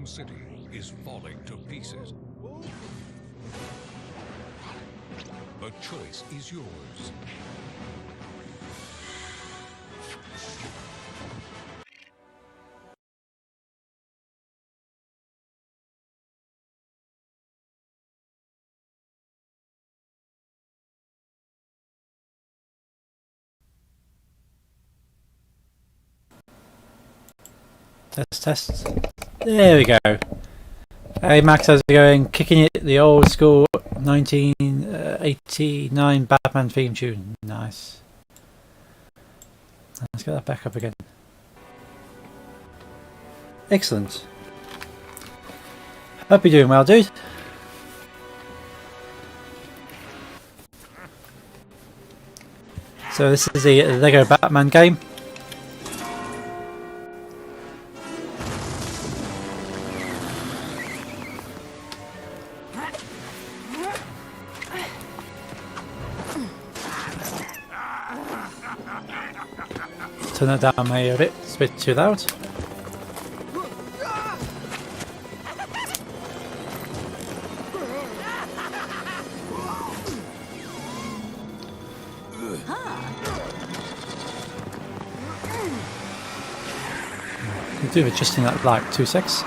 City is falling to pieces. A choice is yours. Test. There we go. Hey Max, how's it going? Kicking it the old school 1989 Batman theme tune. Nice. Let's get that back up again. Excellent. Hope you're doing well, dude. So this is the Lego Batman game. Turn that down maybe a bit, it's a bit too loud. Can do adjusting that like 2 secs.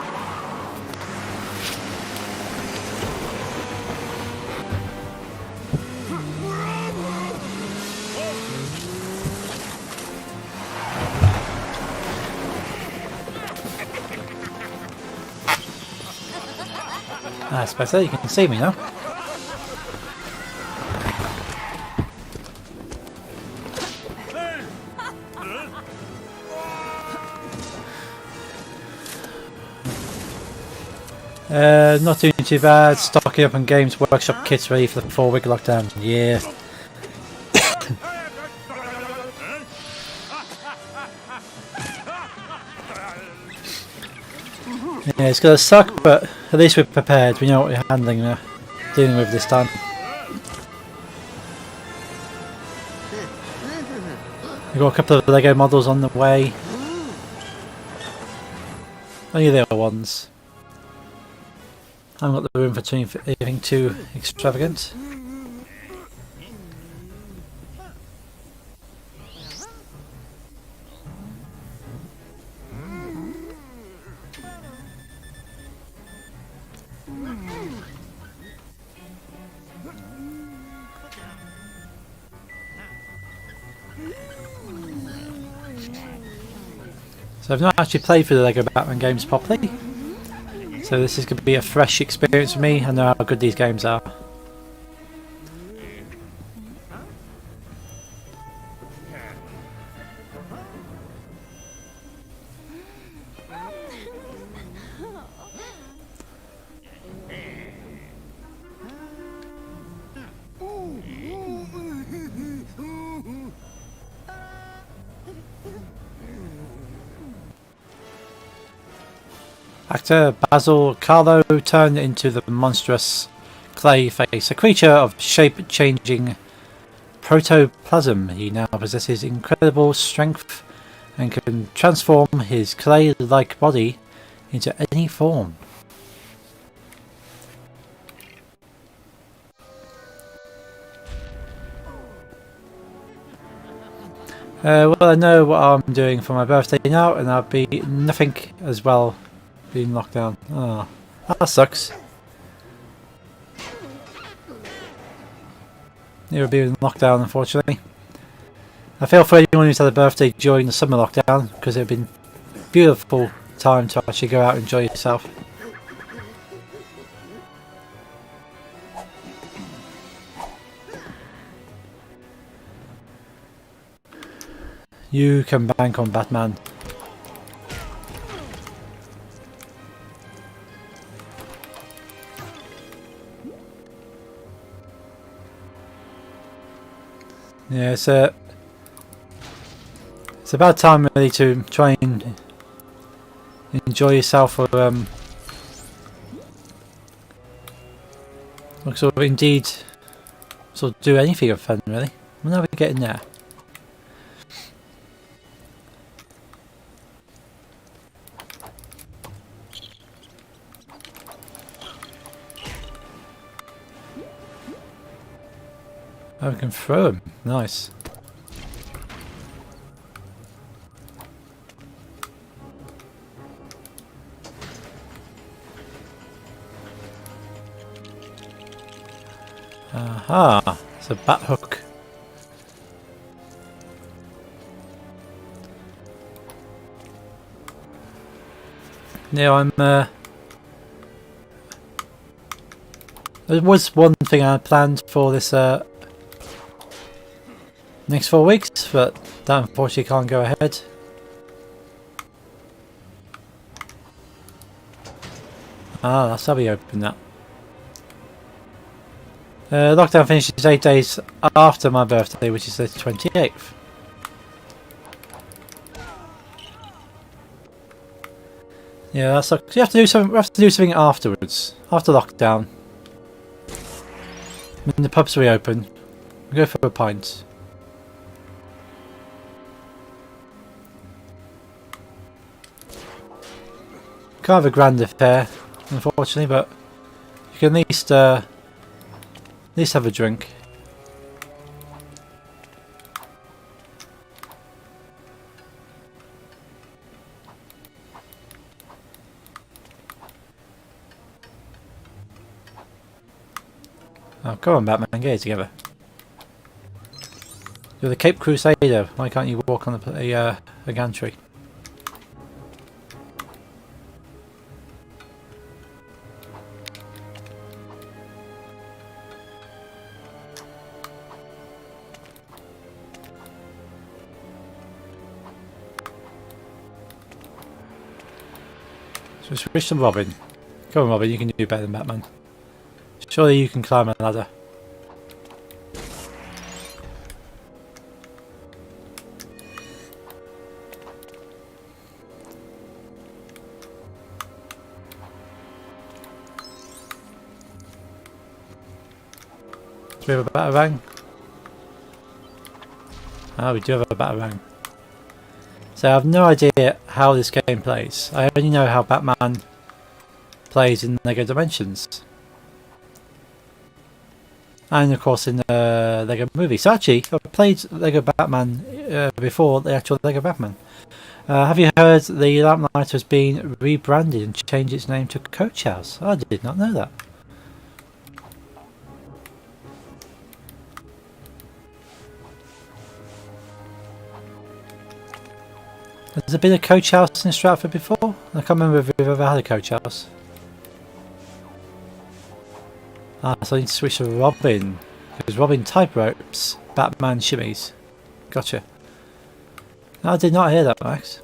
That's better, you can see me now. Not doing too bad, stocking up on Games Workshop kits ready for the 4-week lockdown. Yeah. Yeah, it's gonna suck, but at least we're prepared. We know what we're dealing with this time. We've got a couple of Lego models on the way. Only the other ones. I haven't got the room for anything too extravagant. So I've not actually played through the Lego Batman games properly, so this is going to be a fresh experience for me. I know how good these games are. Actor Basil Carlo turned into the monstrous clay face, a creature of shape-changing protoplasm. He now possesses incredible strength and can transform his clay-like body into any form. Well, I know what I'm doing for my birthday now, and I'll be nothing as well. Being locked down. Oh, that sucks. It would be in lockdown, unfortunately. I feel for anyone who's had a birthday during the summer lockdown, because it would have been a beautiful time to actually go out and enjoy yourself. You can bank on Batman. Yeah, it's a bad time really to try and enjoy yourself, or sort of indeed sort of do anything of fun really. We're never getting there. Oh, we can throw him. Nice. Aha! It's a bat hook. Yeah, I'm. There was one thing I had planned for this next 4 weeks, but that unfortunately can't go ahead. Ah, that's how we open that. Lockdown finishes 8 days after my birthday, which is the 28th. Yeah, that's like, you have to do something. We have to do something afterwards, after lockdown. When the pubs reopen, we go for a pint. Kind of a grand affair, unfortunately, but you can at least have a drink. Oh, come on, Batman, get it together. You're the Cape Crusader. Why can't you walk on a gantry? So switch to Robin. Come on, Robin, you can do better than Batman. Surely you can climb a ladder. Do we have a batarang? Ah, we do have a batarang. So I have no idea how this game plays. I only know how Batman plays in LEGO Dimensions. And of course in the LEGO movie. So actually, I've played LEGO Batman before the actual LEGO Batman. Have you heard the Lamplighter has been rebranded and changed its name to Coach House? I did not know that. Has there been a coach house in Stratford before? I can't remember if we've ever had a coach house. Ah, so I need to switch to Robin. Because Robin type ropes, Batman shimmies. Gotcha. No, I did not hear that, Max.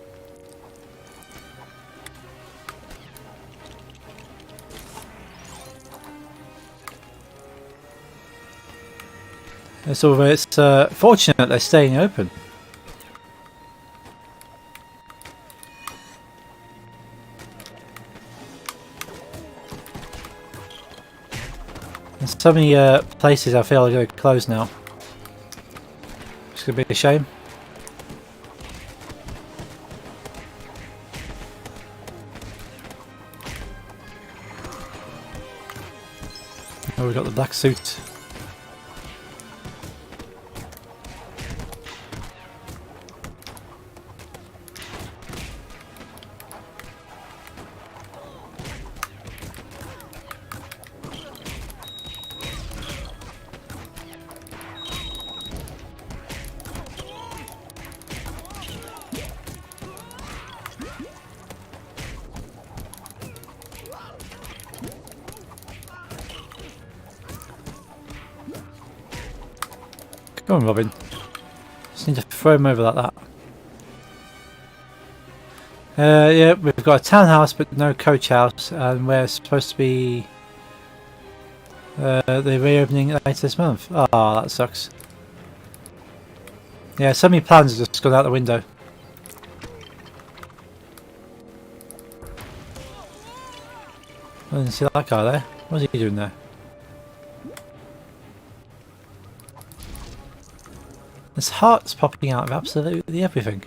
So it's fortunate they're staying open. There's so many places I feel are going to close now. It's going to be a shame. Oh, we've got the black suit. Come on, Robin. Just need to throw him over like that. Yeah, we've got a townhouse but no coach house, and we're supposed to be the reopening later this month. Oh, that sucks. Yeah, so many plans have just gone out the window. I didn't see that guy there. What's he doing there? There's hearts popping out of absolutely everything.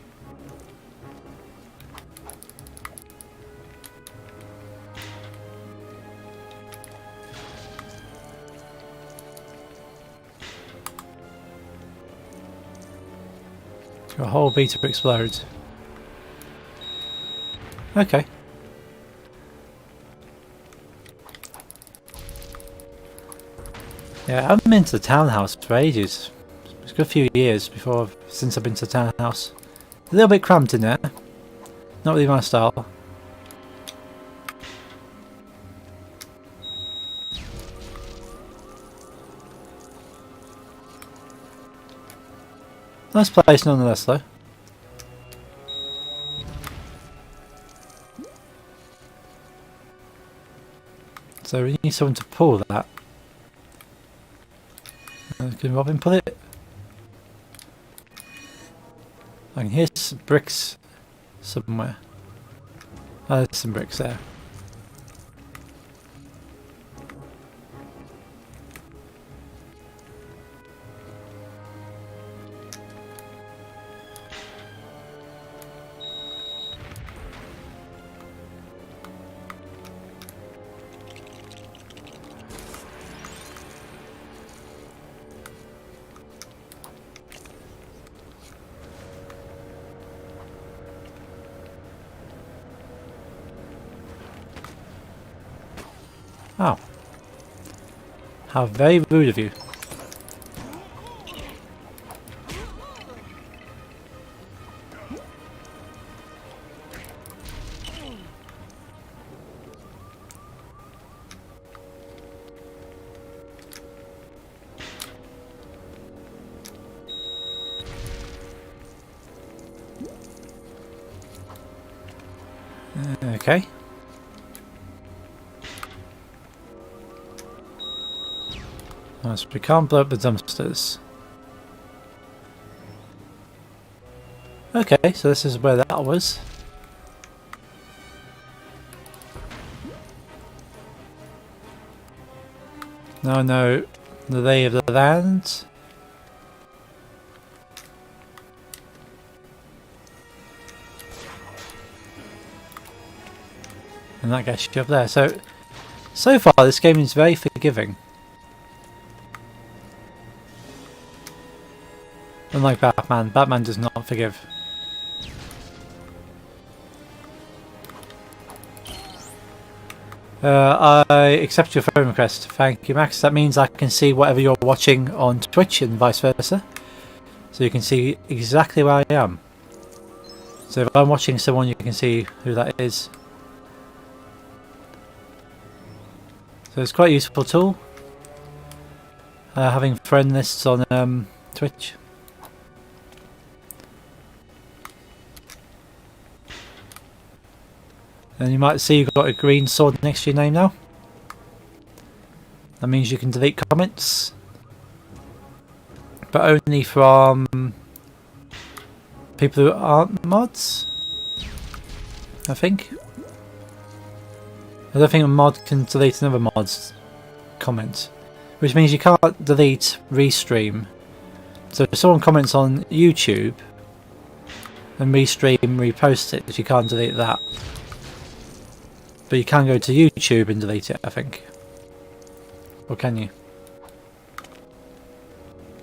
For a whole bee to explode. Okay. Yeah, I haven't been to the townhouse for ages. It's a good few years since I've been to the townhouse. A little bit cramped in there. Not really my style. Nice place nonetheless though. So we need someone to pull that. Can Robin pull it? I can hear some bricks somewhere. Oh, there's some bricks there. Oh. How very rude of you. Okay. So we can't blow up the dumpsters. Okay, so this is where that was. Now I know the lay of the land. And that gets you up there. So far this game is very forgiving. Unlike Batman, Batman does not forgive. I accept your phone request. Thank you, Max. That means I can see whatever you're watching on Twitch and vice versa. So you can see exactly where I am. So if I'm watching someone, you can see who that is. So it's quite a useful tool. Having friend lists on Twitch. And you might see you've got a green sword next to your name now. That means you can delete comments. But only from people who aren't mods, I think. I don't think a mod can delete another mod's comment. Which means you can't delete Restream. So if someone comments on YouTube and Restream reposts it, you can't delete that. But you can go to YouTube and delete it, I think. Or can you?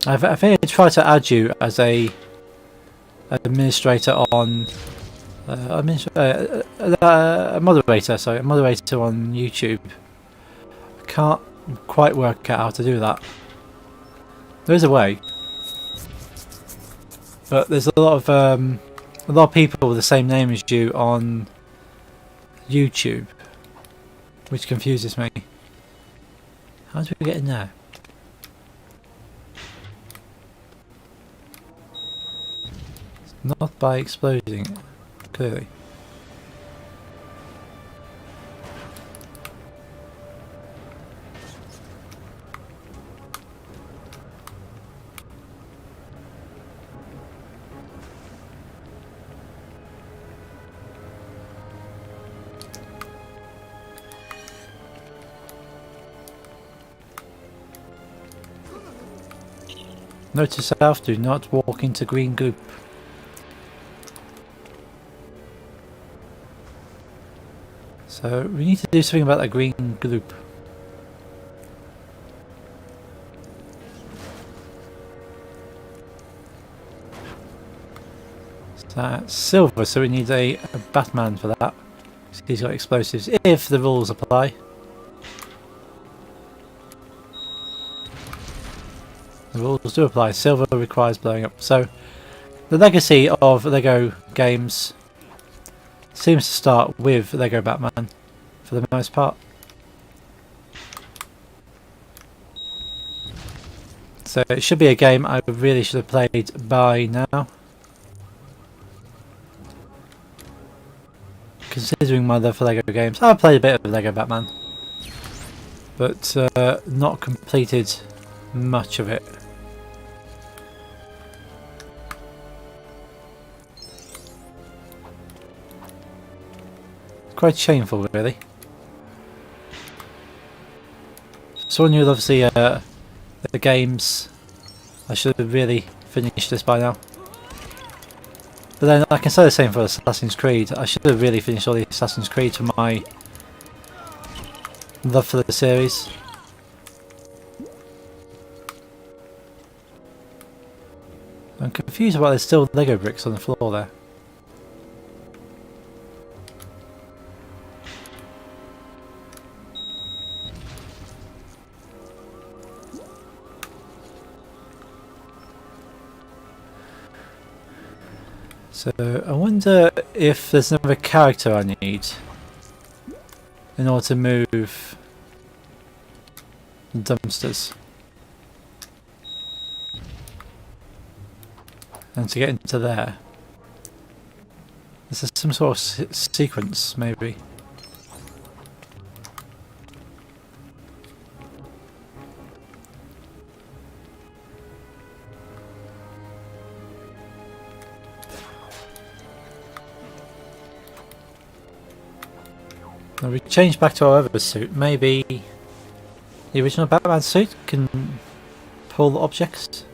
I think I tried to add you as a administrator on a moderator. Sorry, a moderator on YouTube. I can't quite work out how to do that. There is a way, but there's a lot of people with the same name as you on YouTube, which confuses me. How do we get in there? It's not by exploding it, clearly. Note to self, do not walk into green goop. So we need to do something about that green goop. So that's silver, so we need a Batman for that. He's got explosives, if the rules apply. The rules do apply. Silver requires blowing up. So the legacy of Lego games seems to start with Lego Batman for the most part. So it should be a game I really should have played by now. Considering my love for Lego games, I've played a bit of Lego Batman, but not completed much of it. Quite shameful, really. Someone who loves the games, I should have really finished this by now. But then I can say the same for Assassin's Creed. I should have really finished all the Assassin's Creed for my love for the series. I'm confused why there's still Lego bricks on the floor there. So I wonder if there's another character I need in order to move dumpsters. And to get into there. This is some sort of sequence, maybe. Now we change back to our other suit. Maybe the original Batman suit can pull objects.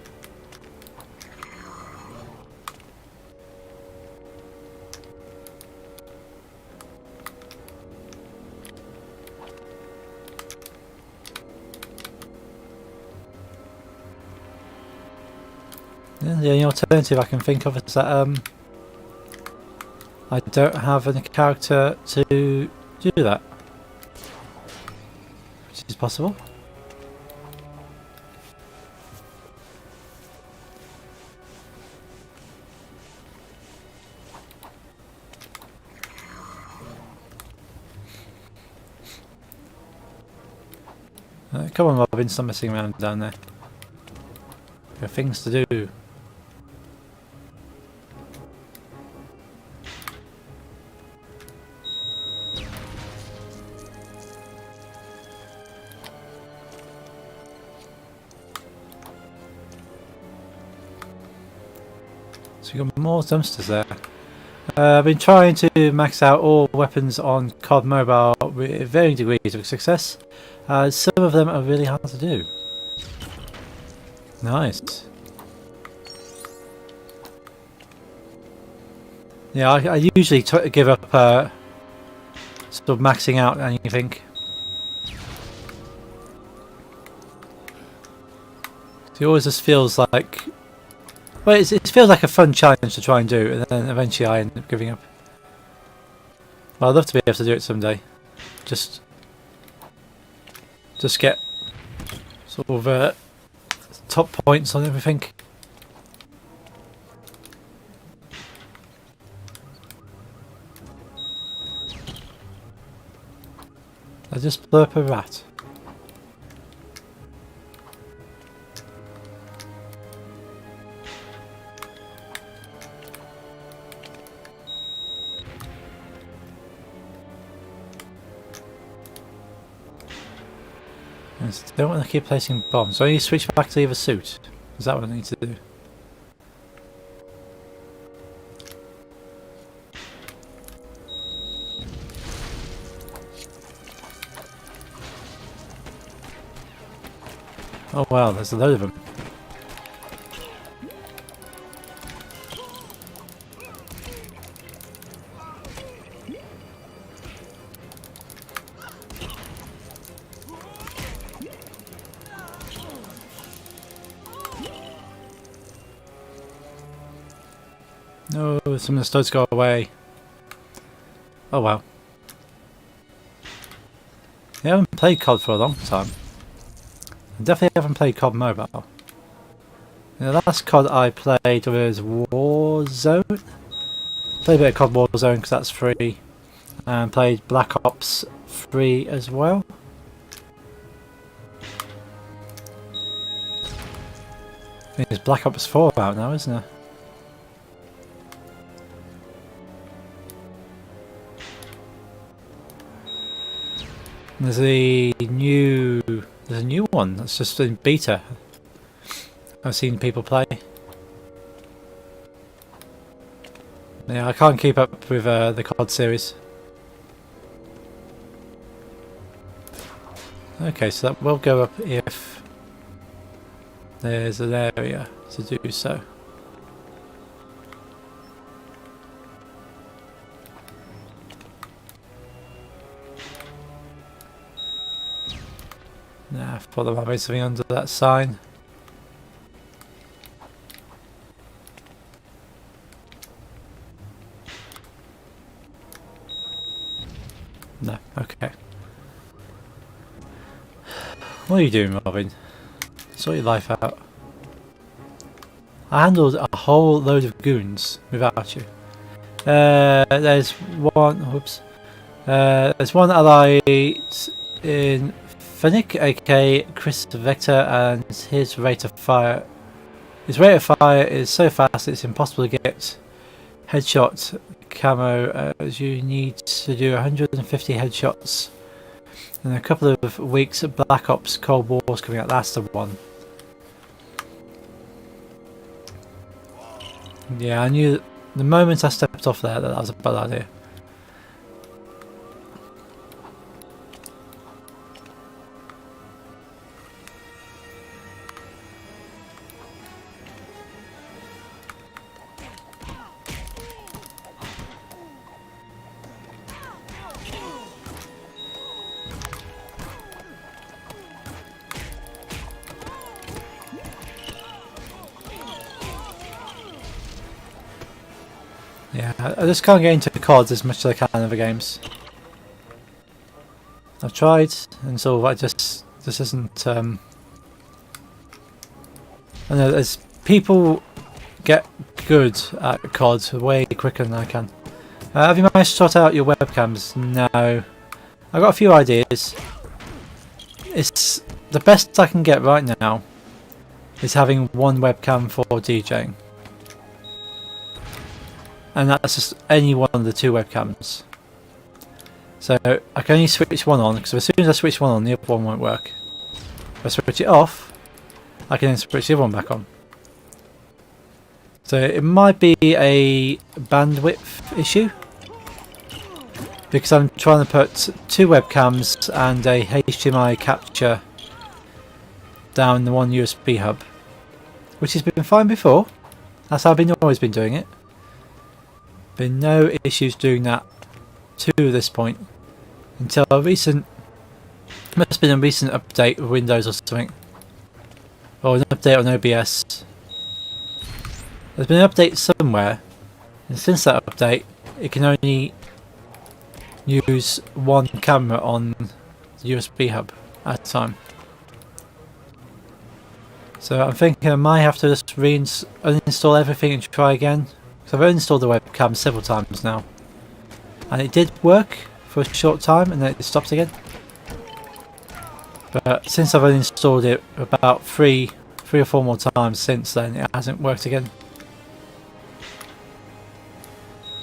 Yeah, the only alternative I can think of is that I don't have a character to do that, which is possible. Come on, Robin, stop messing around down there. There are things to do. So you've got more dumpsters there. I've been trying to max out all weapons on COD Mobile with varying degrees of success. Some of them are really hard to do. Nice. Yeah, I usually give up sort of maxing out anything. It always just feels like... Well, it feels like a fun challenge to try and do, and then eventually I end up giving up. Well, I'd love to be able to do it someday. Just get sort of top points on everything. I just blew up a rat. I don't want to keep placing bombs. So I need to switch back to the other suit. Is that what I need to do? Oh wow, there's a load of them. No, some of the studs go away. Oh wow. I haven't played COD for a long time. I definitely haven't played COD Mobile. The last COD I played was Warzone. Played a bit of COD Warzone because that's free. And played Black Ops 3 as well. I think there's Black Ops 4 out now, isn't there? There's a new one that's just in beta. I've seen people play. Yeah, I can't keep up with the COD series. Okay, so that will go up if there's an area to do so. Nah, I thought there might be something under that sign. No, okay. What are you doing, Robin? Sort your life out. I handled a whole load of goons without you. There's one. Whoops. There's one ally in Fennec, aka Chris Vector, and his rate of fire. His rate of fire is so fast it's impossible to get headshot camo, as you need to do 150 headshots. In a couple of weeks, Black Ops Cold War's coming out. That's the one. Yeah, I knew the moment I stepped off there that was a bad idea. Yeah, I just can't get into COD as much as I can in other games. I've tried, and so I just this isn't. I know there's people get good at COD way quicker than I can. Have you managed to sort out your webcams? No, I've got a few ideas. It's the best I can get right now is having one webcam for DJing. And that's just any one of the two webcams. So I can only switch one on, because as soon as I switch one on, the other one won't work. If I switch it off, I can then switch the other one back on. So it might be a bandwidth issue, because I'm trying to put two webcams and a HDMI capture down the one USB hub, which has been fine before. That's how I've always been doing it. Been no issues doing that to this point until a recent, must have been a recent update of Windows or something, or an update on OBS. There's been an update somewhere, and since that update it can only use one camera on the USB hub at a time. So I'm thinking I might have to just uninstall everything and try again. So I've uninstalled the webcam several times now, and it did work for a short time and then it stopped again. But since I've uninstalled it about three or four more times since then, it hasn't worked again.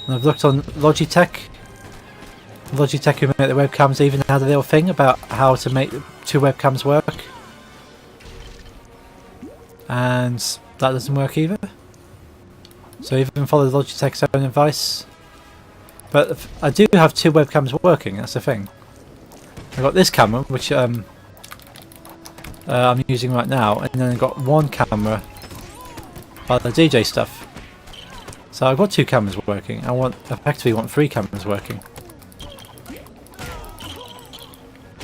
And I've looked on Logitech who make the webcams even had a little thing about how to make two webcams work, and that doesn't work either. So even follow Logitech's own advice. But I do have two webcams working, that's the thing. I've got this camera, which I'm using right now, and then I've got one camera for the DJ stuff. So I've got two cameras working. Effectively want three cameras working.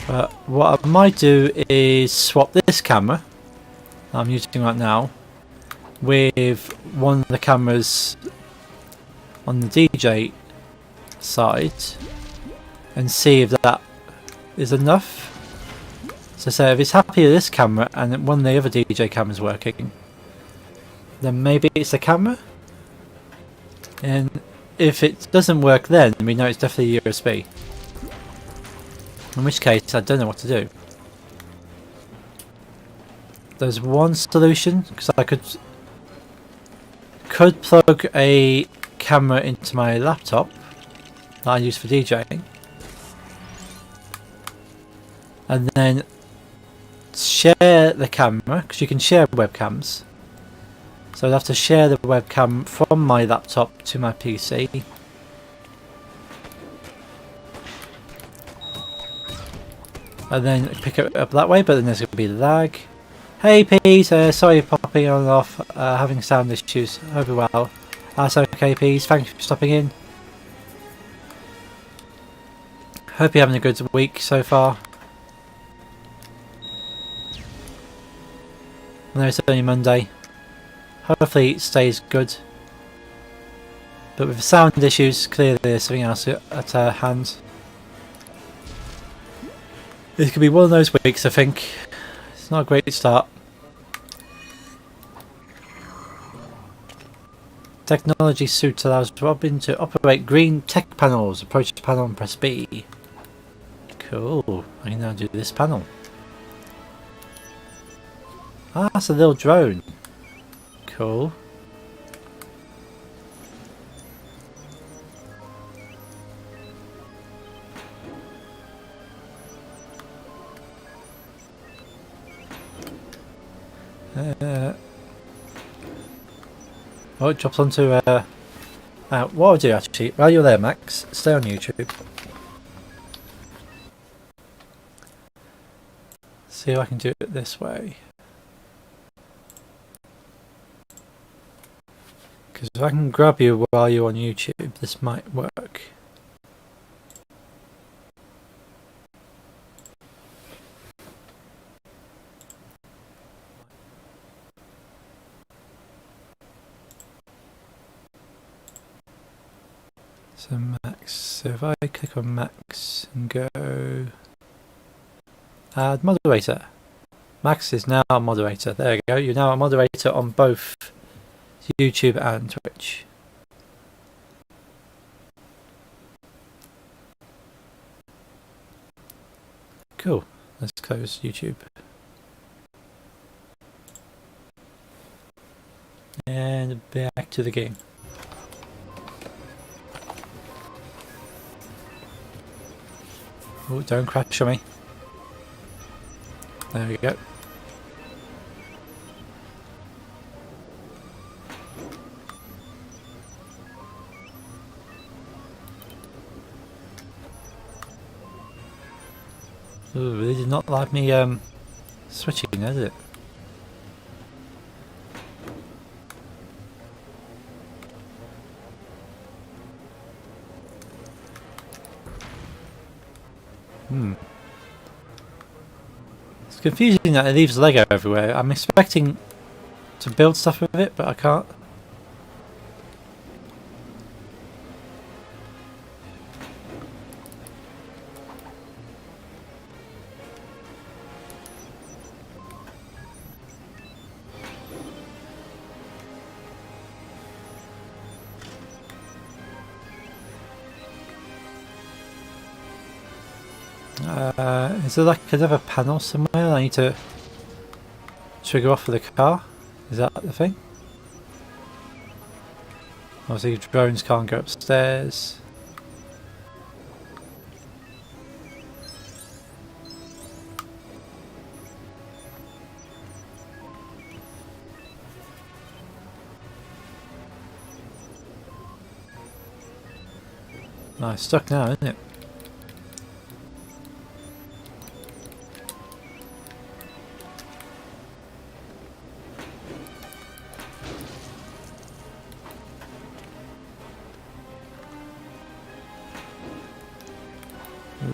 But what I might do is swap this camera I'm using right now with one of the cameras on the DJ side and see if that is enough. So say if it's happy with this camera and one of the other DJ cameras working, then maybe it's the camera. And if it doesn't work, then we know it's definitely USB. In which case, I don't know what to do. There's one solution, because I could plug a camera into my laptop that I use for DJing, and then share the camera, because you can share webcams. So I'd have to share the webcam from my laptop to my PC. And then pick it up that way, but then there's going to be lag. Hey Peas, sorry for popping on and off, having sound issues. Hope you're well. That's okay Peas, thank you for stopping in. Hope you're having a good week so far. I know it's only Monday. Hopefully it stays good. But with sound issues, clearly there's something else at hand. This could be one of those weeks, I think. It's not a great start. Technology suit allows Robin to operate green tech panels. Approach the panel and press B. Cool. I can now do this panel. Ah, that's a little drone. Cool. Oh, it drops onto what I'll do actually, while you're there Max, stay on YouTube. See if I can do it this way. Because if I can grab you while you're on YouTube, this might work. So Max, so if I click on Max and go add moderator. Max is now a moderator. There you go, you're now a moderator on both YouTube and Twitch. Cool, let's close YouTube. And back to the game. Oh, don't crash on me. There we go. Ooh, they did not like me switching, did it? It's confusing that it leaves Lego everywhere. I'm expecting to build stuff with it, but I can't. Is there like another panel somewhere I need to trigger off for the car? Is that the thing? Obviously drones can't go upstairs. No, it's stuck now, isn't it?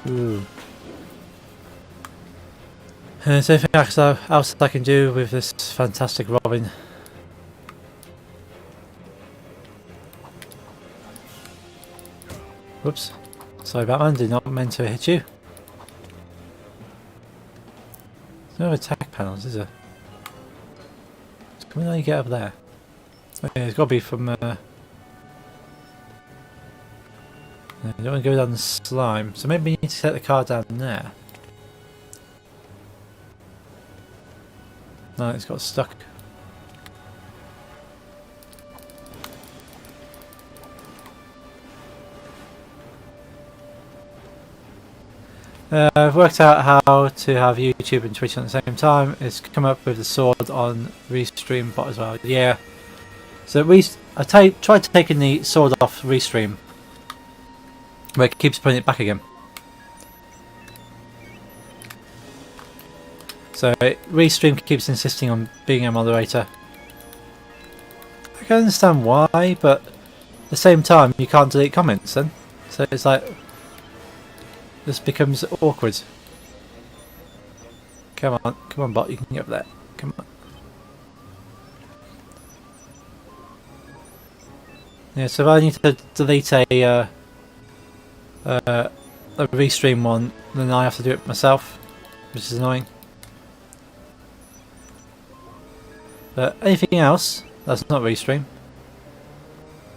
Ooh. Is there anything else I can do with this fantastic Robin? Whoops. Sorry, Batman. Did not mean to hit you. There's no attack panels, is there? Can we let you get up there? Okay, it's got to be from... you don't want to go down the slime, so maybe we need to set the car down there. No, it's got stuck. I've worked out how to have YouTube and Twitch at the same time. It's come up with the sword on Restream bot as well. Yeah. So I tried taking the sword off Restream, but it keeps putting it back again. So Restream keeps insisting on being a moderator. I can understand why, but at the same time you can't delete comments then. So it's like... this becomes awkward. Come on bot, you can get up there. Come on. Yeah, so if I need to delete a Restream one, then I have to do it myself, which is annoying. But anything else, that's not Restream.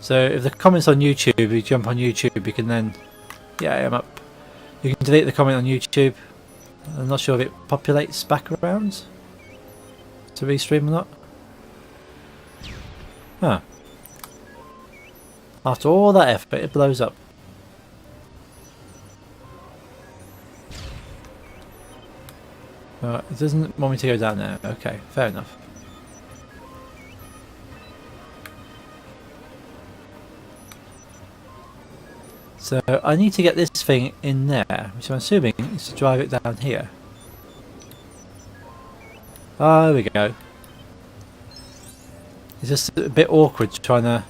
So if the comments on YouTube, you jump on YouTube, you can then... yeah, I'm up. You can delete the comment on YouTube. I'm not sure if it populates back around to Restream or not. Huh. After all that effort, it blows up. It doesn't want me to go down there. Okay, fair enough. So I need to get this thing in there, which I'm assuming is to drive it down here. Oh, there we go. It's just a bit awkward trying to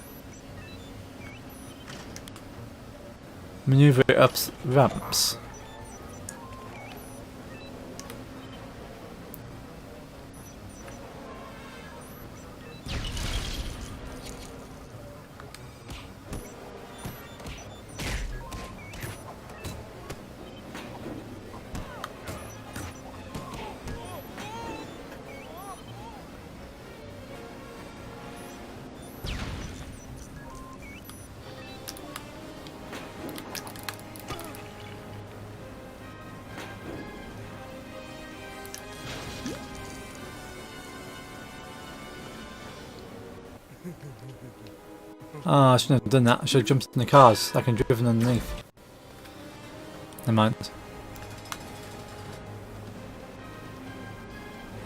maneuver it up ramps. Ah, I shouldn't have done that. I should have jumped in the cars like I'm driven underneath. Never mind.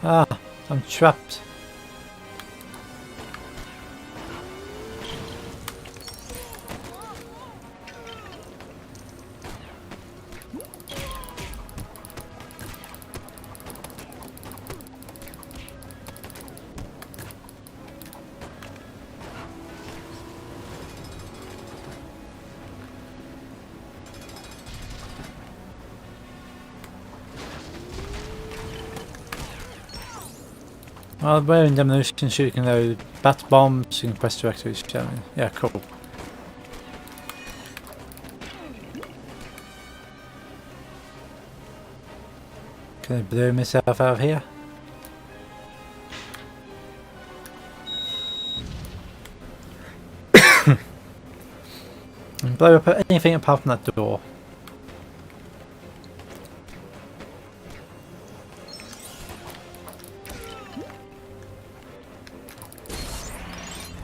Ah, I'm trapped. Well, we're in demolition shoot, you can load bat bombs, you can press directory channel. Yeah, cool. Can I blow myself out of here? And blow up anything apart from that door.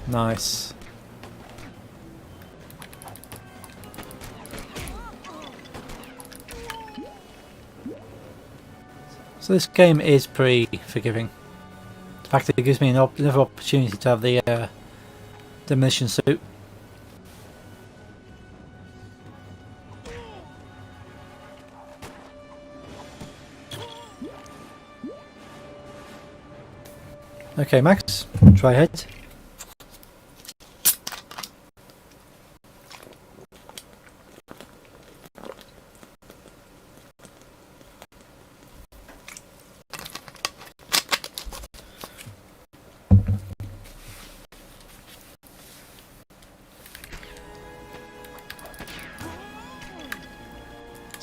Nice. So this game is pretty forgiving. The fact that it gives me another opportunity to have the demolition suit. Okay, Max, try ahead.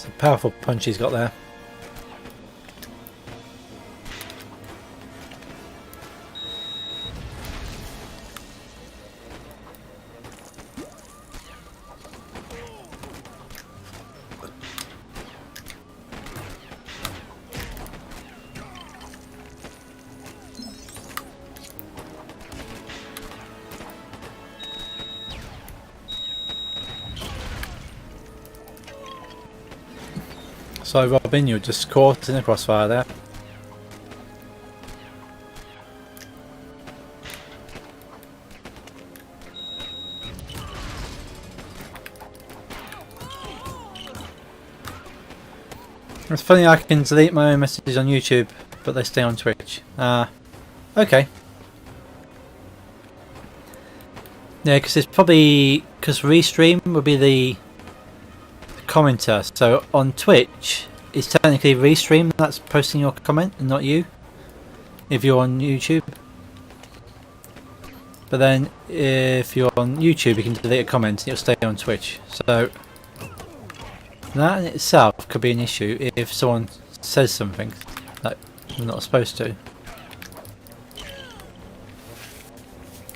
It's a powerful punch he's got there. So Robin, you're just caught in the crossfire there. It's funny I can delete my own messages on YouTube, but they stay on Twitch. Okay. Yeah, because it's probably... because Restream would be the commenter, so on Twitch it's technically Restream that's posting your comment and not you if you're on YouTube, but then if you're on YouTube you can delete a comment and it'll stay on Twitch. So that in itself could be an issue if someone says something that they're not supposed to.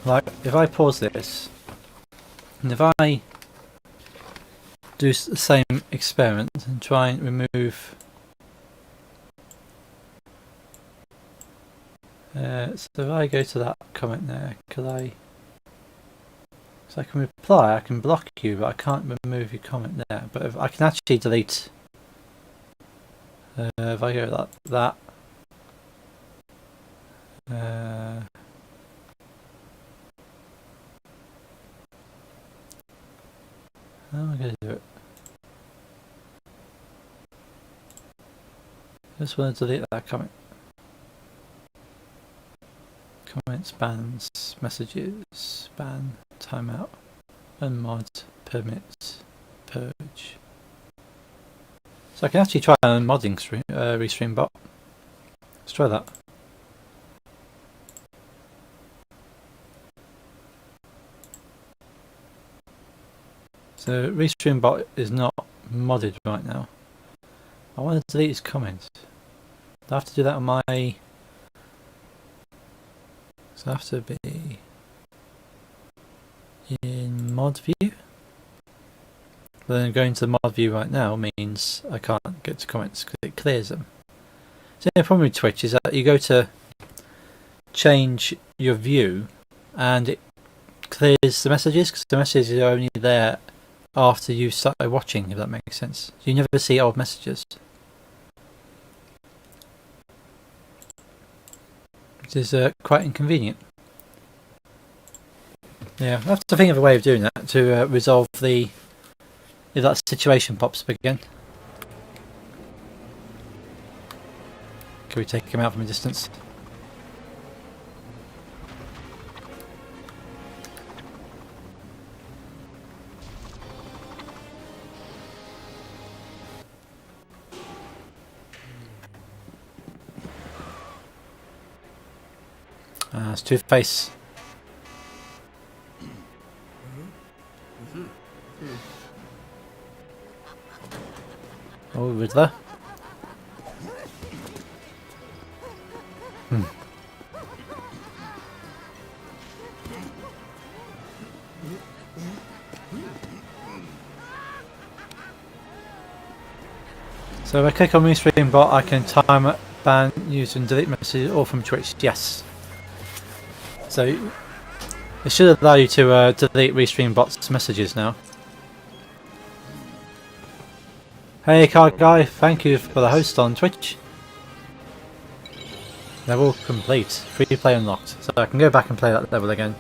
Like if I pause this and if I do the same experiment and try and remove so if I go to that comment there, could I, so I can reply, I can block you but I can't remove your comment there, but if I can actually delete if I go that how am I going to do it? I just want to delete that comment. Comments, bans, messages, ban, timeout, unmod, permits, purge. So I can actually try unmodding Restream bot. Let's try that. So Restream bot is not modded right now. I want to delete his comments. I have to do that on my... so I have to be in mod view. But then going to the mod view right now means I can't get to comments because it clears them. So the problem with Twitch is that you go to change your view and it clears the messages because the messages are only there after you started watching, if that makes sense. You never see old messages. Which is quite inconvenient. Yeah, I have to think of a way of doing that to resolve the... if that situation pops up again. Can we take him out from a distance? It's Two-Face. Oh, Riddler. So if I click on Restream bot, I can time ban, use and delete messages all from Twitch. Yes. So it should allow you to delete Restream bot's messages now. Hey Card Guy, thank you for the host on Twitch. Level complete. Free play unlocked. So I can go back and play that level again.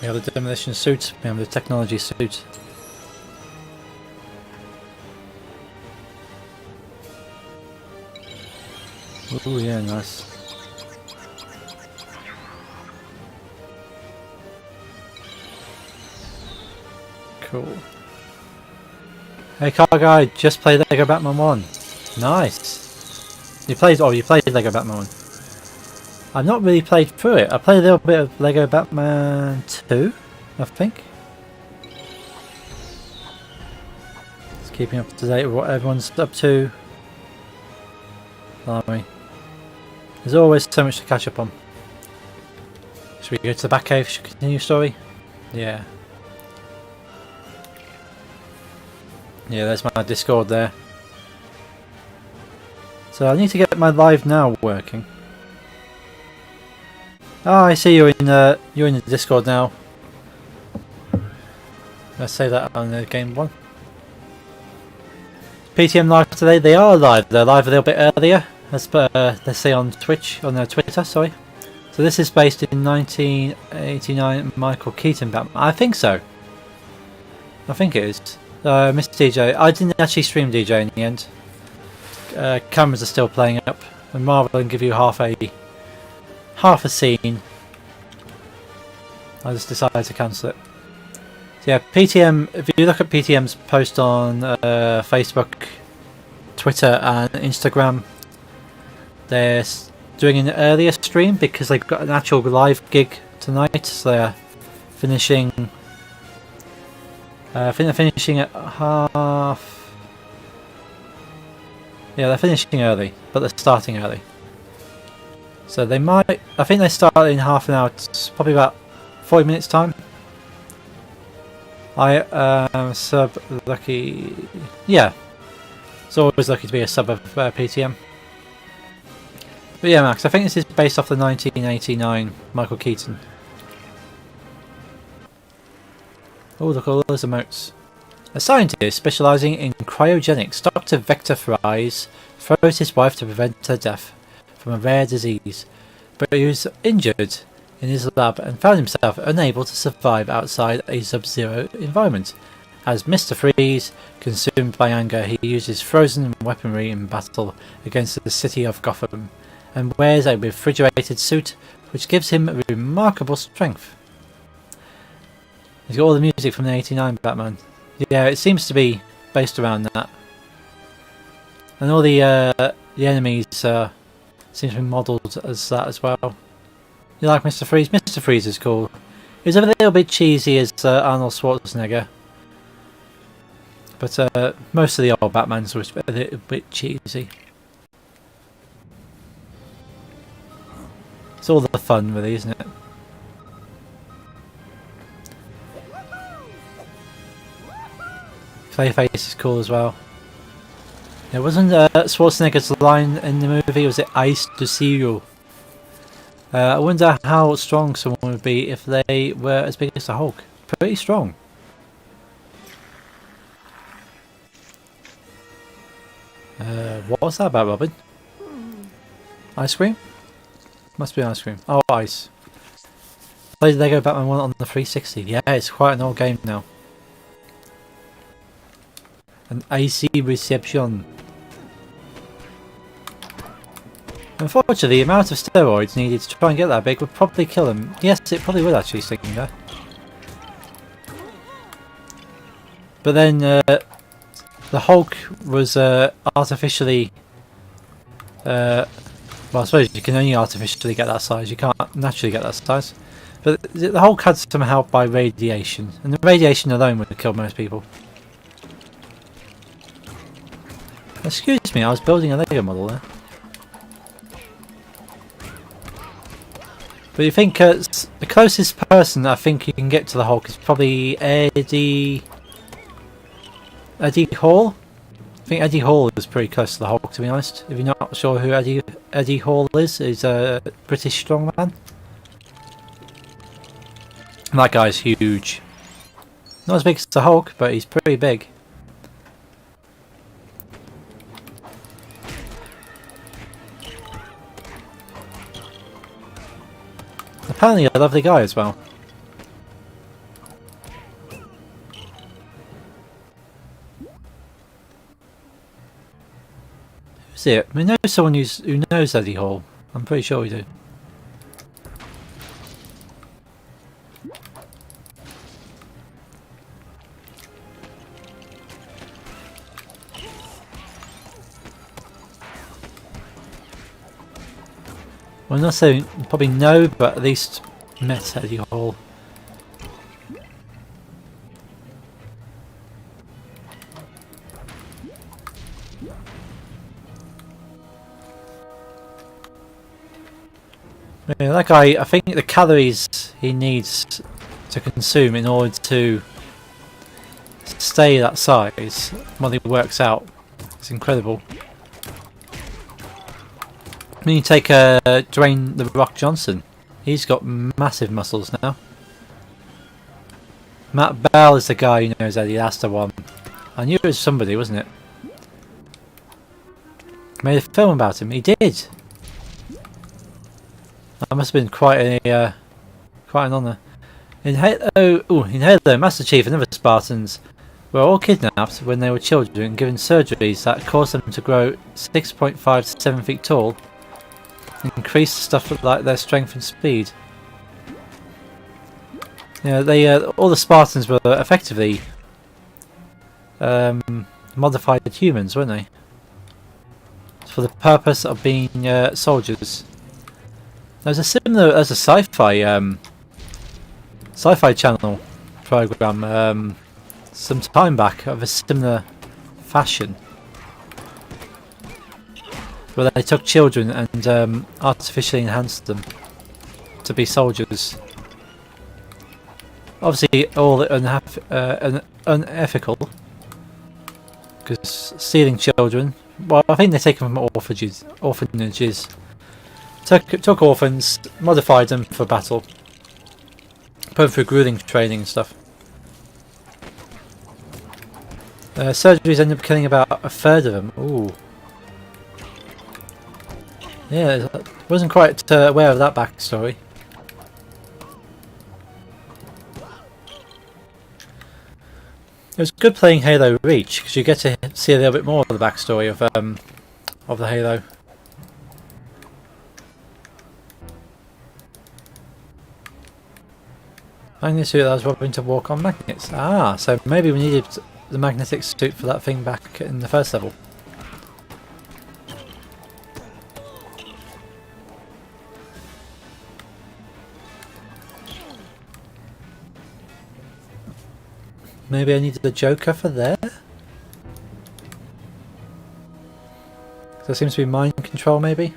We have the demolition suit, we have the technology suit. Oh yeah, nice. Cool. Hey car guy, just played Lego Batman 1. Nice. You played Lego Batman 1. I've not really played through it. I played a little bit of Lego Batman 2, I think. Just keeping up to date with what everyone's up to. Blimey. There's always so much to catch up on. Should we go to the Batcave? Should we continue story? Yeah. Yeah, there's my Discord there. So I need to get my Live Now working. Oh, I see you're in the Discord now. Let's say that on the game one. PTM live today. They are live. They're live a little bit earlier, as they say on Twitch, on Twitter. Sorry. So this is based in 1989 Michael Keaton Batman. I think so. I think it is. Mr. DJ. I didn't actually stream DJ in the end. Cameras are still playing up, and Marvel can give you half a scene. I just decided to cancel it. So yeah, PTM. If you look at PTM's post on Facebook, Twitter, and Instagram, they're doing an earlier stream because they've got an actual live gig tonight. So they're finishing. I think they're finishing at half. Yeah, they're finishing early, but they're starting early. So they might. I think they start in half an hour. It's probably about 40 minutes time. I am sub lucky. Yeah, it's always lucky to be a sub of PTM. But yeah, Max, I think this is based off the 1989 Michael Keaton. Oh, look at all those emotes. A scientist specialising in cryogenics, Dr. Vector Fries froze his wife to prevent her death from a rare disease, but he was injured in his lab and found himself unable to survive outside a sub-zero environment. As Mr. Freeze, consumed by anger, he uses frozen weaponry in battle against the city of Gotham, and wears a refrigerated suit which gives him remarkable strength. He's got all the music from the 89 Batman. Yeah, it seems to be based around that. And all the enemies seem to be modelled as that as well. You like Mr. Freeze? Mr. Freeze is cool. He's a little bit cheesy as Arnold Schwarzenegger. But most of the old Batmans were a little bit cheesy. It's all the fun really, isn't it? Clayface is cool as well. It wasn't Schwarzenegger's line in the movie, was it "Ice to see you"? I wonder how strong someone would be if they were as big as the Hulk. Pretty strong. What was that about, Robin? Ice cream? Must be ice cream. Oh, ice. Played Lego Batman 1 on the 360. Yeah, it's quite an old game now. An icy reception. Unfortunately, the amount of steroids needed to try and get that big would probably kill him. Yes, it probably would actually, sticking there. But then the Hulk was artificially. Well, I suppose you can only artificially get that size. You can't naturally get that size. But the Hulk had some help by radiation, and the radiation alone would have killed most people. Excuse me, I was building a Lego model there. But you think the closest person I think you can get to the Hulk is probably Eddie Hall? I think Eddie Hall is pretty close to the Hulk, to be honest. If you're not sure who Eddie Hall is, he's a British strongman. And that guy's huge. Not as big as the Hulk, but he's pretty big. Apparently a lovely guy as well. Who's it? We know someone who knows Eddie Hall. I'm pretty sure we do. I'm not saying probably no, but at least met Eddie Hall. Yeah, that guy, I think the calories he needs to consume in order to stay that size while he works out is incredible. When you take Dwayne The Rock Johnson, he's got massive muscles now. Matt Bell is the guy who knows Eddie, that's the one. I knew it was somebody, wasn't it? Made a film about him, he did! That must have been quite an honour. In Halo, Master Chief and other Spartans were all kidnapped when they were children and given surgeries that caused them to grow 6.5 to 7 feet tall, and increase stuff like their strength and speed. Yeah, they all the Spartans were effectively modified humans, weren't they? For the purpose of being soldiers. There's a sci-fi channel program some time back of a similar fashion, where they took children and artificially enhanced them to be soldiers. Obviously, all unethical, because stealing children. Well, I think they take them from orphanages. Took orphans, modified them for battle, put them through grueling training and stuff. Surgeries ended up killing about a third of them. Ooh. Yeah, wasn't quite aware of that backstory. It was good playing Halo Reach because you get to see a little bit more of the backstory of the Halo. Magnet suit that was robbing to walk on magnets. Ah, so maybe we needed the magnetic suit for that thing back in the first level. Maybe I needed the Joker for there? There seems to be mind control, maybe?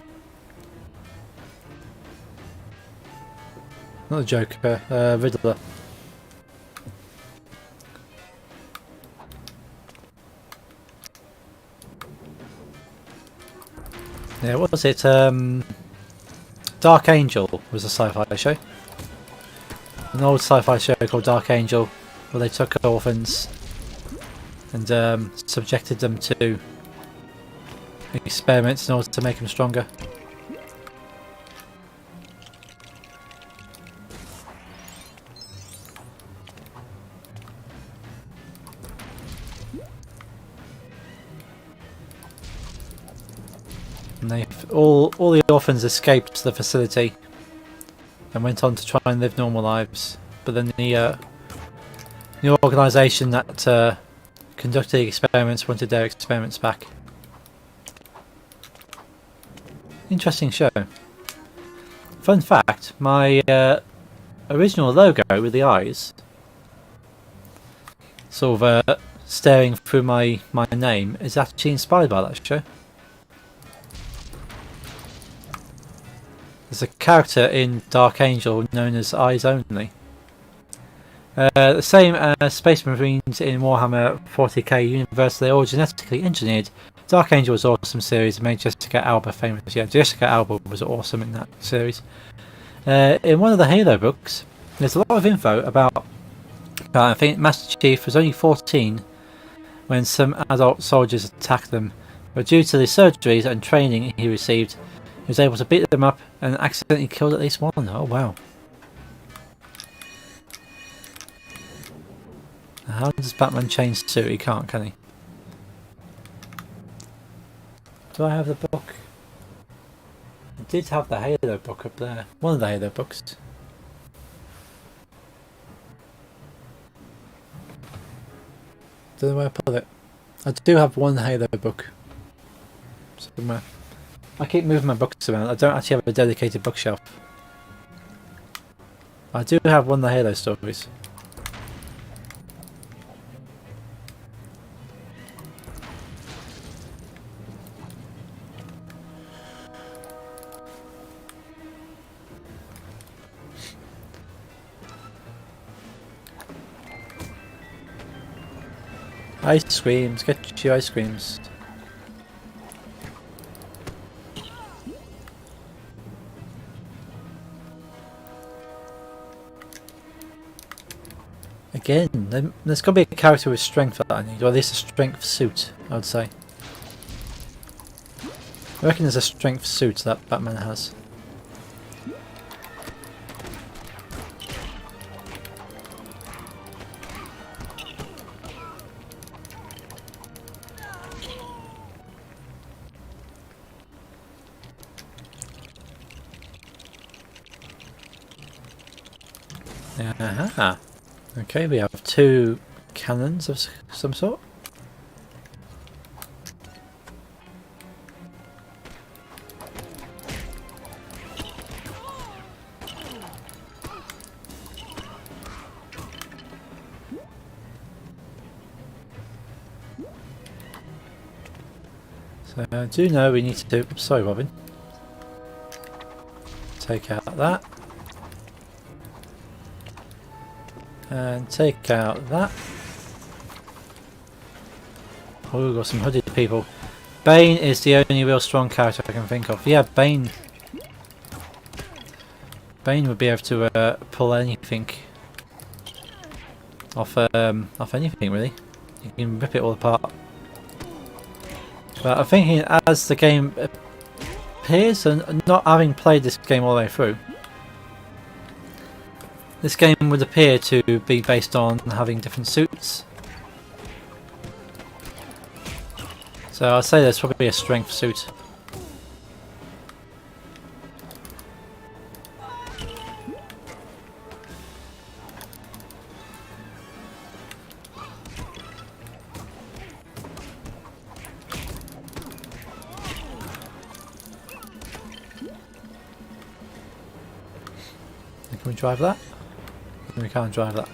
Not the Joker, Riddler. Yeah, what was it? Dark Angel was a sci-fi show. An old sci-fi show called Dark Angel, where they took orphans and subjected them to experiments in order to make them stronger. And they all the orphans escaped the facility and went on to try and live normal lives. But then the organisation that conducted the experiments wanted their experiments back. Interesting show. Fun fact, my original logo with the eyes, sort of staring through my name, is actually inspired by that show. There's a character in Dark Angel known as Eyes Only. The same as Space Marines in Warhammer 40k universe, they all genetically engineered. Dark Angel was an awesome series and made Jessica Alba famous. Yeah, Jessica Alba was awesome in that series. In one of the Halo books, there's a lot of info about I think Master Chief was only 14 when some adult soldiers attacked them, but due to the surgeries and training he received, he was able to beat them up and accidentally killed at least one. Oh wow. How does Batman change suit? He can't, can he? Do I have the book? I did have the Halo book up there. One of the Halo books. Don't know where I put it. I do have one Halo book somewhere. I keep moving my books around. I don't actually have a dedicated bookshelf. I do have one of the Halo stories. Ice creams, get your ice creams. Again, there's got to be a character with strength that I need, or at least a strength suit, I would say. I reckon there's a strength suit that Batman has. Aha. Okay, we have 2 cannons of some sort. So I do know we need to do... Sorry, Robin. Take out that. And take out that. Oh, we've got some hooded people. Bane is the only real strong character I can think of. Yeah, Bane. Bane would be able to pull anything off anything really. You can rip it all apart. But I'm thinking as the game appears, and not having played this game all the way through, this game would appear to be based on having different suits. So I'll say there's probably a strength suit. Can we drive that? We can't drive that.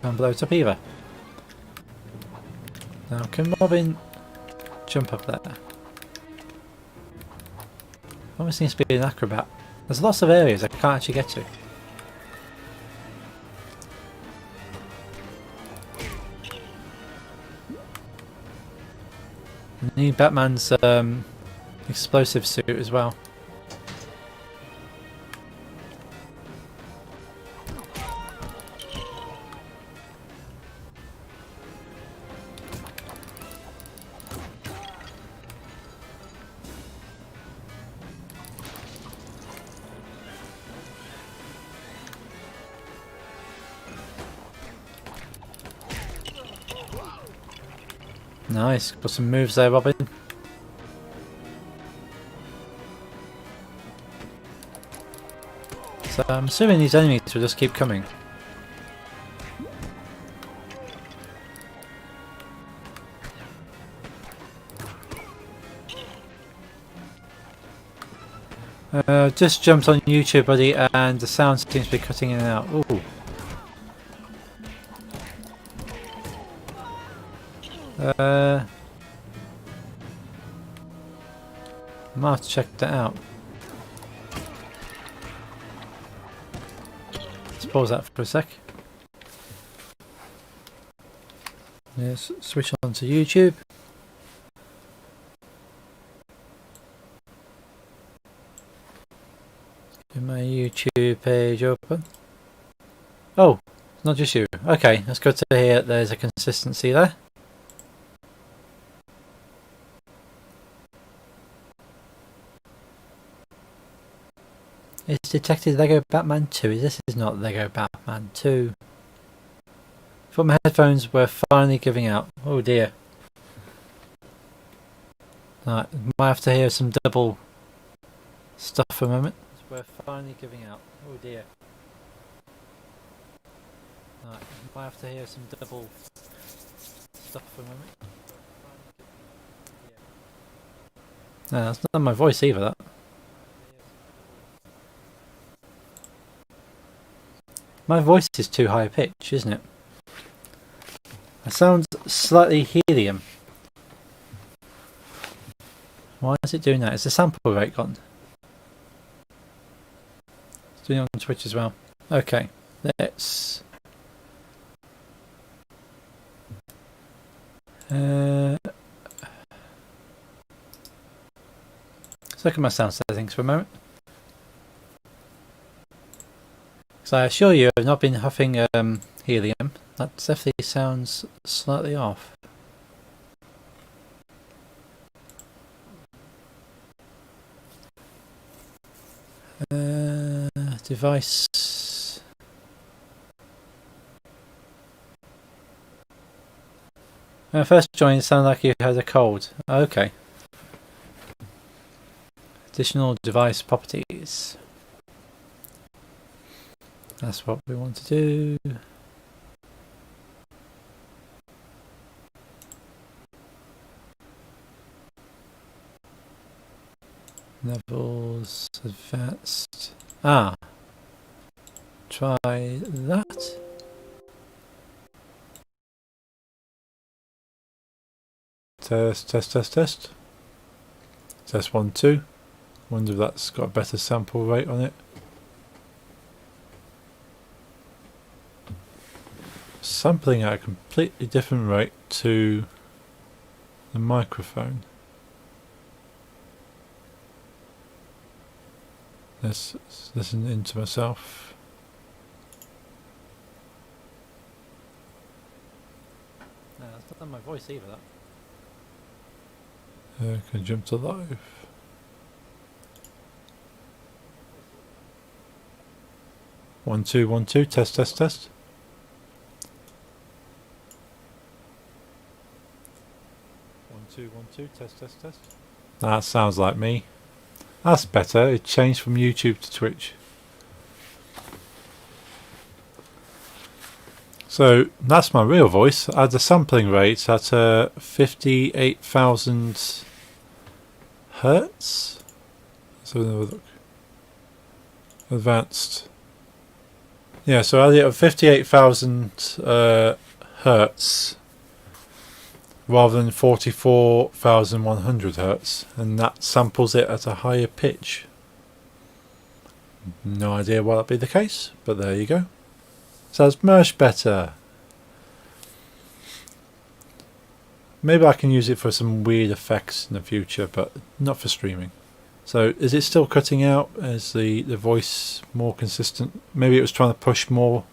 Can't blow it up either. Now can Robin jump up there? Almost needs to be an acrobat. There's lots of areas I can't actually get to. I need Batman's explosive suit as well. Nice, got some moves there, Robin. So I'm assuming these enemies will just keep coming. Just jumped on YouTube, buddy, and the sound seems to be cutting in and out. Ooh. I might have to check that out. Let's pause that for a sec. Yes, switch on to YouTube. Get my YouTube page open. Oh, not just you. Okay, that's good to hear there's a consistency there. It's detected Lego Batman 2. This is not Lego Batman 2. Thought my headphones were finally giving out. Oh dear. Right, might have to hear some double stuff for a moment. We're finally giving out. Oh dear. Right, might have to hear some double stuff for a moment. No, that's not my voice either, that. My voice is too high a pitch, isn't it? It sounds slightly helium. Why is it doing that? Is the sample rate gone? It's doing it on Twitch as well. Okay, let's... let's look at my sound settings for a moment. Because I assure you I've not been huffing helium. That definitely sounds slightly off. Device. When I first joined, it sounded like you had a cold. Okay. Additional device properties. That's what we want to do. Levels advanced. Ah. Try that. Test, test, test, test. Test 1, 2. Wonder if that's got a better sample rate on it. Sampling at a completely different rate to the microphone. Let's listen into myself. No, that's not my voice either, that. Can I jump to live? One, two, 1, 2, test, test, test. 1, 2, 1, 2, test, test, test. That sounds like me. That's better. It changed from YouTube to Twitch. So that's my real voice. I had the sampling rate at 58,000 hertz. So another look. Advanced. Yeah, so I had it at 58,000 hertz rather than 44,100 hertz, and that samples it at a higher pitch. No idea why that'd be the case, but there you go. Sounds much better. Maybe I can use it for some weird effects in the future, but not for streaming. So is it still cutting out? Is the voice more consistent? Maybe it was trying to push more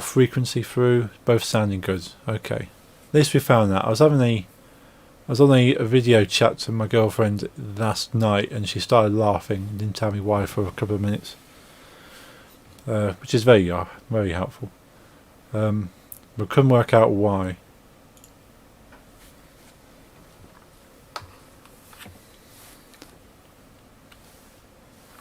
frequency through. Both sounding good. Okay. At least we found that. I was on a video chat to my girlfriend last night, and she started laughing and didn't tell me why for a couple of minutes, which is very helpful. We couldn't work out why.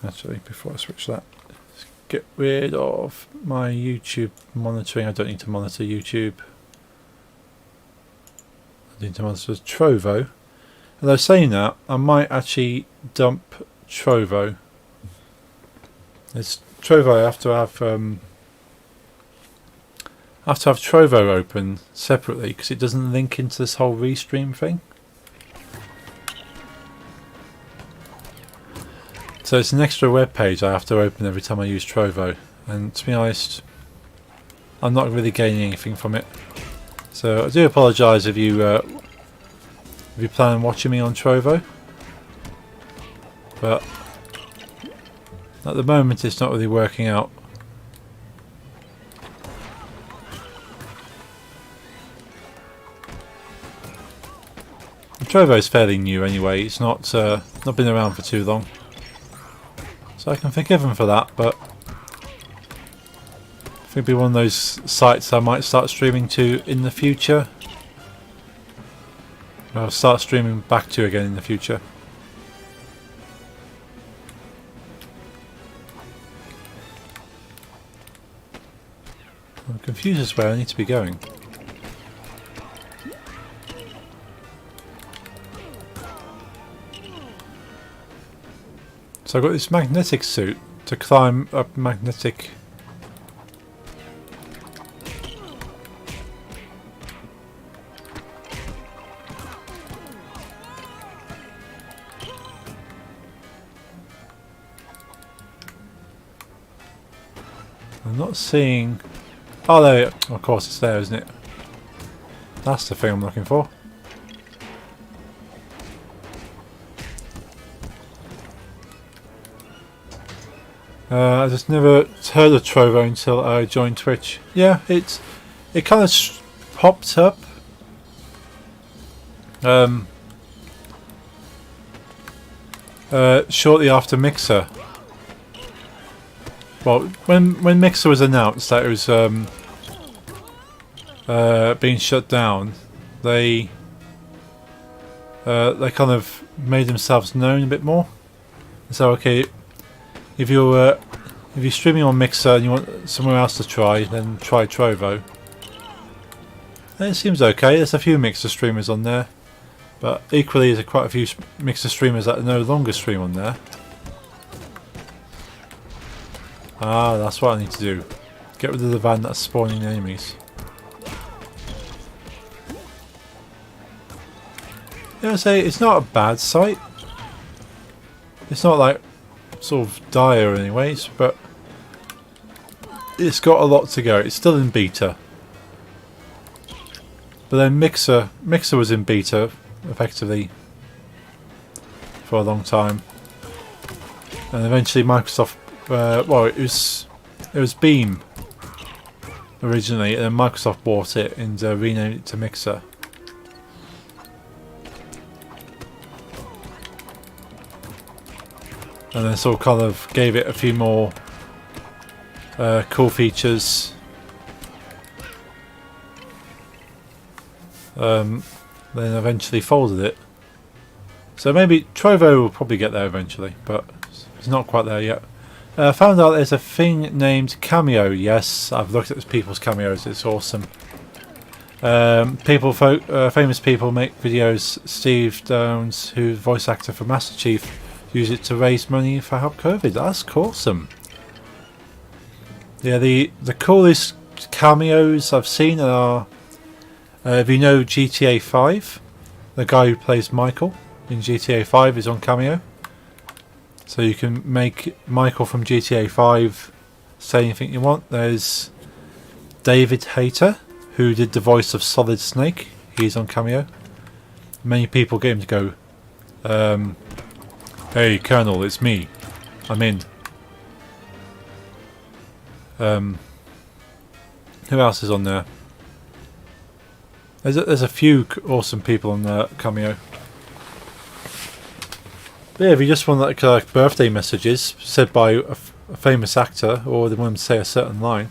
Actually, before I switch that, let's get rid of my YouTube monitoring. I don't need to monitor YouTube. Into monsters Trovo. Although saying that, I might actually dump Trovo. It's Trovo. I have to have Trovo open separately because it doesn't link into this whole restream thing. So it's an extra web page I have to open every time I use Trovo, and to be honest, I'm not really gaining anything from it. So I do apologise if you plan on watching me on Trovo, but at the moment it's not really working out. Trovo is fairly new anyway. It's not been around for too long, so I can forgive them for that. But I think it'll be one of those sites I might start streaming to in the future. I'll start streaming back to again in the future. I'm confused as to where I need to be going. So I've got this magnetic suit to climb up magnetic. I'm not seeing. Oh, there. Of course, it's there, isn't it? That's the thing I'm looking for. I just never heard of Trovo until I joined Twitch. Yeah, it kind of popped up. Shortly after Mixer. Well, when Mixer was announced that it was being shut down, they kind of made themselves known a bit more. So okay, if you're streaming on Mixer and you want somewhere else to try, then try Trovo. And it seems okay. There's a few Mixer streamers on there, but equally there's quite a few Mixer streamers that are no longer stream on there. Ah, that's what I need to do. Get rid of the van that's spawning enemies. Yeah, I say it's not a bad site. It's not like sort of dire anyways, but it's got a lot to go. It's still in beta. But then Mixer was in beta effectively for a long time. And eventually Microsoft well, it was Beam originally, and then Microsoft bought it and renamed it to Mixer. And then sort of kind of gave it a few more cool features. Then eventually folded it. So maybe Trovo will probably get there eventually, but it's not quite there yet. Found out there's a thing named Cameo. Yes, I've looked at people's cameos. It's awesome. Famous people make videos. Steve Jones, who's voice actor for Master Chief, use it to raise money for help COVID. That's awesome. Yeah, the coolest cameos I've seen are, if you know GTA 5, the guy who plays Michael in GTA 5 is on Cameo. So you can make Michael from GTA 5 say anything you want. There's David Hayter, who did the voice of Solid Snake. He's on Cameo. Many people get him to go, hey Colonel, it's me. I'm in. Who else is on there? There's a few awesome people on Cameo. But yeah, if you just want like birthday messages said by a famous actor, or they want them to say a certain line,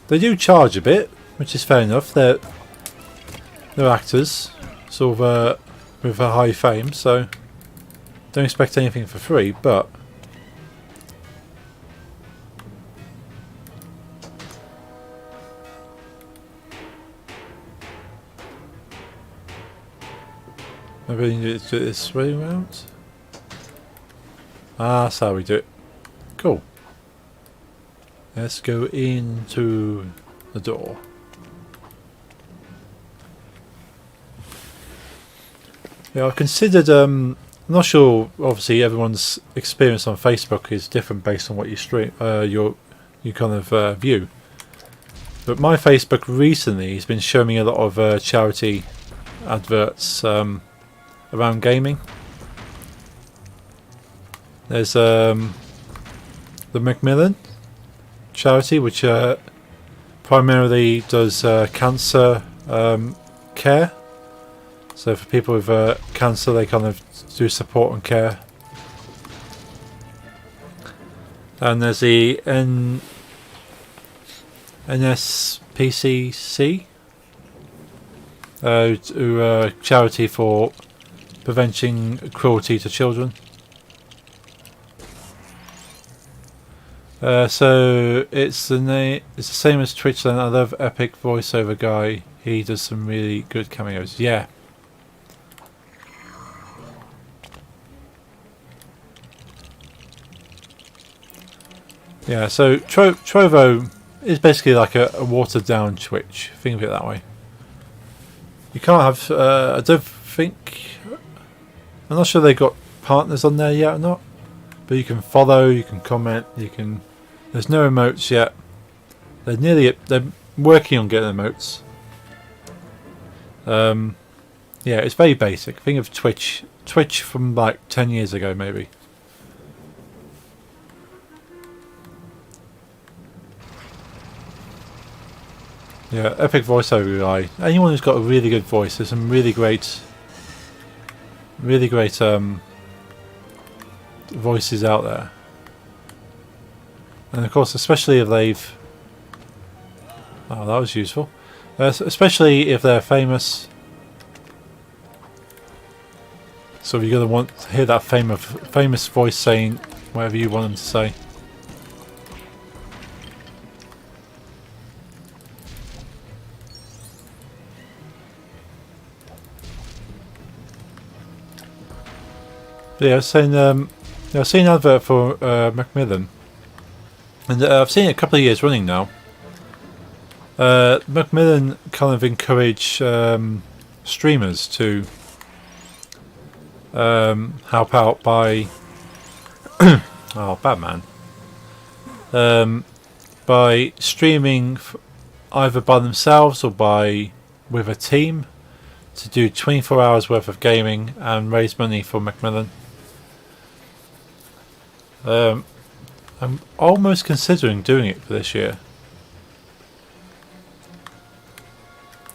they do charge a bit, which is fair enough. They're actors, sort of with a high fame, so don't expect anything for free. But maybe we need to do it this way around. Ah, that's how we do it. Cool. Let's go into the door. Yeah, I've considered. I'm not sure. Obviously, everyone's experience on Facebook is different based on what you stream. You kind of view. But my Facebook recently has been showing me a lot of charity adverts around gaming. There's the Macmillan charity, which primarily does cancer care. So for people with cancer, they kind of do support and care. And there's the NSPCC, charity for preventing cruelty to children. So it's the same as Twitch. Then I love Epic voiceover guy. He does some really good cameos. Yeah. Yeah, so Trovo is basically like a watered down Twitch. Think of it that way. You can't have. I don't think. I'm not sure they got partners on there yet or not. But you can follow, you can comment, you can. There's no emotes yet. They're working on getting emotes. Yeah, it's very basic. Think of Twitch from like 10 years ago, maybe. Yeah, epic voiceover guy. Anyone who's got a really good voice, there's some really great voices out there. And of course, especially if they've... Oh, that was useful. Especially if they're famous. So you're going to want to hear that famous voice saying whatever you want them to say. Yeah, I've seen an advert for Macmillan, and I've seen it a couple of years running now. Macmillan kind of encourage streamers to help out by oh, Batman, by streaming either by themselves or with a team to do 24 hours worth of gaming and raise money for Macmillan. I'm almost considering doing it for this year.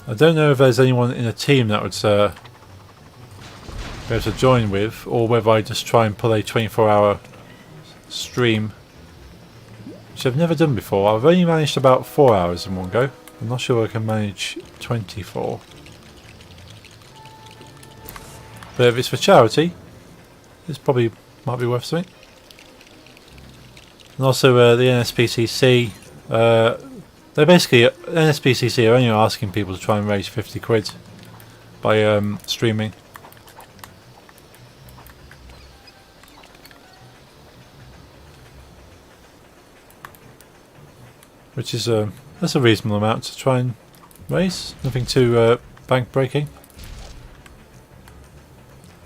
I don't know if there's anyone in a team that would be able to join with, or whether I just try and pull a 24-hour stream, which I've never done before. I've only managed about 4 hours in one go. I'm not sure I can manage 24. But if it's for charity, this probably might be worth something. And also the NSPCC, they're basically, NSPCC are only asking people to try and raise 50 quid by streaming. Which is that's a reasonable amount to try and raise. Nothing too bank breaking.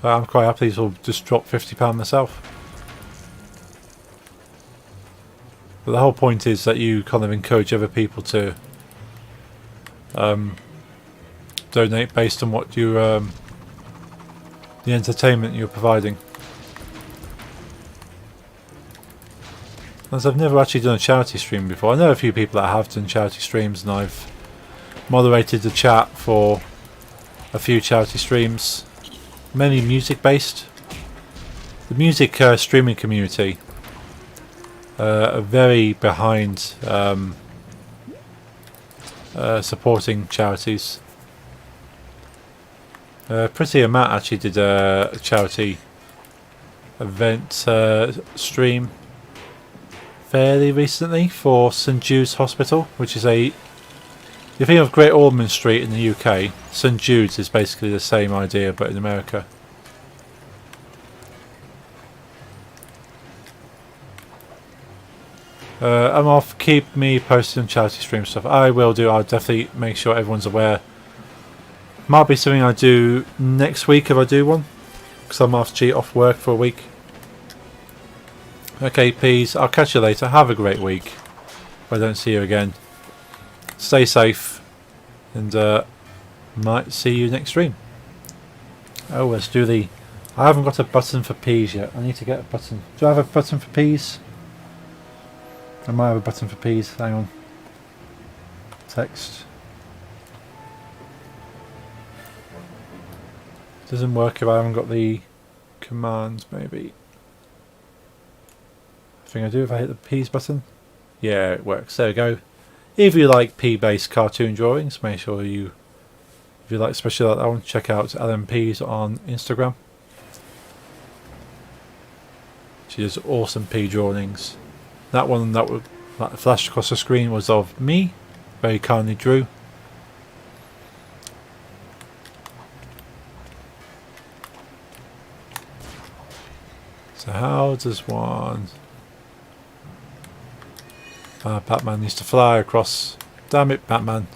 I'm quite happy to just drop £50 myself. But the whole point is that you kind of encourage other people to donate based on what you the entertainment you're providing. As I've never actually done a charity stream before. I know a few people that have done charity streams, and I've moderated the chat for a few charity streams, mainly music based. The music streaming community are very behind supporting charities. Pretty and Matt actually did a charity event stream fairly recently for St Jude's Hospital, which is you think of Great Ormond Street in the UK, St Jude's is basically the same idea but in America. I'm off. Keep me posted on charity stream stuff. I will do. I'll definitely make sure everyone's aware. Might be something I do next week if I do one, because I'm actually off work for a week. Okay, peas. I'll catch you later. Have a great week. If I don't see you again, stay safe, and might see you next stream. Oh, let's do the... I haven't got a button for peas yet. I need to get a button. Do I have a button for peas? I might have a button for peas. Hang on. Text. Doesn't work if I haven't got the commands, maybe. I think I do if I hit the peas button. Yeah, it works. There we go. If you like pea-based cartoon drawings, make sure you, if you like especially like that one, check out LMPs on Instagram. She does awesome pea drawings. That one that flashed across the screen was of me, very kindly drew. So how does one... Batman needs to fly across. Damn it, Batman.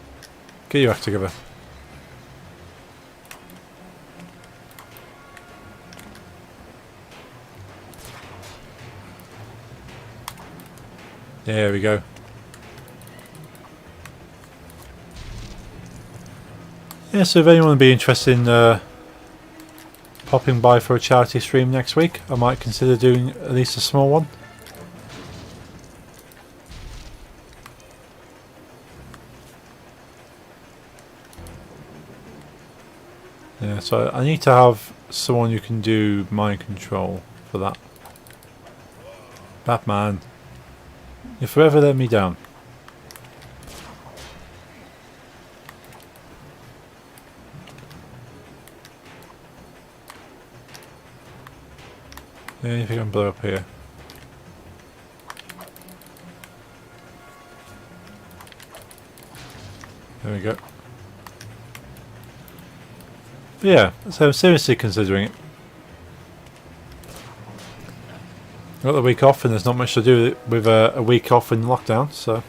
Get your act together. There we go. Yeah, so if anyone would be interested in popping by for a charity stream next week, I might consider doing at least a small one. Yeah, so I need to have someone who can do mind control for that. Batman, you forever let me down. Anything can blow up here. There we go. But yeah, so I'm seriously considering it. Got the week off and there's not much to do with a week off in lockdown, so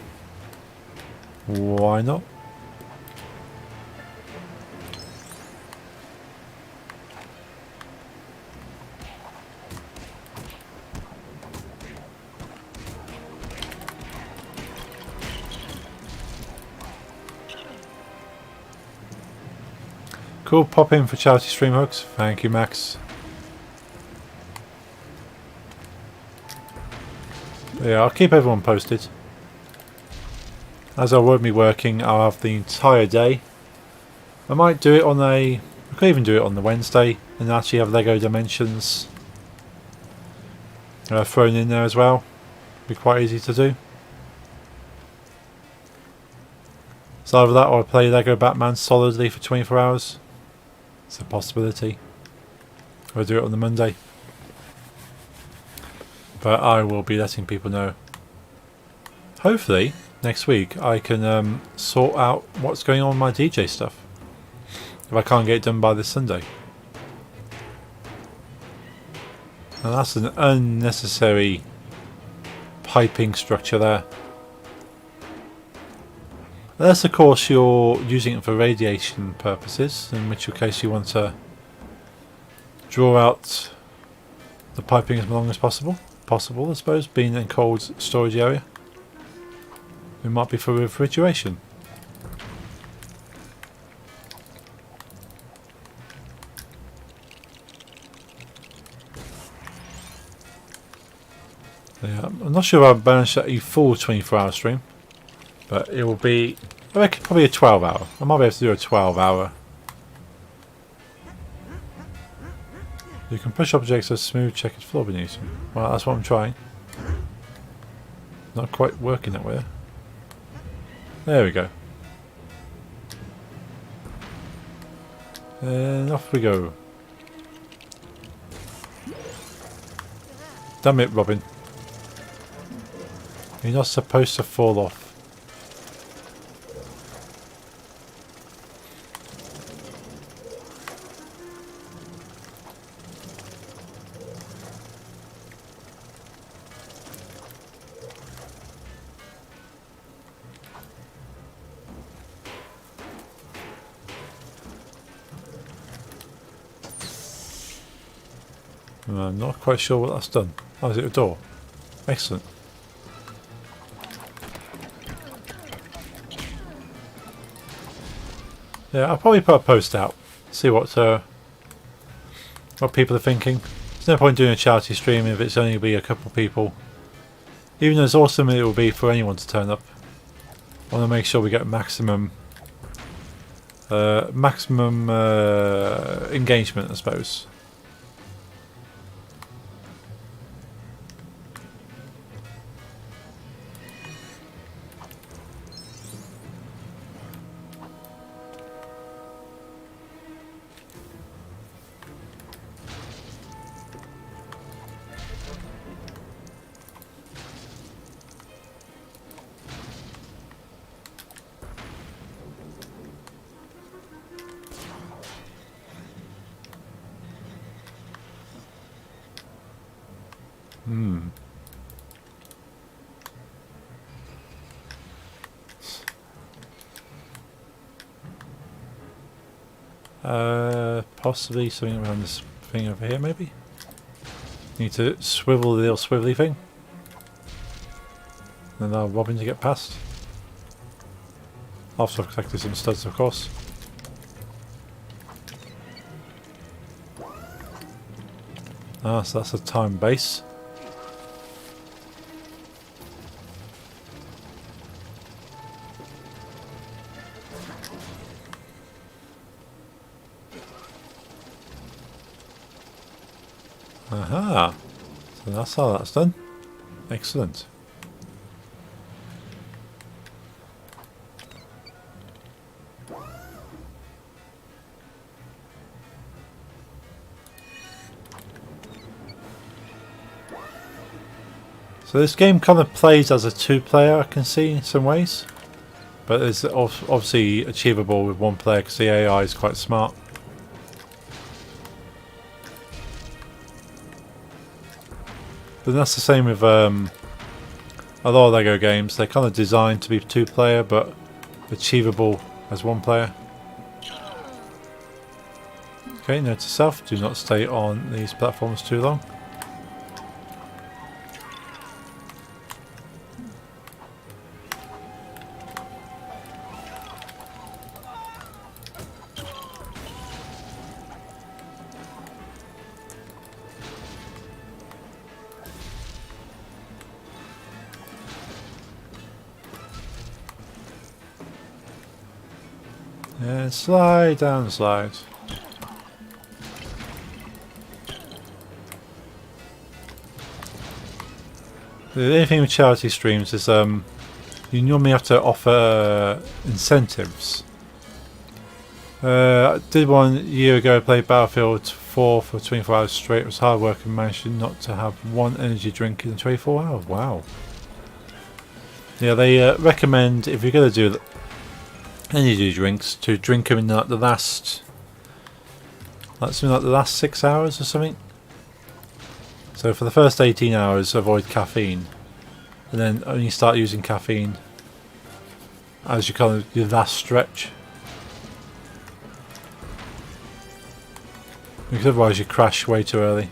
why not? Cool, pop in for charity stream hooks. Thank you, Max. Yeah, I'll keep everyone posted. As I won't be working, I'll have the entire day. I might do it on I could even do it on the Wednesday and actually have Lego Dimensions thrown in there as well. Be quite easy to do. So either that or I play Lego Batman solidly for 24 hours. It's a possibility. Or do it on the Monday. But I will be letting people know. Hopefully, next week I can sort out what's going on with my DJ stuff. If I can't get it done by this Sunday. And that's an unnecessary piping structure there. Unless of course you're using it for radiation purposes, in which case you want to draw out the piping as long as possible. Possible, I suppose, being in a cold storage area. It might be for refrigeration. Yeah, I'm not sure if I'll manage a full 24-hour stream, but it will be, I reckon, probably a 12-hour. I might be able to do a 12-hour. You can push objects with smooth checkered floor beneath you. Well, that's what I'm trying. Not quite working that way. There we go. And off we go. Damn it, Robin. You're not supposed to fall off. I'm not quite sure what that's done. Oh, is it a door? Excellent. Yeah, I'll probably put a post out. See what people are thinking. There's no point doing a charity stream if it's only be a couple of people. Even as awesome it will be for anyone to turn up. I want to make sure we get maximum engagement, I suppose. Possibly something around this thing over here, maybe? Need to swivel the little swivelly thing. And allow Robin to get past. After I've collected some studs, of course. Ah, so that's a time base. Aha! So that's how that's done. Excellent. So this game kind of plays as a two-player, I can see in some ways, but it's obviously achievable with one player because the AI is quite smart. But that's the same with a lot of LEGO games. They're kind of designed to be two-player, but achievable as one player. Okay, note to self: do not stay on these platforms too long. And slide down, slide. The only thing with charity streams is you normally have to offer incentives. I did one a year ago. I played Battlefield 4 for 24 hours straight. It was hard work and managed not to have one energy drink in 24 hours. Wow. Yeah, they recommend if you're going to do energy drinks to drink them in like the last, something like the last 6 hours or something. So for the first 18 hours, avoid caffeine, and then only start using caffeine as you kind of your last stretch, because otherwise you crash way too early.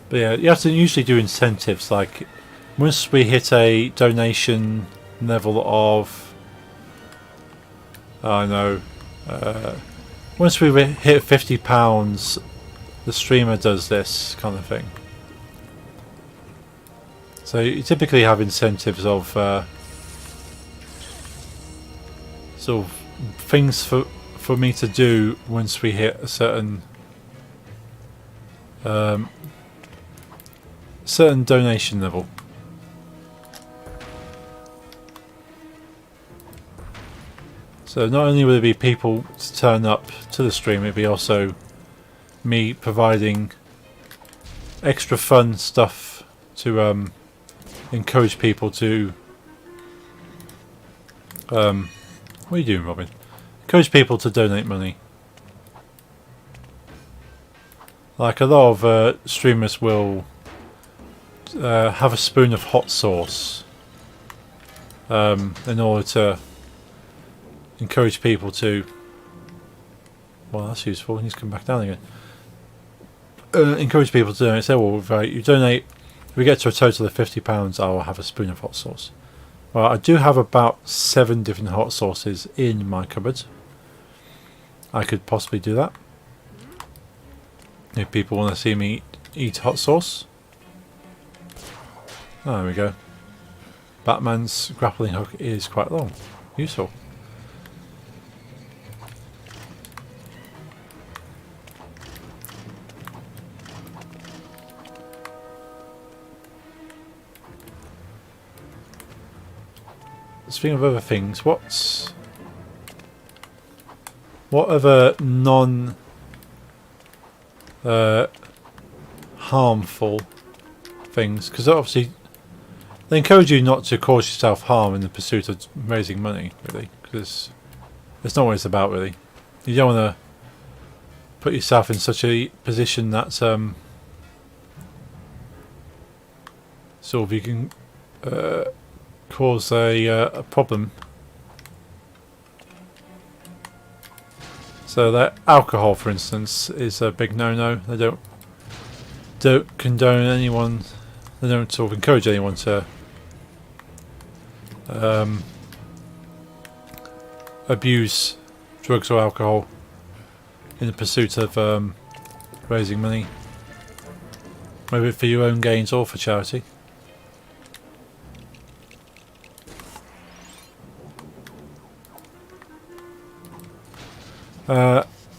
But yeah, you have to usually do incentives like once we hit a donation level of, I know, once we hit £50, the streamer does this kind of thing. So you typically have incentives of sort of things for me to do once we hit a certain certain donation level. So not only will there be people to turn up to the stream, it'll be also me providing extra fun stuff to encourage people to what are you doing, Robin? Encourage people to donate money. Like a lot of streamers will have a spoon of hot sauce in order to encourage people to, well, that's useful, he's come back down again. Encourage people to donate. Say, well, right, you donate, if we get to a total of £50, I will have a spoon of hot sauce. Well, I do have about 7 different hot sauces in my cupboard. I could possibly do that if people want to see me eat hot sauce. Oh, there we go. Batman's grappling hook is quite long. Useful. Speaking of other things, what other non harmful things? Because obviously they encourage you not to cause yourself harm in the pursuit of raising money, really, because it's not what it's about, really. You don't want to put yourself in such a position that sort of you can cause a problem So that alcohol, for instance, is a big no-no. They don't condone anyone. They don't sort of encourage anyone to abuse drugs or alcohol in the pursuit of raising money, whether for your own gains or for charity.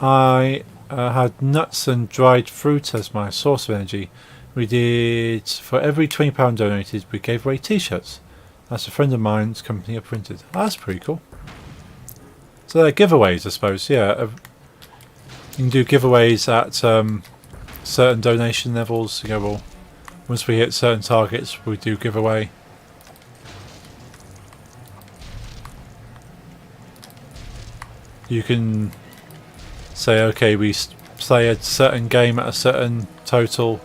I had nuts and dried fruit as my source of energy. We did, for every £20 donated, we gave away t-shirts. That's a friend of mine's company have printed. Oh, that's pretty cool. So they're giveaways, I suppose, yeah. You can do giveaways at certain donation levels. You go, well, once we hit certain targets, we do giveaway. You can say, okay, we play a certain game at a certain total.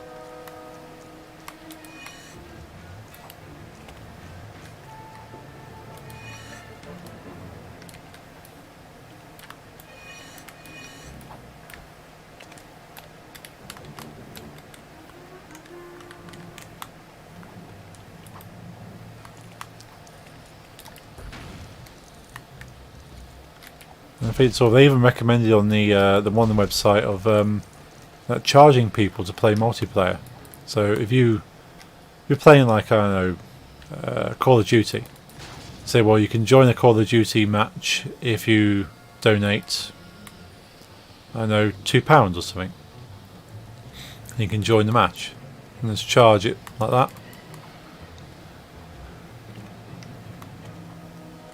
I think sort of they even recommended on the one website of charging people to play multiplayer. So if you're playing like, I don't know, Call of Duty, say, well, you can join a Call of Duty match if you donate, I don't know, £2 or something. And you can join the match and just charge it like that.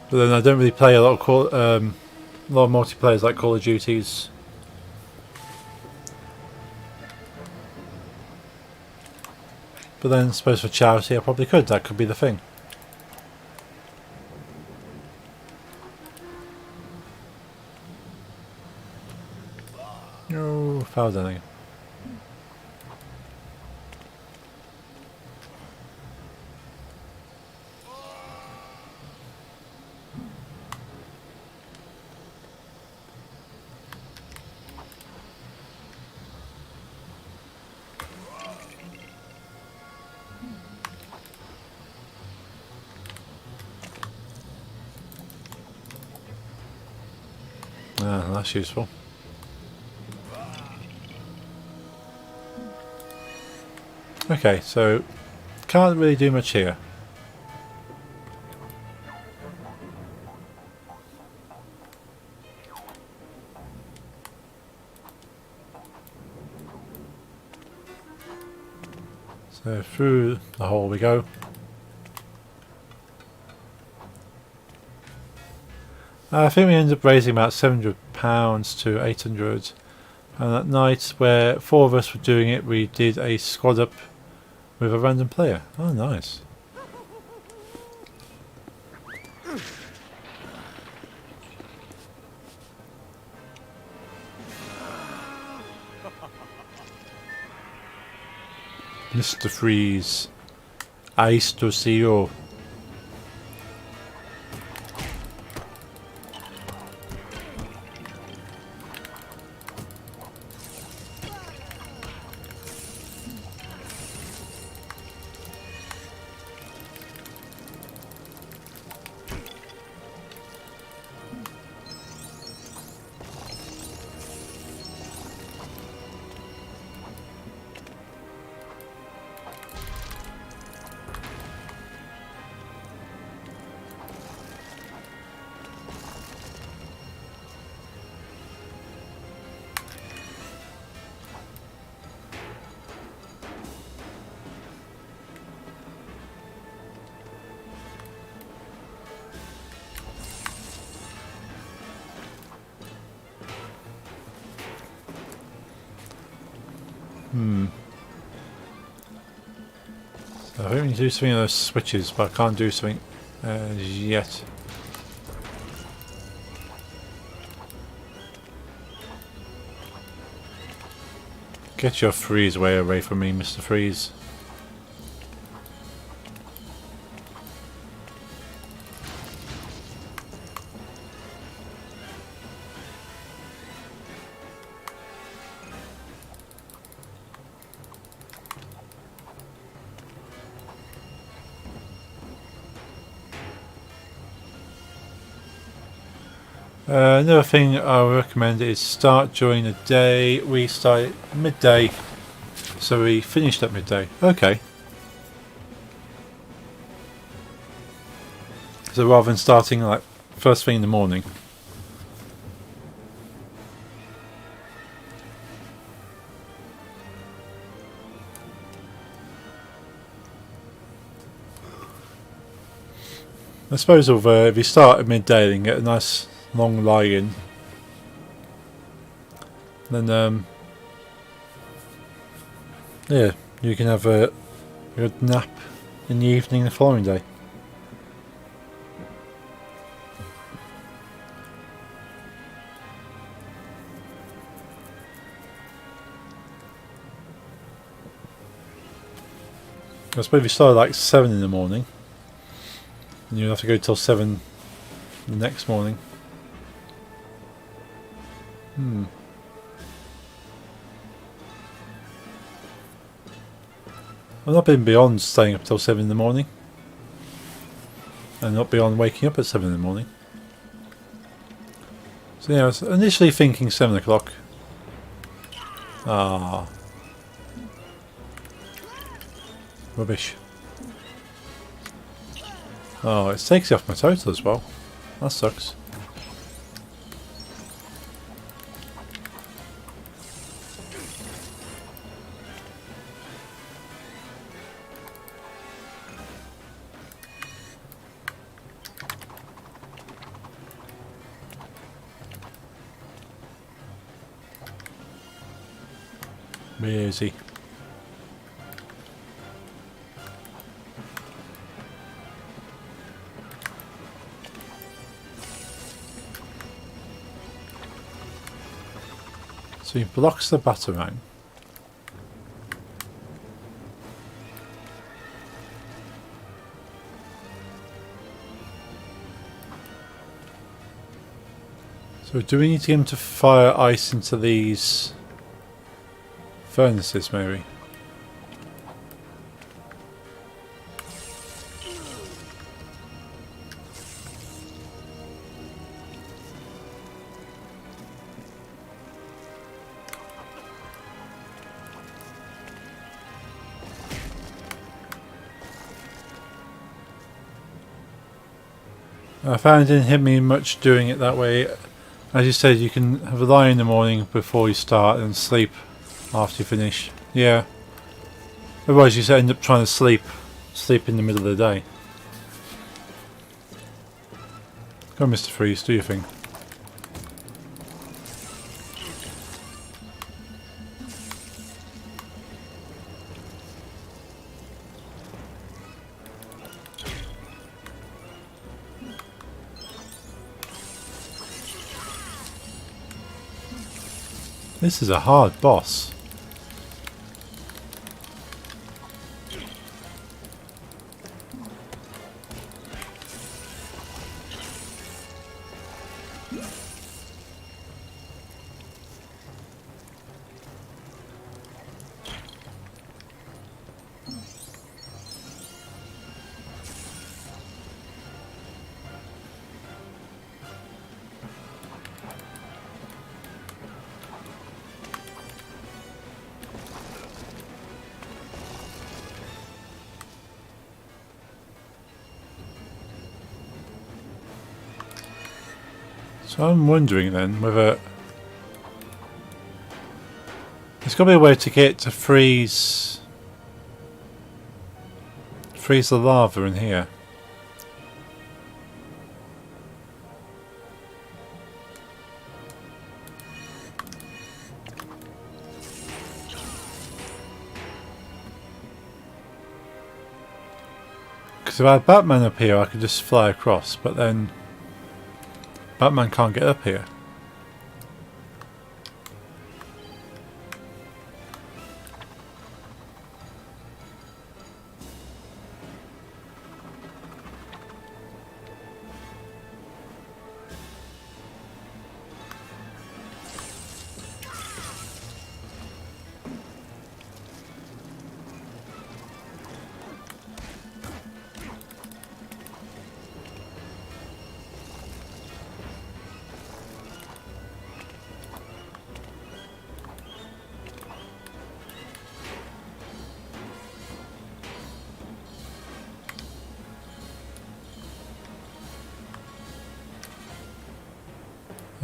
But then I don't really play a lot of multiplayers like Call of Duties. But then I suppose for charity I probably could. That could be the thing. No, foul anything. Ah, that's useful. Okay, so can't really do much here. So through the hole we go. I think we ended up raising about £700 to 800, and that night where 4 of us were doing it, we did a squad up with a random player. Oh, nice. Mr. Freeze, ice to see you. So I think we need to do something on those switches, but I can't do something yet. Get your freeze away from me, Mr. Freeze. Another thing I would recommend is start during the day. We started midday, so we finished at midday. Okay. So rather than starting like first thing in the morning. I suppose if you start at midday and get a nice long lie in, then yeah, you can have a good nap in the evening the following day. I suppose if you start at like 7 in the morning, and you'll have to go till 7 the next morning. I've not been beyond staying up till 7 in the morning. And not beyond waking up at 7 in the morning. So yeah, I was initially thinking 7 o'clock. Ah. Rubbish. Oh, it takes you off my total as well. That sucks. Be easy. So he blocks the Batarang. So do we need to get him to fire ice into these furnaces maybe? I found it didn't hit me much doing it that way. As you said, you can have a lie in the morning before you start and sleep after you finish. Yeah. Otherwise you end up trying to sleep in the middle of the day. Go on, Mr. Freeze, do your thing. This is a hard boss. So I'm wondering then whether there's got to be a way to get to freeze the lava in here. Because if I had Batman up here I could just fly across, but then Batman can't get up here.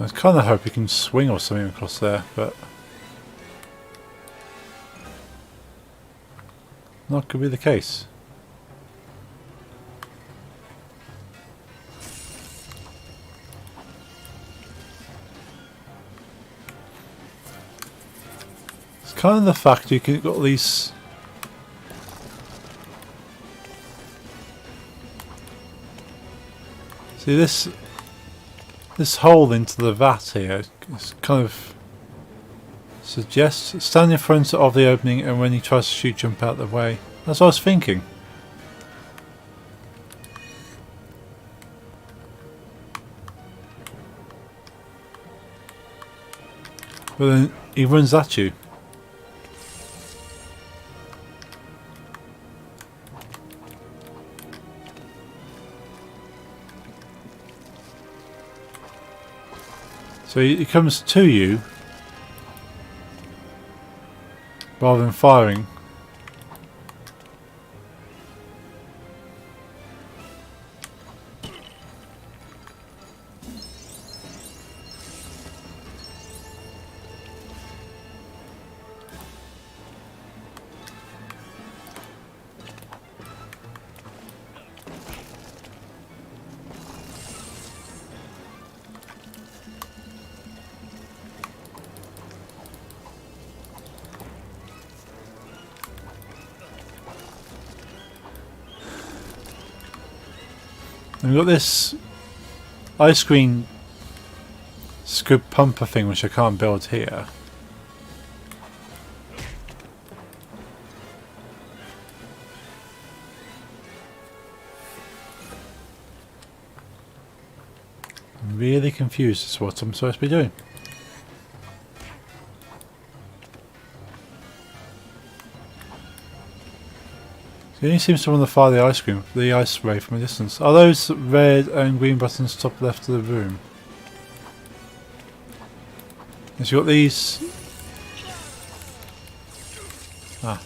I kind of hope he can swing or something across there, but not could be the case. It's kind of the fact you can got these. See this hole into the vat here is kind of suggests stand in front of the opening and when he tries to shoot, jump out the way. That's what I was thinking. But then he runs at you. So he comes to you rather than firing. And we've got this ice cream scoop pumper thing which I can't build here. I'm really confused as to what I'm supposed to be doing. He only seems to want to fire the ice ray from a distance. Are those red and green buttons top left of the room? Has you got these? Ah.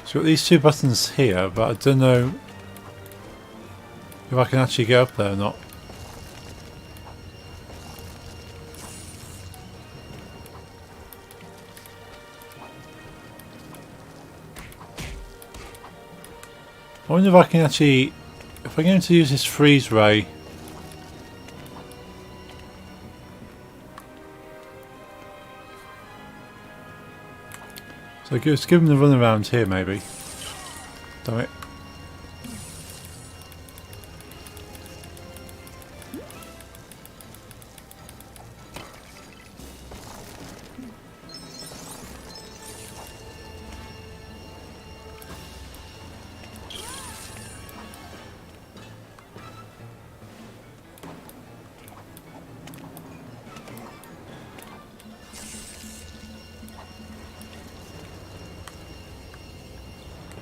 So you've got these two buttons here, but I don't know if I can actually get up there or not. I wonder if I can actually, if I'm going to use this freeze ray. So let's give him the run around here maybe. Damn it.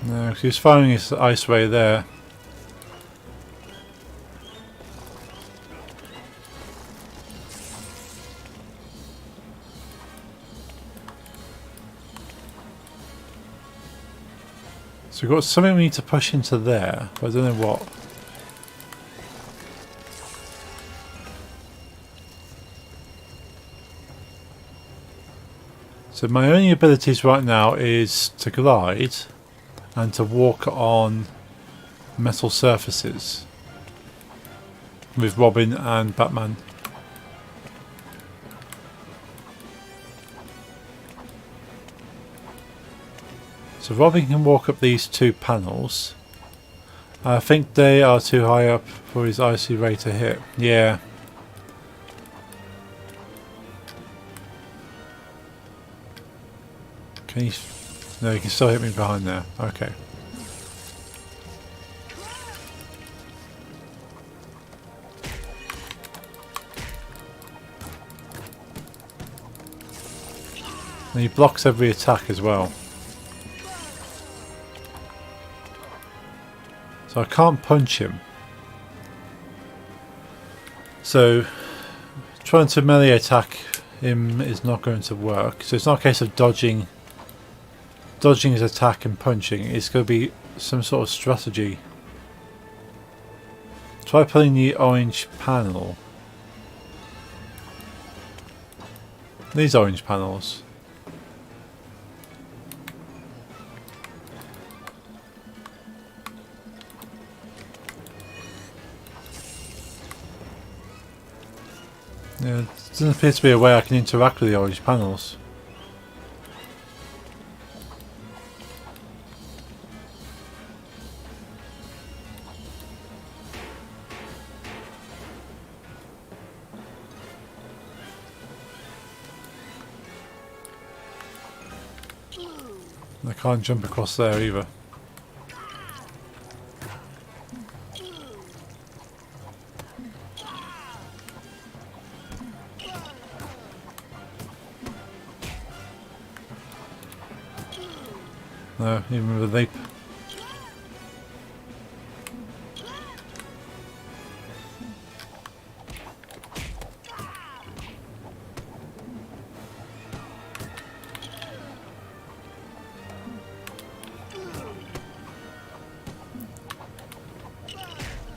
No, he's firing his ice ray there. So we've got something we need to push into there, but I don't know what. So my only abilities right now is to glide and to walk on metal surfaces with Robin and Batman. So Robin can walk up these two panels. I think they are too high up for his icy ray to hit. Yeah. Can he? No, he can still hit me behind there. Okay. And he blocks every attack as well. So I can't punch him. So trying to melee attack him is not going to work. So it's not a case of dodging his attack and punching. It's going to be some sort of strategy. Try pulling the orange panel. These orange panels. Yeah, there doesn't appear to be a way I can interact with the orange panels. I can't jump across there either. No, even with a vape.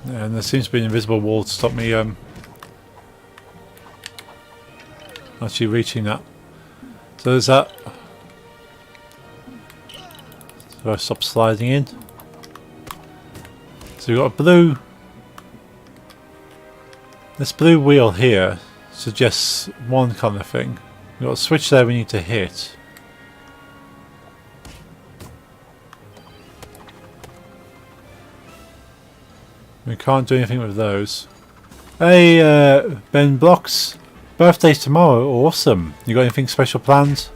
Yeah, and there seems to be an invisible wall to stop me actually reaching that. So there's that. So I stop sliding in. So we've got a blue. This blue wheel here suggests one kind of thing. We've got a switch there we need to hit. We can't do anything with those. Hey, Ben Blocks. Birthday's tomorrow. Awesome. You got anything special planned?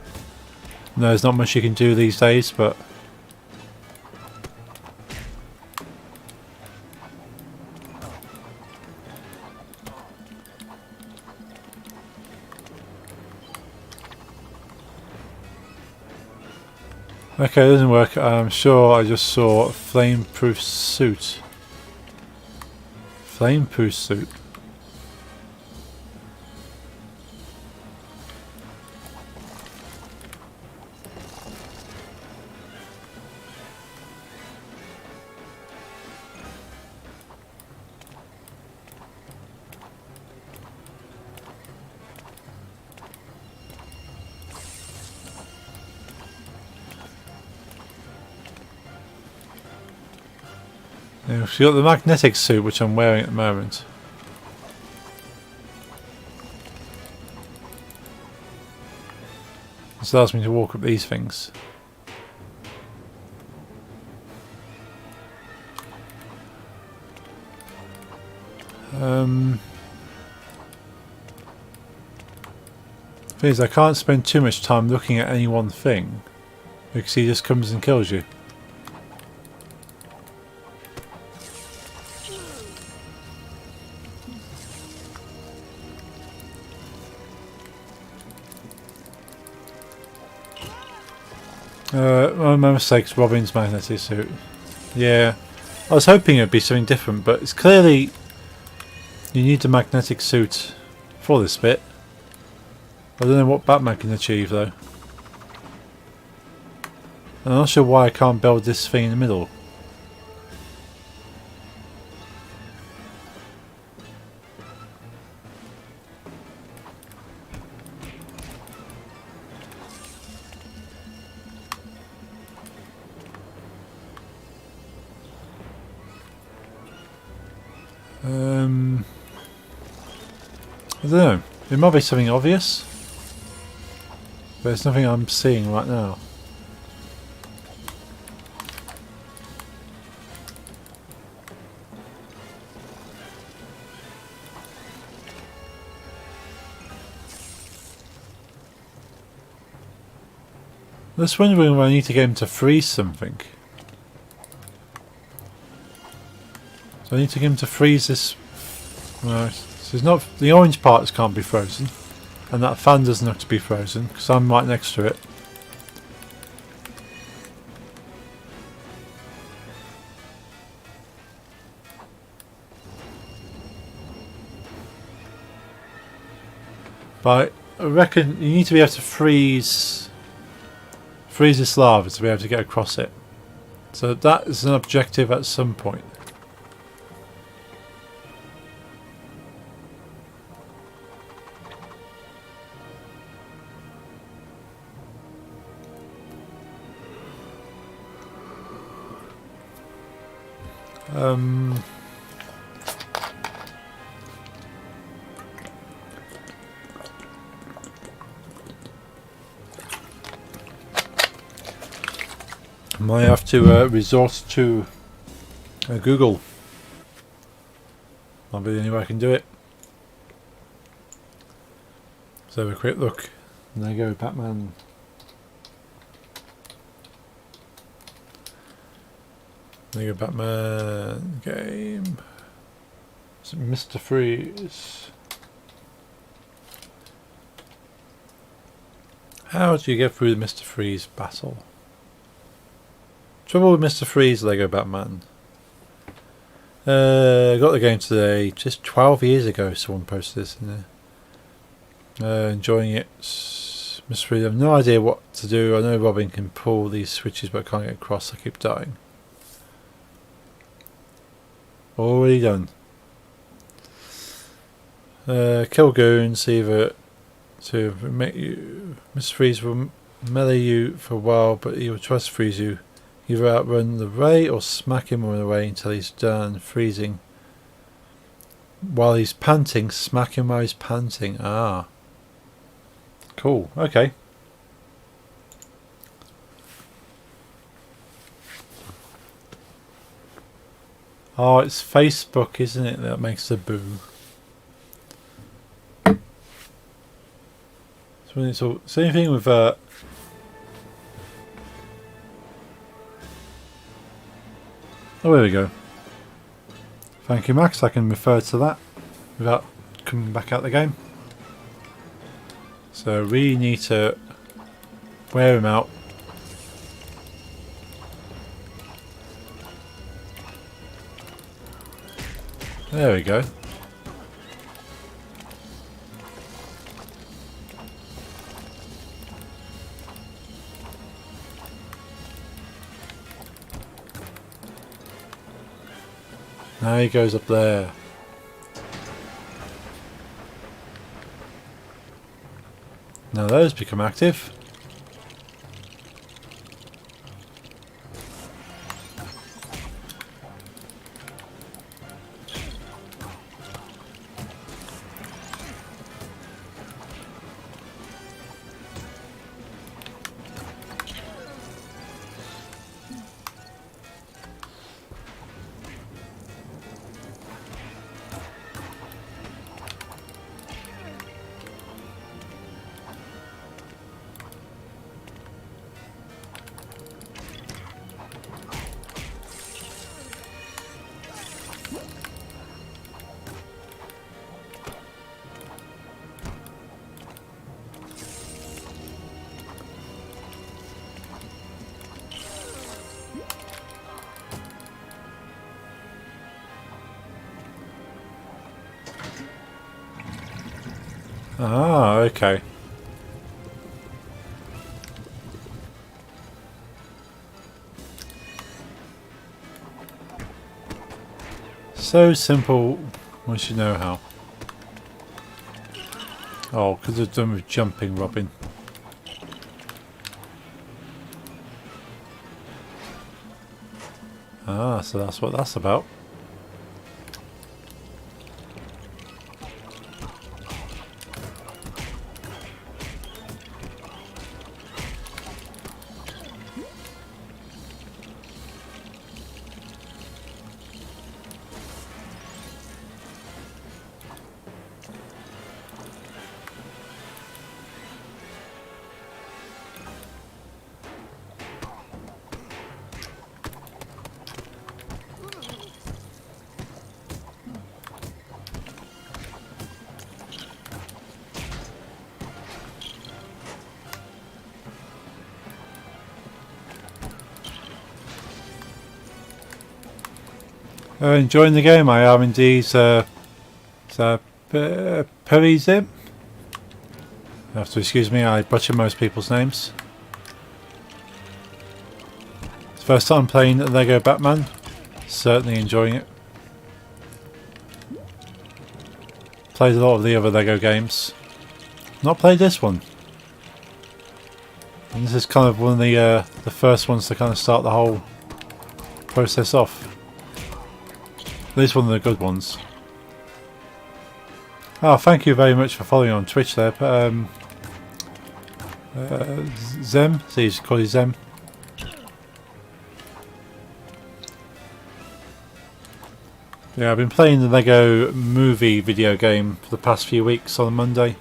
No, there's not much you can do these days, but... Okay, it doesn't work. I'm sure I just saw a flame-proof suit. Flame-proof suit. Yeah, she got the magnetic suit, which I'm wearing at the moment. This allows me to walk up these things. Thing is, I can't spend too much time looking at any one thing because he just comes and kills you. My mistake's Robin's magnetic suit. Yeah, I was hoping it'd be something different, but it's clearly you need the magnetic suit for this bit. I don't know what Batman can achieve though. I'm not sure why I can't build this thing in the middle. I don't know. It might be something obvious, but it's nothing I'm seeing right now. I'm just wondering when I need to get him to freeze something. So I need to get him to freeze this. No, so it's not, the orange parts can't be frozen, and that fan doesn't have to be frozen because I'm right next to it. But I reckon you need to be able to freeze this lava to be able to get across it. So that is an objective at some point. Might have to resort to Google. Might be the only way I can do it. Let's have a quick look. There you go, Batman. There you go, Batman game. Is it Mr. Freeze? How do you get through the Mr. Freeze battle? Trouble with Mr. Freeze Lego Batman. I got the game today, just 12 years ago. Someone posted this in there. Enjoying it. Mr. Freeze, I have no idea what to do. I know Robin can pull these switches, but I can't get across. I keep dying. Already done. Kill goons, either to make you. Mr. Freeze will melee you for a while, but he will try to freeze you. Either outrun the ray or smack him on the way until he's done freezing. While he's panting, smack him while he's panting. Ah. Cool, okay. Oh, it's Facebook, isn't it, that makes the boo. So same thing with oh, there we go. Thank you, Max. I can refer to that without coming back out the game. So we need to wear him out. There we go. Now he goes up there. Now those become active. Ah, okay. So simple once you know how. Oh, could have done with jumping, Robin. Ah, so that's what that's about. Enjoying the game, I am indeed. Perizim. You have to excuse me, I butcher most people's names. It's the first time playing Lego Batman. Certainly enjoying it. Played a lot of the other Lego games. Not played this one. And this is kind of one of the first ones to kind of start the whole process off. At least one of the good ones. Oh, thank you very much for following on Twitch there. Zem, so you should call you Zem. Yeah, I've been playing the Lego Movie video game for the past few weeks on a Monday.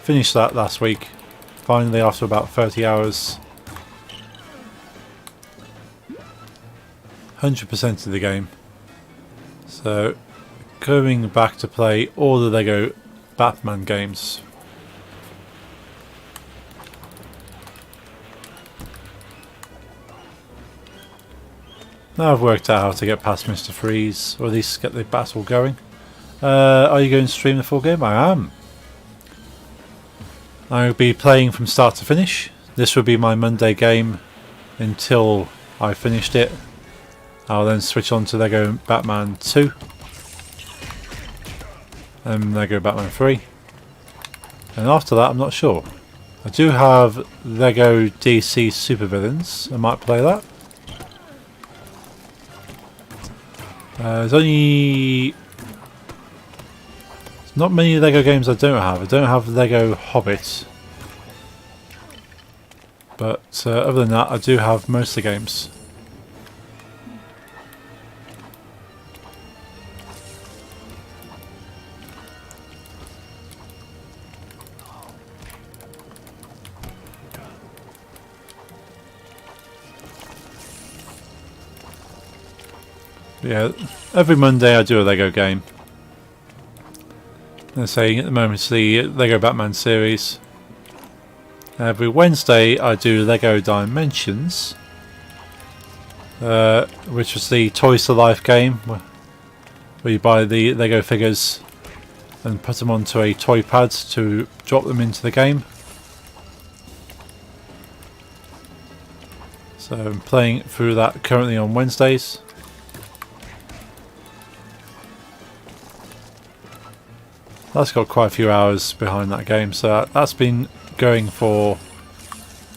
Finished that last week, finally after about 30 hours. 100% of the game. So, going back to play all the Lego Batman games. Now I've worked out how to get past Mr. Freeze, or at least get the battle going. Are you going to stream the full game? I am. I'll be playing from start to finish. This will be my Monday game until I finished it. I'll then switch on to Lego Batman 2 and Lego Batman 3. And after that, I'm not sure. I do have Lego DC Supervillains. I might play that. There's not many Lego games I don't have. I don't have Lego Hobbit. But other than that, I do have most of the games. Yeah, every Monday I do a Lego game. I'm saying at the moment it's the Lego Batman series. Every Wednesday I do Lego Dimensions, which was the Toys to Life game, where you buy the Lego figures and put them onto a toy pad to drop them into the game. So I'm playing through that currently on Wednesdays. That's got quite a few hours behind that game, so that's been going for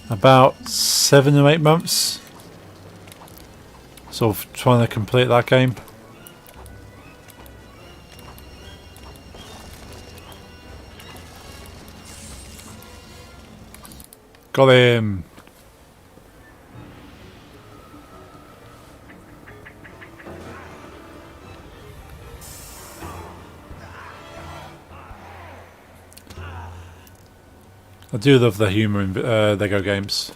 about 7 or 8 months. Sort of trying to complete that game. Got him! I do love the humour in Lego games.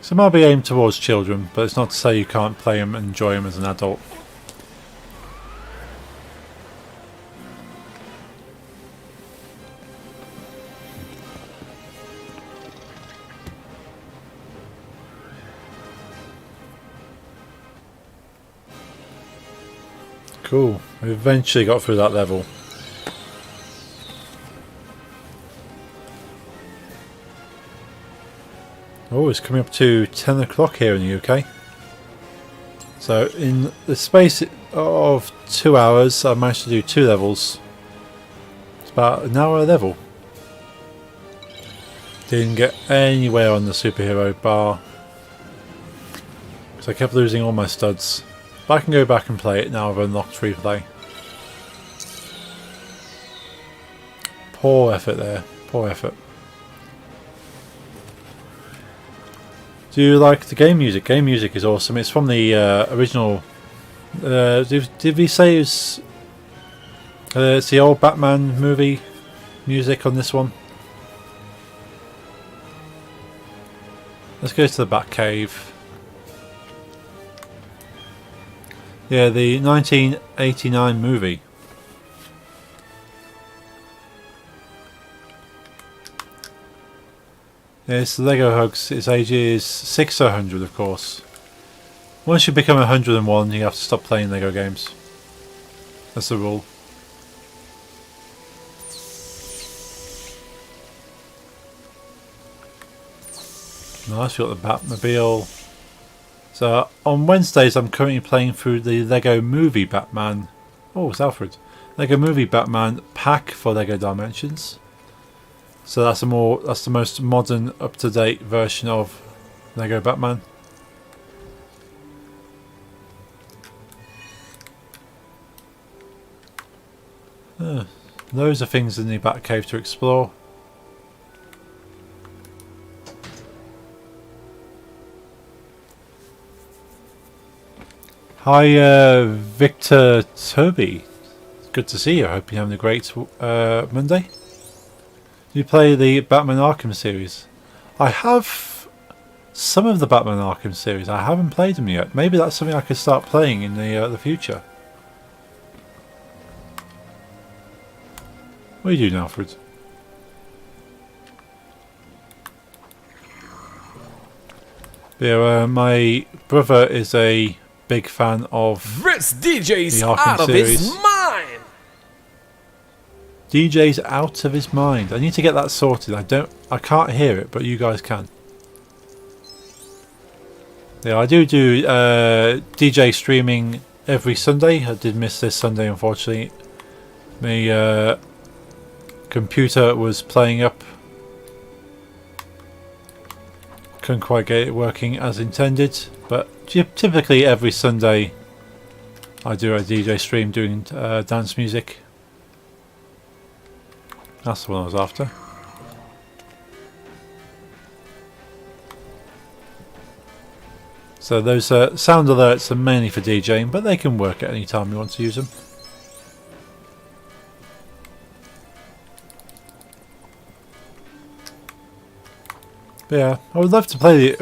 Some might be aimed towards children, but it's not to say you can't play them and enjoy them as an adult. Cool, we eventually got through that level. Oh, it's coming up to 10 o'clock here in the UK. So in the space of 2 hours I managed to do 2 levels. It's about an hour a level. Didn't get anywhere on the superhero bar because I kept losing all my studs. But I can go back and play it now I've unlocked free play. Poor effort there, poor effort. Do you like the game music? Game music is awesome. It's from the original. Did we say it's the old Batman movie music on this one? Let's go to the Batcave. Yeah, the 1989 movie. Yeah, it's the Lego Hugs. Its age is 6 to 100, of course. Once you become 101, you have to stop playing Lego games. That's the rule. Nice, we got the Batmobile. So on Wednesdays I'm currently playing through the Lego Movie Batman. Oh, it's Alfred. Lego Movie Batman pack for Lego Dimensions. So that's the most modern, up-to-date version of Lego Batman. Loads of things in the Batcave to explore. Hi, Victor Toby. Good to see you. I hope you're having a great Monday. You play the Batman Arkham series? I have some of the Batman Arkham series. I haven't played them yet. Maybe that's something I could start playing in the future. What are you doing, Alfred? Yeah, my brother is a big fan of This DJ's the Arkham out of series. his mind. DJ's out of his mind. I need to get that sorted. I can't hear it, but you guys can. Yeah, I do DJ streaming every Sunday. I did miss this Sunday, unfortunately. My computer was playing up. Couldn't quite get it working as intended, but typically every Sunday I do a DJ stream doing dance music. That's the one I was after. So those sound alerts are mainly for DJing, but they can work at any time you want to use them. But yeah, I would love to play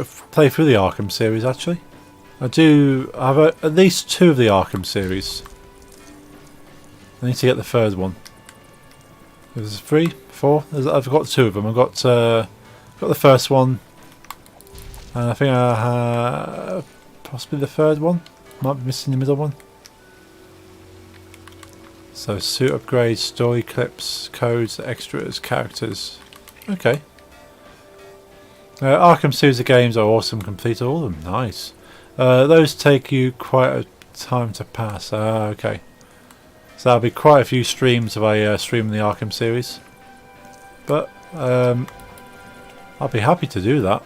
through the Arkham series. Actually, I have at least 2 of the Arkham series. I need to get the 3rd one. There's 3, 4. I've got 2 of them. I've got the first one, and I think I have possibly the 3rd one. Might be missing the middle one. So suit upgrades, story clips, codes, extras, characters. Okay. Arkham series of games are awesome. Completed all of them. Nice. Those take you quite a time to pass. Okay. So there'll be quite a few streams if I stream the Arkham series. But I'll be happy to do that.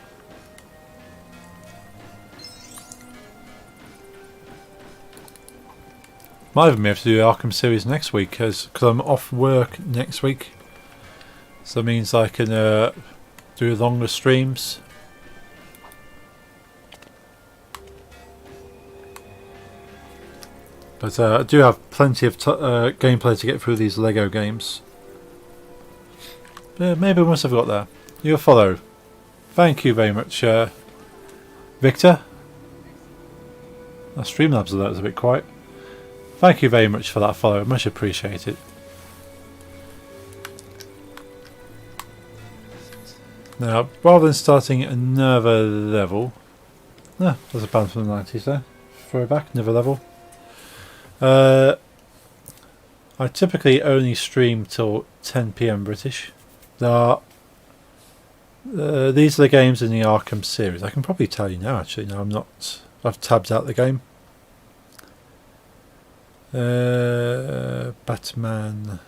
Might even be able to do the Arkham series next week because I'm off work next week. So that means I can do longer streams. But I do have plenty of gameplay to get through these Lego games. Maybe once I've got there. You'll follow. Thank you very much, Victor. Our Streamlabs alert was a bit quiet. Thank you very much for that follow. Much appreciated. Now, rather than starting another level... there's a band from the 90s there. Throwback, another level. I typically only stream till 10 PM British. These are the games in the Arkham series. I can probably tell you now, actually. No, I'm not. I've tabbed out the game. Batman.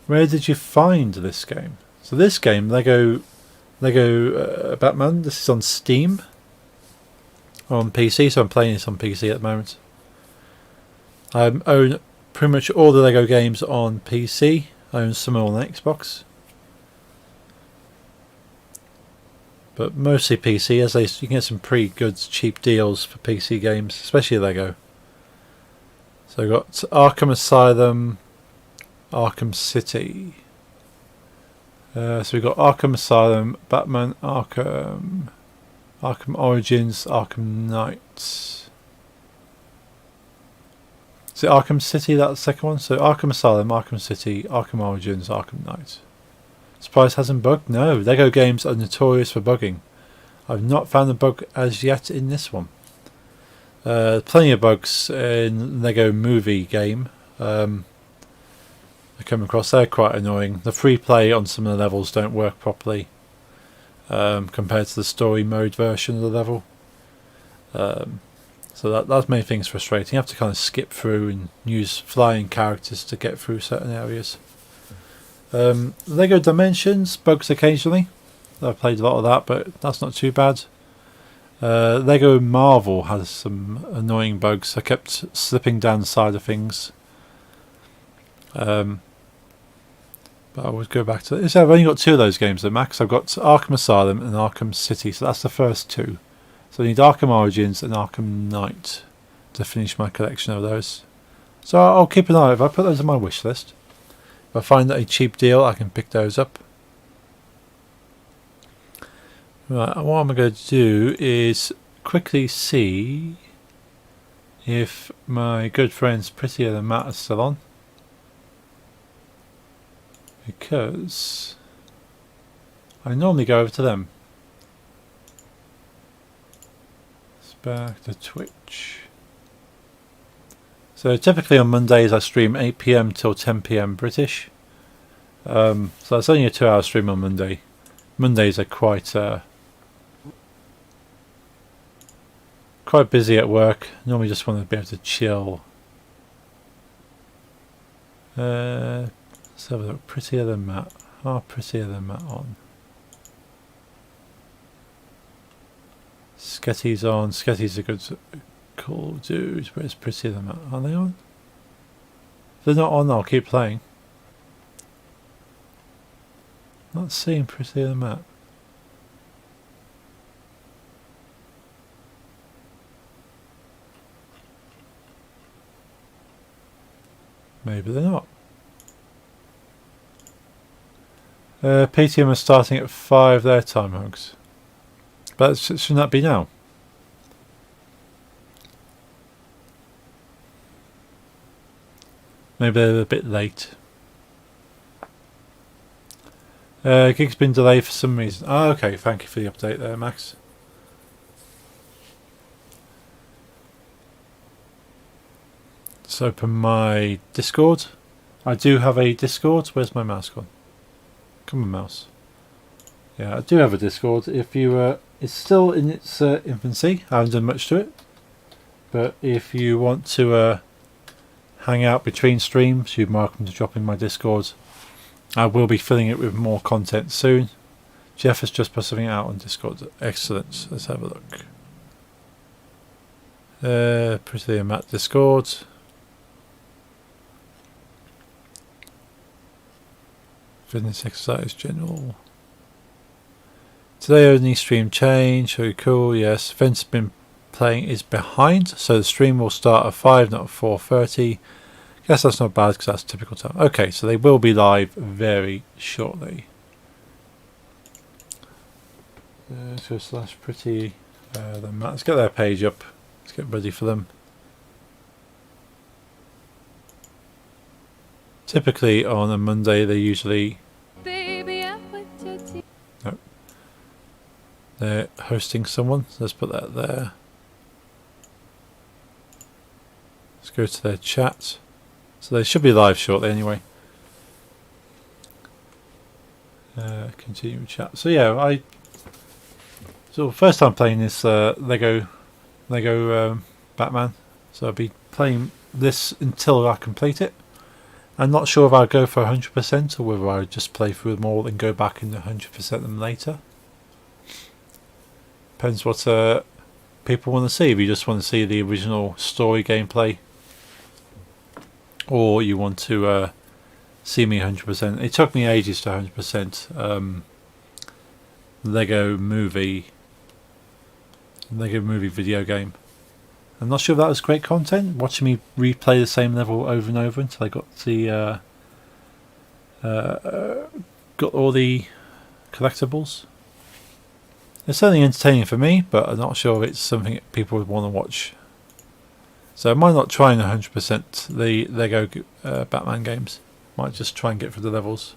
Where did you find this game? So this game, Lego Batman. This is on Steam. On PC, so I'm playing this on PC at the moment. I own pretty much all the Lego games on PC. I own some on Xbox, but mostly PC, as you can get some pretty good cheap deals for PC games, especially Lego. So I've got Arkham Asylum, Arkham City. So we've got Arkham Asylum, Batman Arkham Origins, Arkham Knight. Is it Arkham City, that's the second one? So Arkham Asylum, Arkham City, Arkham Origins, Arkham Knight. Surprise hasn't bugged? No, Lego games are notorious for bugging. I've not found a bug as yet in this one. Plenty of bugs in Lego Movie game. I come across, they're quite annoying. The free play on some of the levels don't work properly. Compared to the story mode version of the level. So that made things frustrating. You have to kind of skip through and use flying characters to get through certain areas. Lego Dimensions, bugs occasionally. I've played a lot of that, but that's not too bad. Lego Marvel has some annoying bugs. I kept slipping down the side of things. But I would go back to it. I've only got 2 of those games though, Max. I've got Arkham Asylum and Arkham City, so that's the first 2. So I need Arkham Origins and Arkham Knight to finish my collection of those. So I'll keep an eye. If I put those on my wish list, if I find a cheap deal, I can pick those up. Right, what I'm going to do is quickly see if my good friends Prettier Than Matt are still on. Because I normally go over to them. It's back to Twitch. So typically on Mondays I stream 8 PM till 10 PM British. So it's only a 2-hour stream on Monday. Mondays are quite busy at work. Normally just want to be able to chill. Let's have a look. Prettier Than Matt. Prettier Than Matt on. Sketty's on. Sketty's a good cool dude. Where's Prettier Than Matt? Are they on? If they're not on, I'll keep playing. Not seeing Prettier Than Matt. Maybe they're not. PTM are starting at 5 their time, Hugs. But shouldn't that be now? Maybe they're a bit late. Gig's been delayed for some reason. Oh, okay, thank you for the update there, Max. Let's open my Discord. I do have a Discord. Where's my mouse gone? Come on, mouse. Yeah, I do have a Discord. If you, it's still in its infancy. I haven't done much to it. But if you want to hang out between streams, you're welcome to drop in my Discord. I will be filling it with more content soon. Jeff has just put something out on Discord. Excellent. Let's have a look. Pretty Matt Discord. Fitness exercise general. Today only stream change. Very cool. Yes, Vince been playing is behind, so the stream will start at 5, not at 4:30. Guess that's not bad because that's typical time. Okay, so they will be live very shortly. Let's go / pretty. Then let's get their page up. Let's get ready for them. Typically on a Monday they usually they're hosting someone, so let's put that there. Let's go to their chat. So they should be live shortly anyway. Continue chat. So yeah, so first time playing this Lego Batman. So I'll be playing this until I complete it. I'm not sure if I'll go for 100% or whether I'll just play through them all and go back and 100% them later. Depends what people want to see. If you just want to see the original story gameplay, or you want to see me 100%. It took me ages to 100% Lego movie video game. I'm not sure if that was great content, watching me replay the same level over and over until I got the got all the collectibles. It's certainly entertaining for me, but I'm not sure if it's something that people would want to watch. So I might not try and 100% the Lego Batman games. Might just try and get through the levels.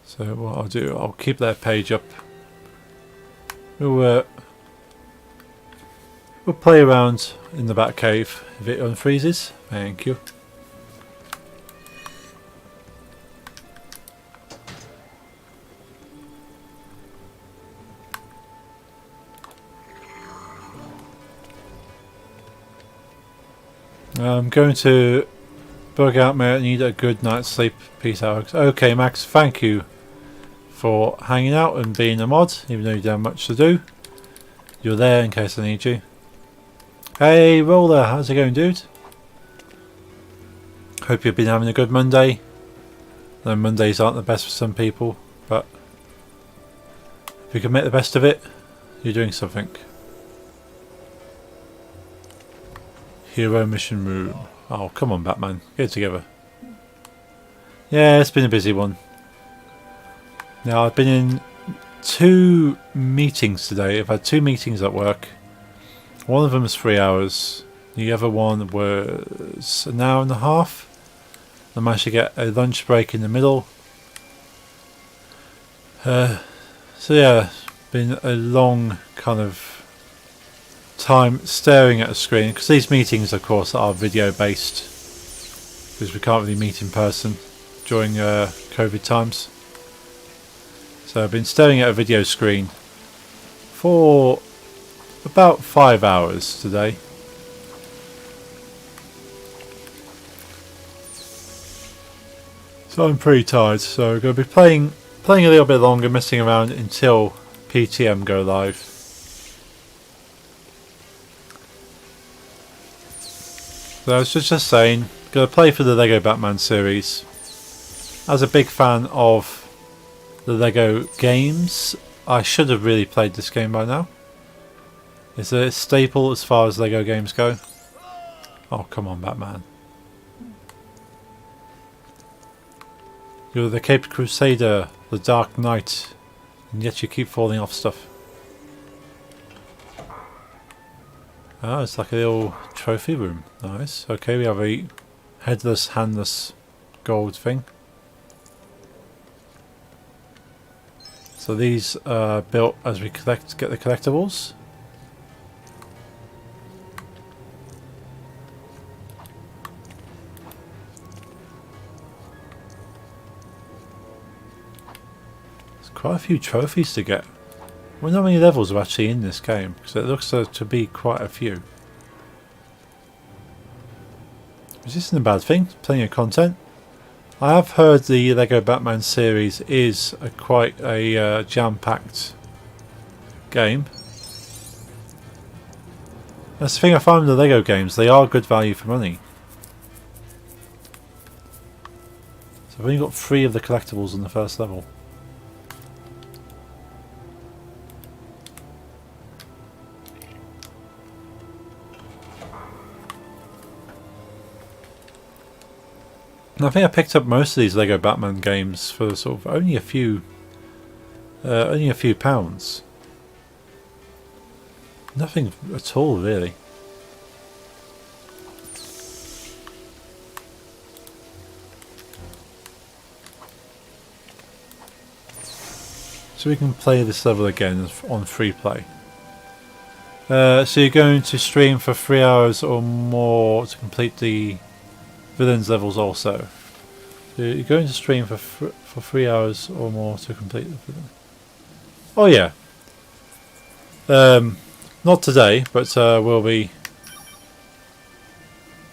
So what I'll do, I'll keep their page up. We'll play around in the Batcave if it unfreezes. Thank you. I'm going to bug out, mate. I need a good night's sleep. Peace out. Okay, Max, thank you for hanging out and being a mod, even though you don't have much to do. You're there in case I need you. Hey, Roller, how's it going, dude? Hope you've been having a good Monday. I know Mondays aren't the best for some people, but if you can make the best of it, you're doing something. Hero mission room. Oh, come on, Batman. Get it together. Yeah, it's been a busy one. Now, I've been in 2 meetings today. I've had 2 meetings at work. One of them was 3 hours. The other one was an hour and a half. I managed to get a lunch break in the middle. So yeah, been a long kind of time staring at a screen, because these meetings of course are video based, because we can't really meet in person during COVID times. So I've been staring at a video screen for about 5 hours today. So I'm pretty tired, so I'm going to be playing a little bit longer, messing around until PTM go live. So I was just saying, going to play for the Lego Batman series. As a big fan of the Lego games, I should have really played this game by now. It's a staple as far as Lego games go. Oh, come on, Batman. You're the Caped Crusader, the Dark Knight, and yet you keep falling off stuff. Oh, it's like a little trophy room. Nice. Okay, we have a headless, handless gold thing. So these are built as we get the collectibles. Quite a few trophies to get. I wonder how many levels are actually in this game, because it looks to be quite a few. Which isn't a bad thing, plenty of content. I have heard the Lego Batman series is quite a jam-packed game. That's the thing I find with the Lego games, they are good value for money. So I've only got 3 of the collectibles on the first level. I think I picked up most of these Lego Batman games for sort of only a few pounds. Nothing at all, really. So we can play this level again on free play. So you're going to stream for 3 hours or more to complete the villains levels also. So you're going to stream for 3 hours or more to complete the villain. Oh yeah. Not today, but we'll be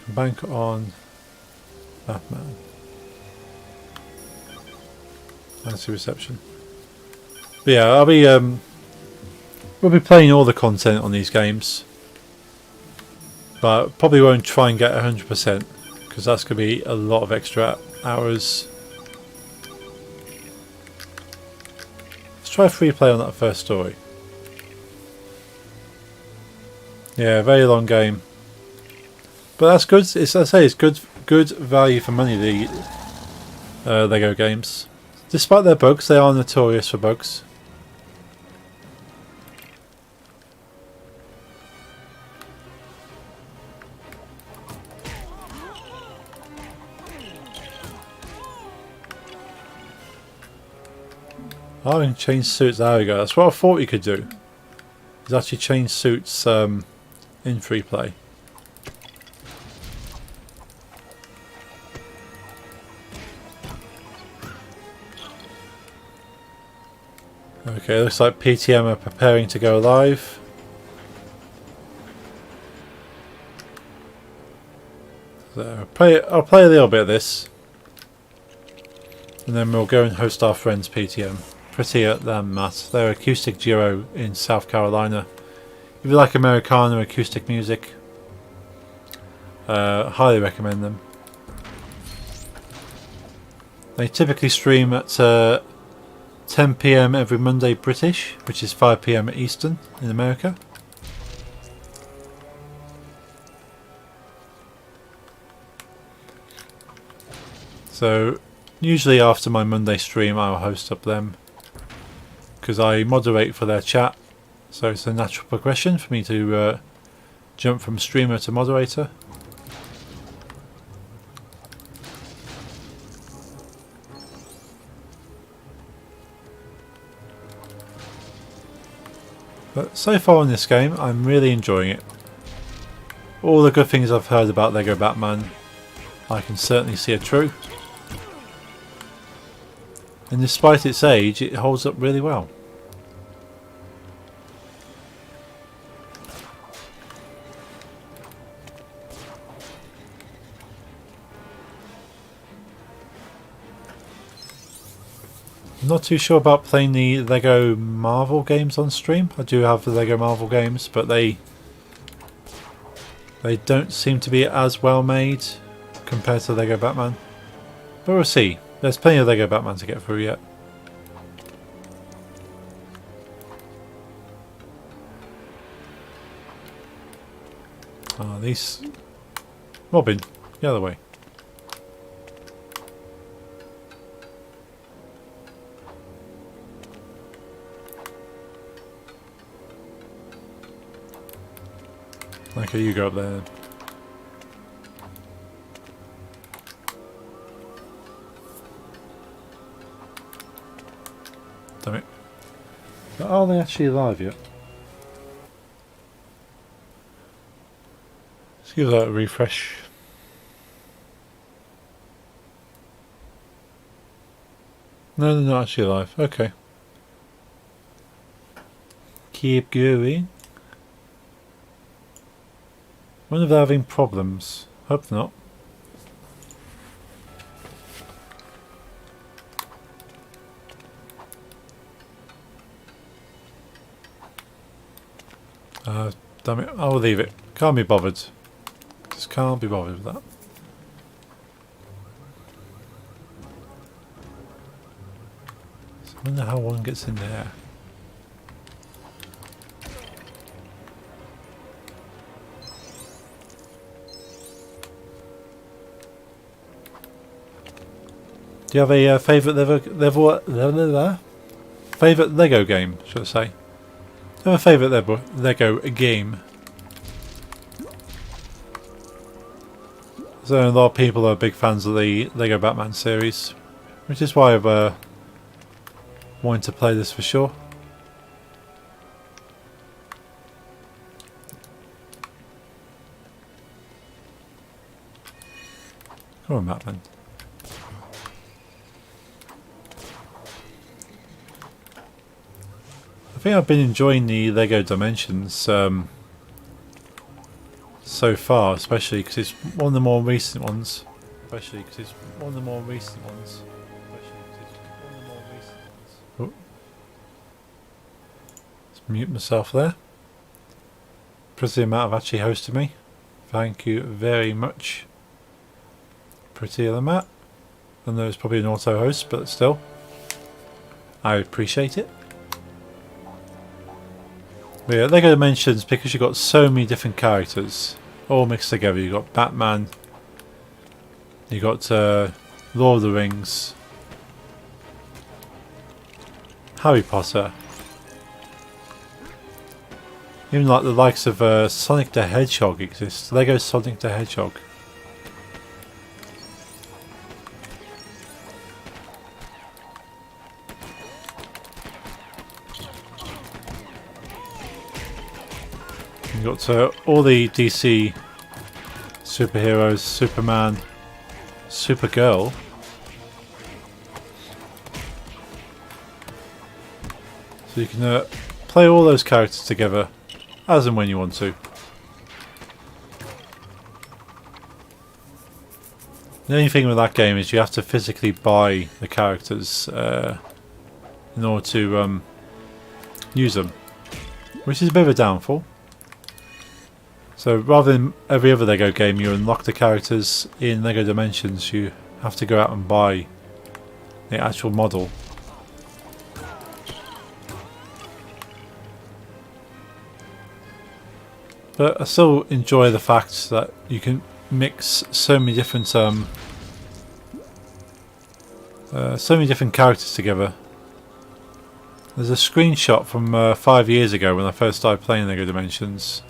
bank on Batman. Fancy reception. But yeah, I'll be we'll be playing all the content on these games, but probably won't try and get 100%. Because that's going to be a lot of extra hours. Let's try free play on that first story. Yeah, very long game, but that's good. As I say, it's good value for money. The Lego games, despite their bugs, they are notorious for bugs. Oh, and change suits. There we go. That's what I thought you could do. Is actually change suits in free play. Okay, looks like PTM are preparing to go live. So I'll play a little bit of this, and then we'll go and host our friends PTM. Prettier Than Matt. They're an acoustic duo in South Carolina. If you like Americana acoustic music, highly recommend them. They typically stream at 10 PM every Monday British, which is 5 PM Eastern in America. So usually after my Monday stream I'll host up them, because I moderate for their chat, so it's a natural progression for me to jump from streamer to moderator. But so far in this game I'm really enjoying it. All the good things I've heard about Lego Batman I can certainly see are true. And despite its age, it holds up really well. I'm not too sure about playing the Lego Marvel games on stream. I do have the Lego Marvel games, but they don't seem to be as well made compared to Lego Batman. But we'll see. There's plenty of Lego Batman to get through yet. These... Robin, the other way. Okay, you go up there. Damn it. But are they actually alive yet? Let's give that a refresh. No, they're not actually alive. Okay. Keep going. Wonder if they're having problems. Hope not. Damn it, I'll leave it. Can't be bothered. Just can't be bothered with that. So I wonder how one gets in there. Do you have a favourite favourite Lego game, should I say? Do you have a favourite Lego game? So a lot of people are big fans of the Lego Batman series, which is why I've wanted to play this for sure. Come on, Batman. I think I've been enjoying the Lego Dimensions so far, especially because it's one of the more recent ones. Let's mute myself there. Pretty amount of actually hosting me. Thank you very much. Prettier Than Matt. I know it's probably an auto host, but still, I appreciate it. But yeah, Lego Dimensions, because you've got so many different characters all mixed together. You've got Batman, you've got Lord of the Rings, Harry Potter, even like the likes of Sonic the Hedgehog exists. Lego Sonic the Hedgehog. You've got all the DC superheroes, Superman, Supergirl. So you can play all those characters together as and when you want to. The only thing with that game is you have to physically buy the characters in order to use them, which is a bit of a downfall. So rather than every other Lego game you unlock the characters in Lego Dimensions, you have to go out and buy the actual model. But I still enjoy the fact that you can mix so many different characters together. There's a screenshot from 5 years ago when I first started playing Lego Dimensions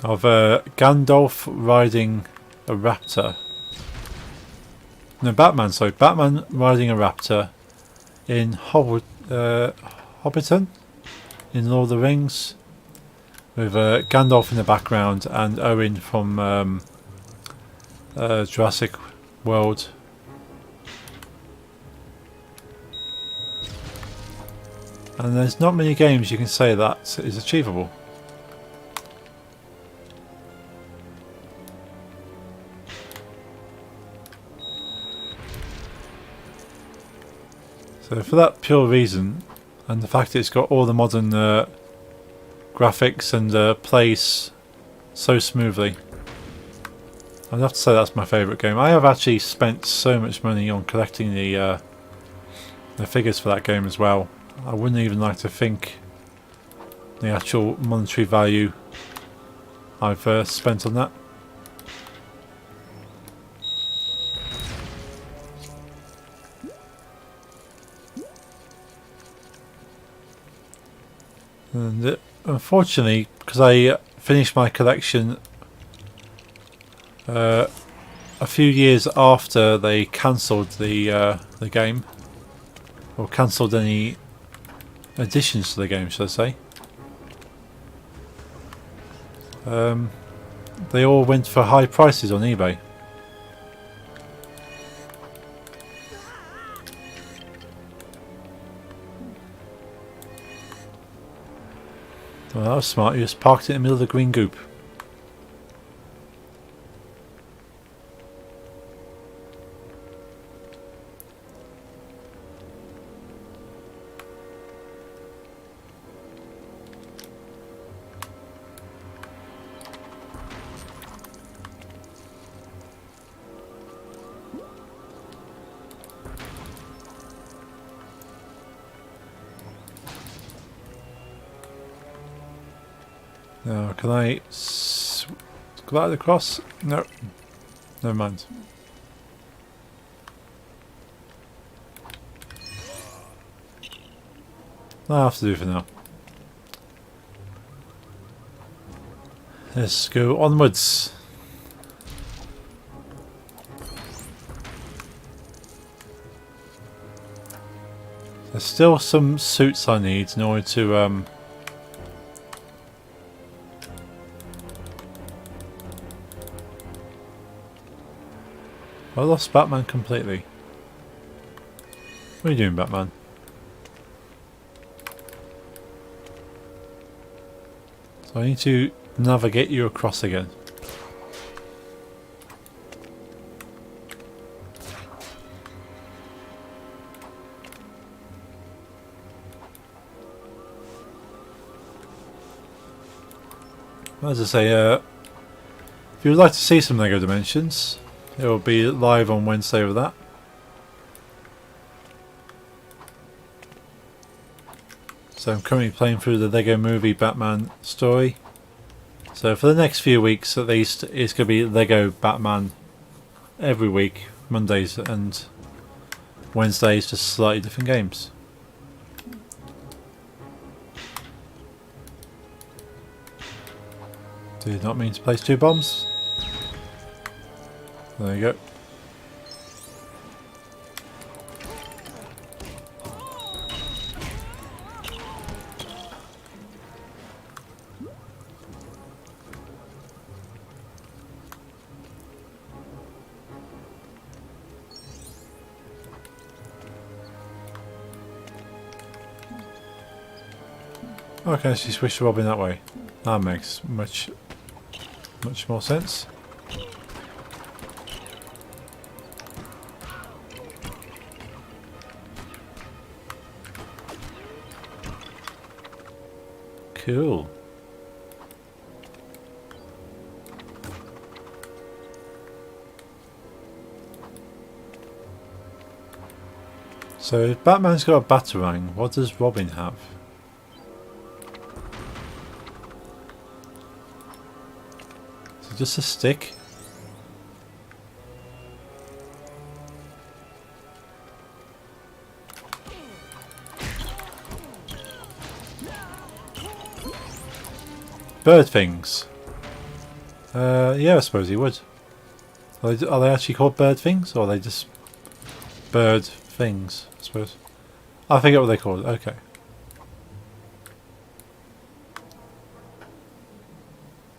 of Gandalf riding a raptor. No, Batman. Sorry, Batman riding a raptor in Hobbiton in Lord of the Rings, with Gandalf in the background and Owen from Jurassic World. And there's not many games you can say that is achievable. So for that pure reason, and the fact that it's got all the modern graphics and plays so smoothly, I'd have to say that's my favourite game. I have actually spent so much money on collecting the figures for that game as well. I wouldn't even like to think the actual monetary value I've spent on that. And unfortunately, because I finished my collection a few years after they cancelled the game, or cancelled any additions to the game, should I say. They all went for high prices on eBay. Well, that was smart. You just parked it in the middle of the green goop. Now, can I glide across? No. Never mind. That'll have to do for now. Let's go onwards. There's still some suits I need in order to I lost Batman completely. What are you doing, Batman? So I need to navigate you across again. As I say, if you would like to see some Lego Dimensions, it will be live on Wednesday with that. So I'm currently playing through the Lego Movie Batman story. So for the next few weeks at least, it's going to be Lego Batman every week, Mondays and Wednesdays, just slightly different games. Did not mean to place 2 bombs. There you go. Okay, so you switch the robin that way. That makes much more sense. Cool. So if Batman's got a Batarang, what does Robin have? Is it just a stick? Bird things. Yeah, I suppose he would. Are they actually called bird things, or are they just bird things? I suppose. I forget what they call it. Okay.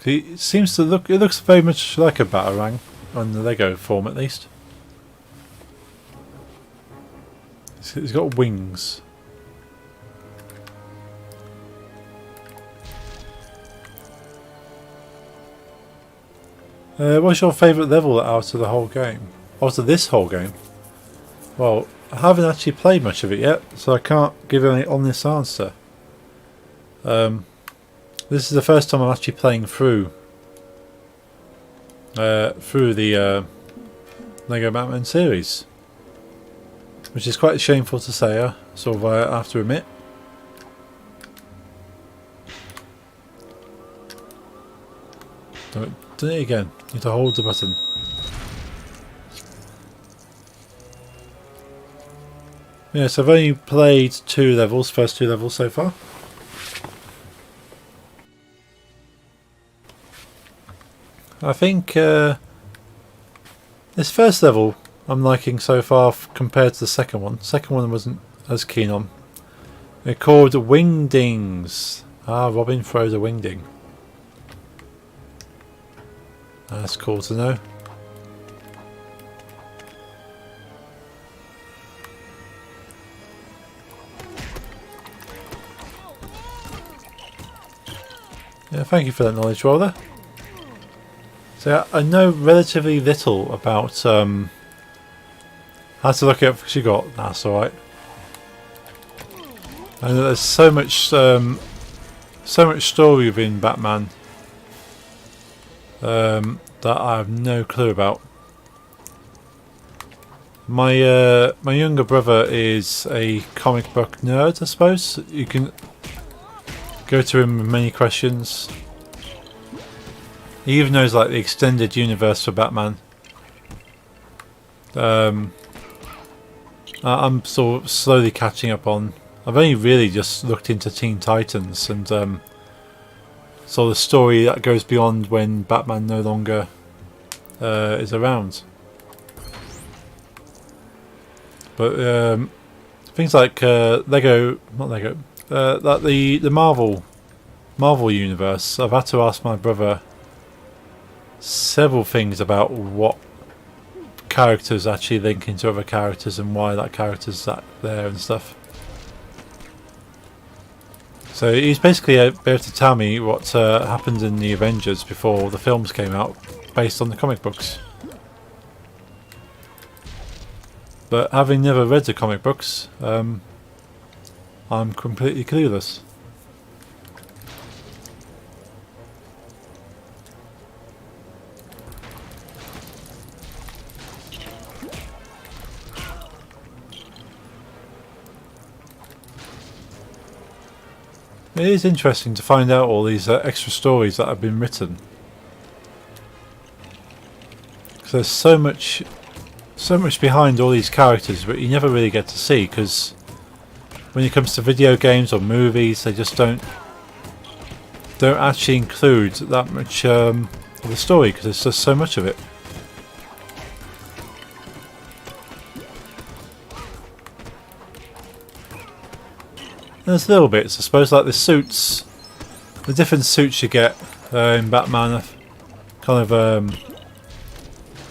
It seems to look. It looks very much like a Batarang on the Lego form, at least. It's got wings. What's your favourite level out of the whole game? Out of this whole game? Well, I haven't actually played much of it yet, so I can't give any honest answer. This is the first time I'm actually playing through the Lego Batman series, which is quite shameful to say. I have to admit. Do it again. You need to hold the button. Yeah, so I've only played first two levels so far. I think this first level I'm liking so far compared to the second one. Second one I wasn't as keen on. They're called Wingdings. Ah, Robin throws a wingding. That's cool to know. Yeah, thank you for that knowledge, Roller. So I know relatively little about how to look it up because you got. That's alright. And there's so much story within Batman that I have no clue about. My younger brother is a comic book nerd, I suppose. You can go to him with many questions. He even knows like the extended universe for Batman. I'm sort of slowly catching up on. I've only really just looked into Teen Titans and so the story that goes beyond when Batman no longer is around. But things like like the Marvel universe, I've had to ask my brother several things about what characters actually link into other characters and why that character's there and stuff. So he's basically able to tell me what happened in the Avengers before the films came out, based on the comic books. But having never read the comic books, I'm completely clueless. It is interesting to find out all these extra stories that have been written. Because there's so much behind all these characters, but you never really get to see. Because when it comes to video games or movies, they just don't actually include that much of the story because there's just so much of it. There's little bits, I suppose, like the suits, the different suits you get in Batman kind of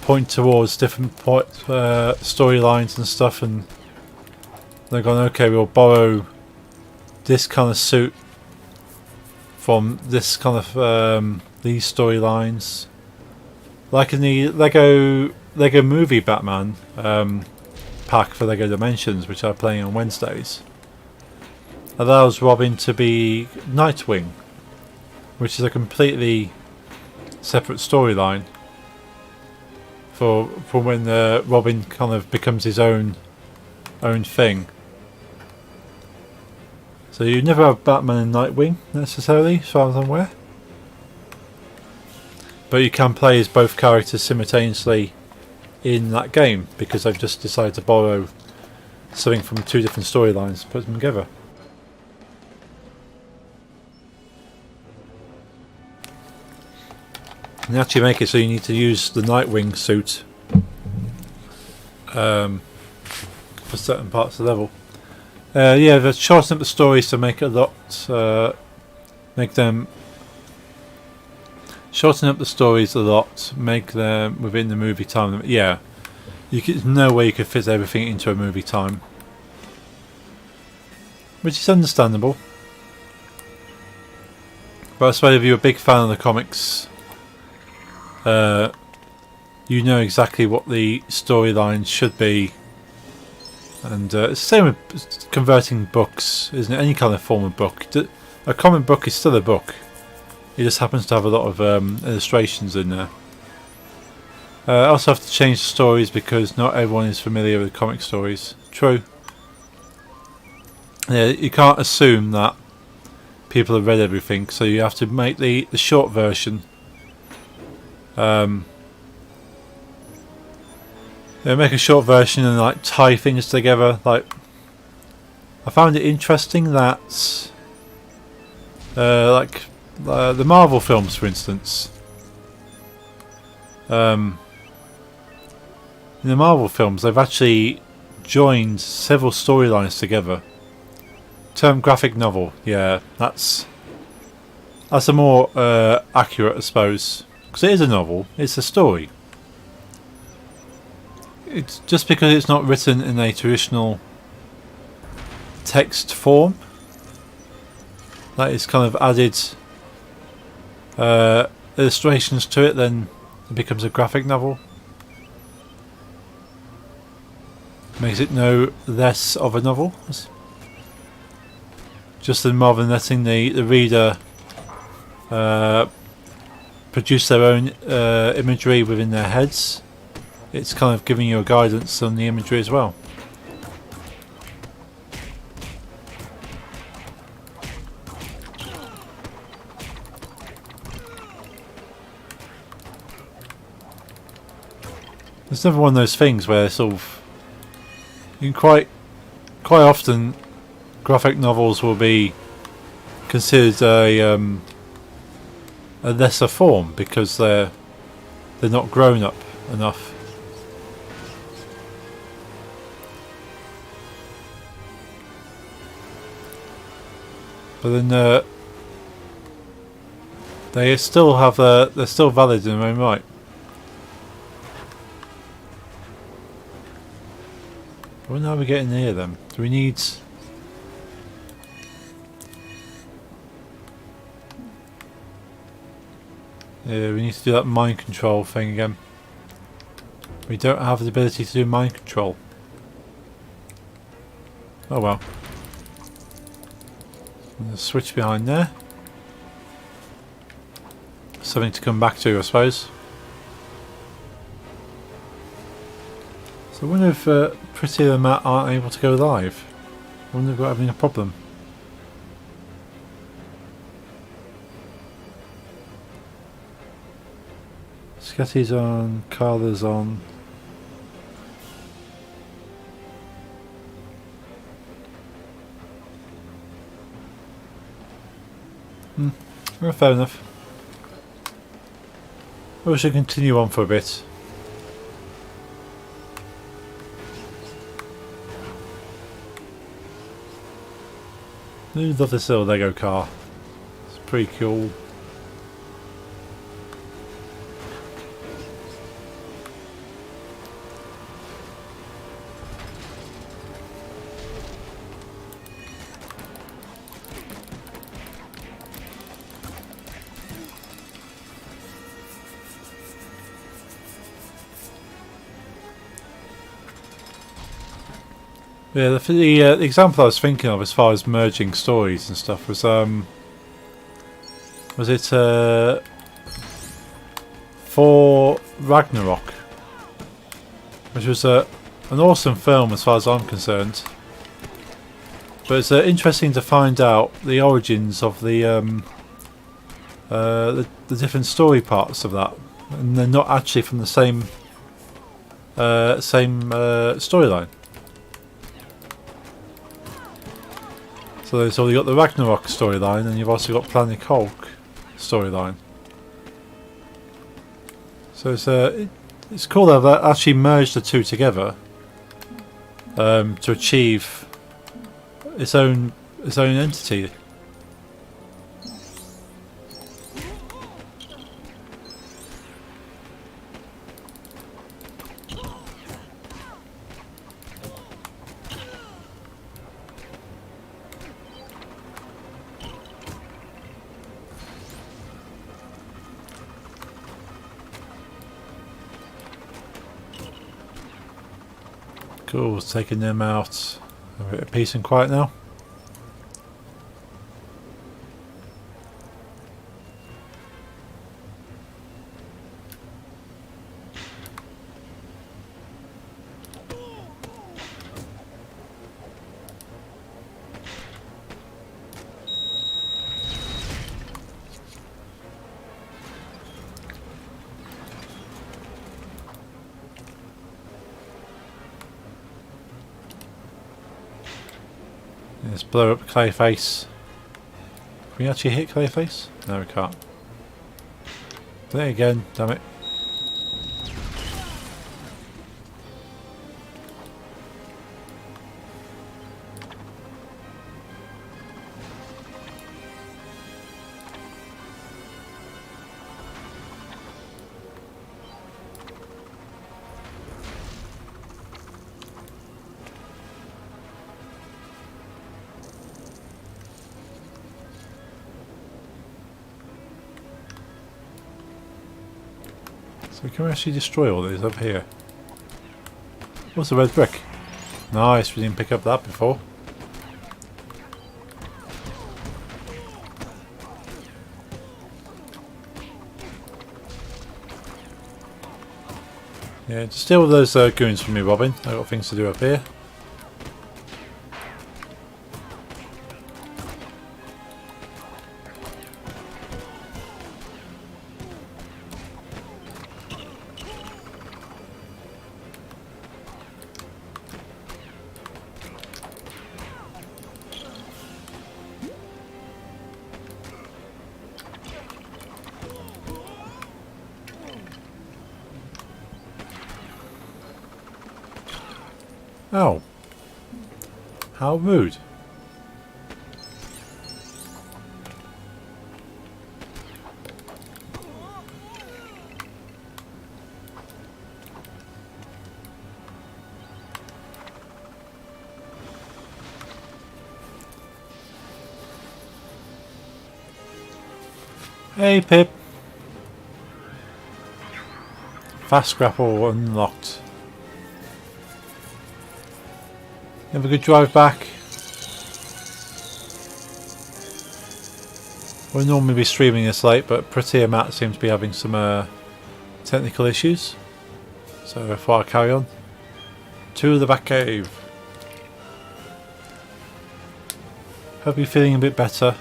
point towards different storylines and stuff, and they're going, okay, we'll borrow this kind of suit from this kind of these storylines. Like in the Lego Movie Batman pack for Lego Dimensions, which I'm playing on Wednesdays, allows Robin to be Nightwing, which is a completely separate storyline for when Robin kind of becomes his own thing. So you never have Batman and Nightwing necessarily, as far as I'm aware. But you can play as both characters simultaneously in that game, because they've just decided to borrow something from two different storylines and put them together. And they actually make it so you need to use the Nightwing suit for certain parts of the level. Yeah, they've shortened up the stories to make it a lot, shorten up the stories a lot, make them within the movie time. Yeah, there's no way you could fit everything into a movie time, which is understandable. But I suppose if you're a big fan of the comics, you know exactly what the storyline should be. And it's the same with converting books, isn't it? Any kind of form of book. A comic book is still a book. It just happens to have a lot of illustrations in there. I also have to change the stories because not everyone is familiar with comic stories. True. Yeah, you can't assume that people have read everything, so you have to make the short version. They make a short version and like tie things together. Like, I found it interesting that the Marvel films, for instance. In the Marvel films, they've actually joined several storylines together. Term graphic novel, yeah, that's a more accurate, I suppose, because it is a novel. It's a story. It's just because it's not written in a traditional text form that it's kind of added illustrations to it, then it becomes a graphic novel. Makes it no less of a novel. Just rather than letting the reader produce their own imagery within their heads, it's kind of giving you a guidance on the imagery as well. It's never one of those things where sort of you can quite often graphic novels will be considered a lesser form because they're not grown up enough. But then they still have they're still valid in their own right. When are we getting near them? Do we need? Yeah, we need to do that mind control thing again. We don't have the ability to do mind control. Oh well. There's a switch behind there. Something to come back to, I suppose. So I wonder if Pretty and Matt aren't able to go live. I wonder if we're having a problem. Scatty's on, Carla's on. Well, fair enough. We should continue on for a bit. I do love this little Lego car. It's pretty cool. Yeah, the example I was thinking of as far as merging stories and stuff was Was it for Ragnarok, which was an awesome film as far as I'm concerned. But it's interesting to find out the origins of the different story parts of that, and they're not actually from the same storyline. So you've got the Ragnarok storyline, and you've also got Planet Hulk storyline. So it's cool that they actually merged the two together to achieve its own entity. Cool, taking them out. A bit of peace and quiet now. Let's blow up Clayface. Can we actually hit Clayface? No, we can't. There again, damn it. So we can actually destroy all these up here. What's the red brick? Nice, we didn't pick up that before. Yeah, just deal with those goons for me, Robin. I've got things to do up here. Oh. How rude. Hey Pip. Fast grapple unlocked. Have a good drive back. We'll normally be streaming this late, but Pretty and Matt seems to be having some technical issues. So I thought I'd carry on. To the Batcave. Hope you're feeling a bit better.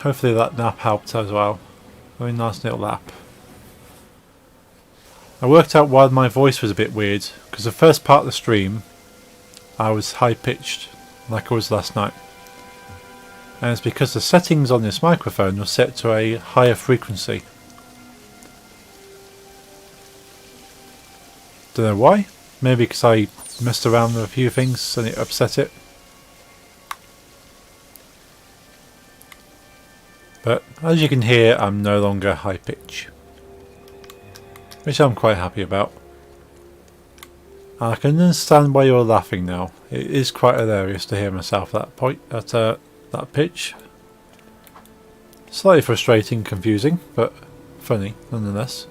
Hopefully that nap helped as well. Very nice little nap. I worked out why my voice was a bit weird, because the first part of the stream I was high pitched like I was last night, and it's because the settings on this microphone were set to a higher frequency. Don't know why, maybe because I messed around with a few things and it upset it. But as you can hear, I'm no longer high pitch, which I'm quite happy about. I can understand why you're laughing now. It is quite hilarious to hear myself at that pitch. Slightly frustrating, confusing, but funny nonetheless.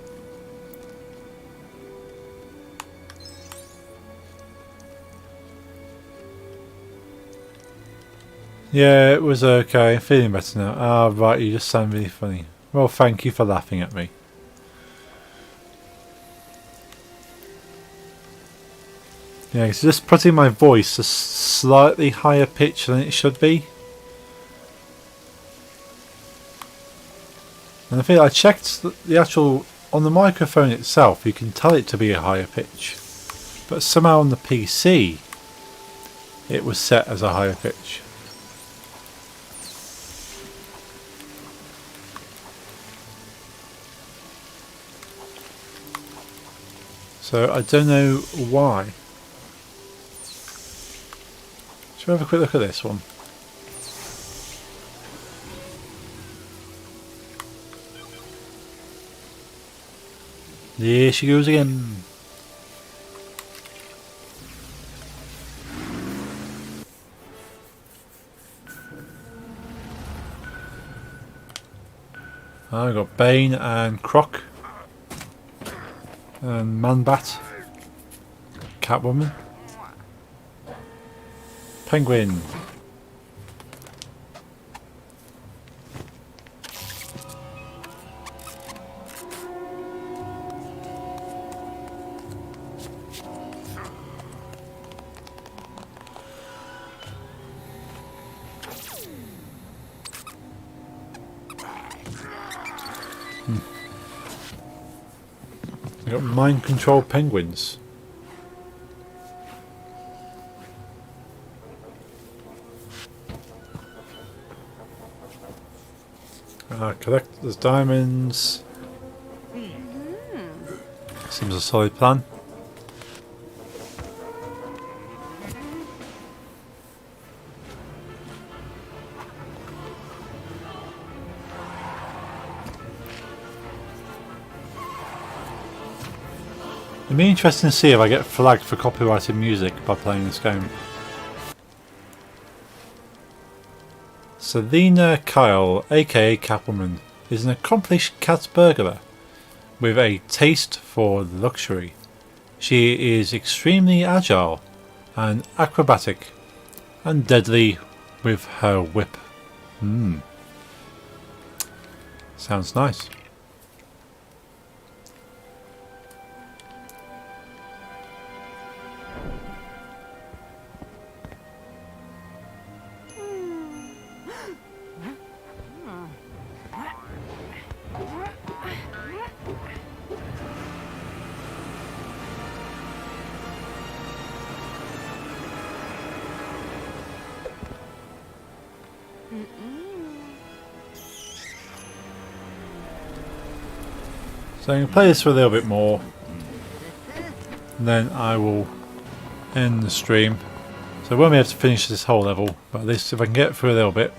Yeah, it was okay. Feeling better now. Ah, right, you just sound really funny. Well, thank you for laughing at me. Yeah, it's just putting my voice a slightly higher pitch than it should be. And I feel I checked the actual... On the microphone itself, you can tell it to be a higher pitch. But somehow on the PC, it was set as a higher pitch. So I don't know why. Should we have a quick look at this one? There she goes again. I've got Bane and Croc. And Man-Bat. Catwoman. Penguin. I've got mind control penguins. Collect those diamonds. Seems a solid plan. It'd be interesting to see if I get flagged for copyrighted music by playing this game. Selena Kyle, aka Catwoman, is an accomplished cat burglar with a taste for luxury. She is extremely agile and acrobatic and deadly with her whip. Sounds nice. So I'm going to play this for a little bit more, and then I will end the stream. So I won't be able to finish this whole level, but at least if I can get through a little bit.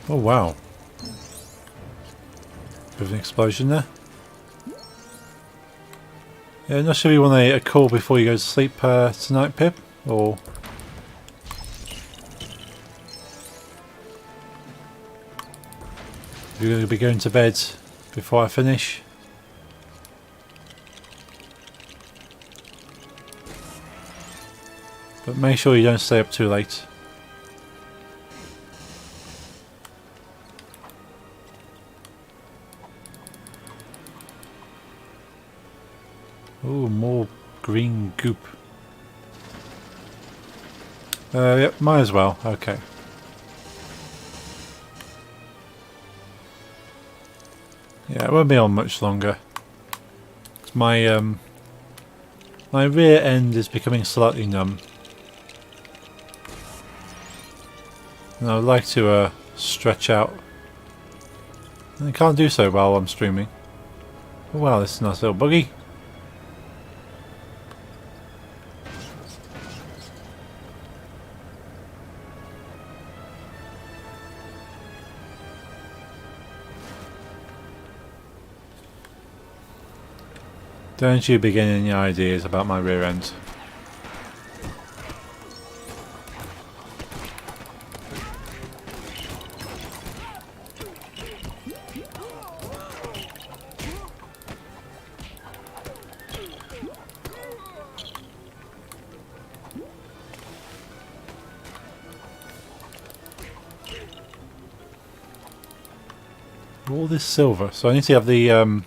Oh wow. Bit of an explosion there. Yeah, not sure you want a call before you go to sleep tonight, Pip? Or... you're going to be going to bed before I finish? But make sure you don't stay up too late. Oh, more green goop. Yep, might as well. Okay. Yeah, it won't be on much longer. My my rear end is becoming slightly numb, and I would like to stretch out. And I can't do so while I'm streaming. Oh wow, this is a nice little buggy. Don't you begin any ideas about my rear end. All this silver, so I need to have the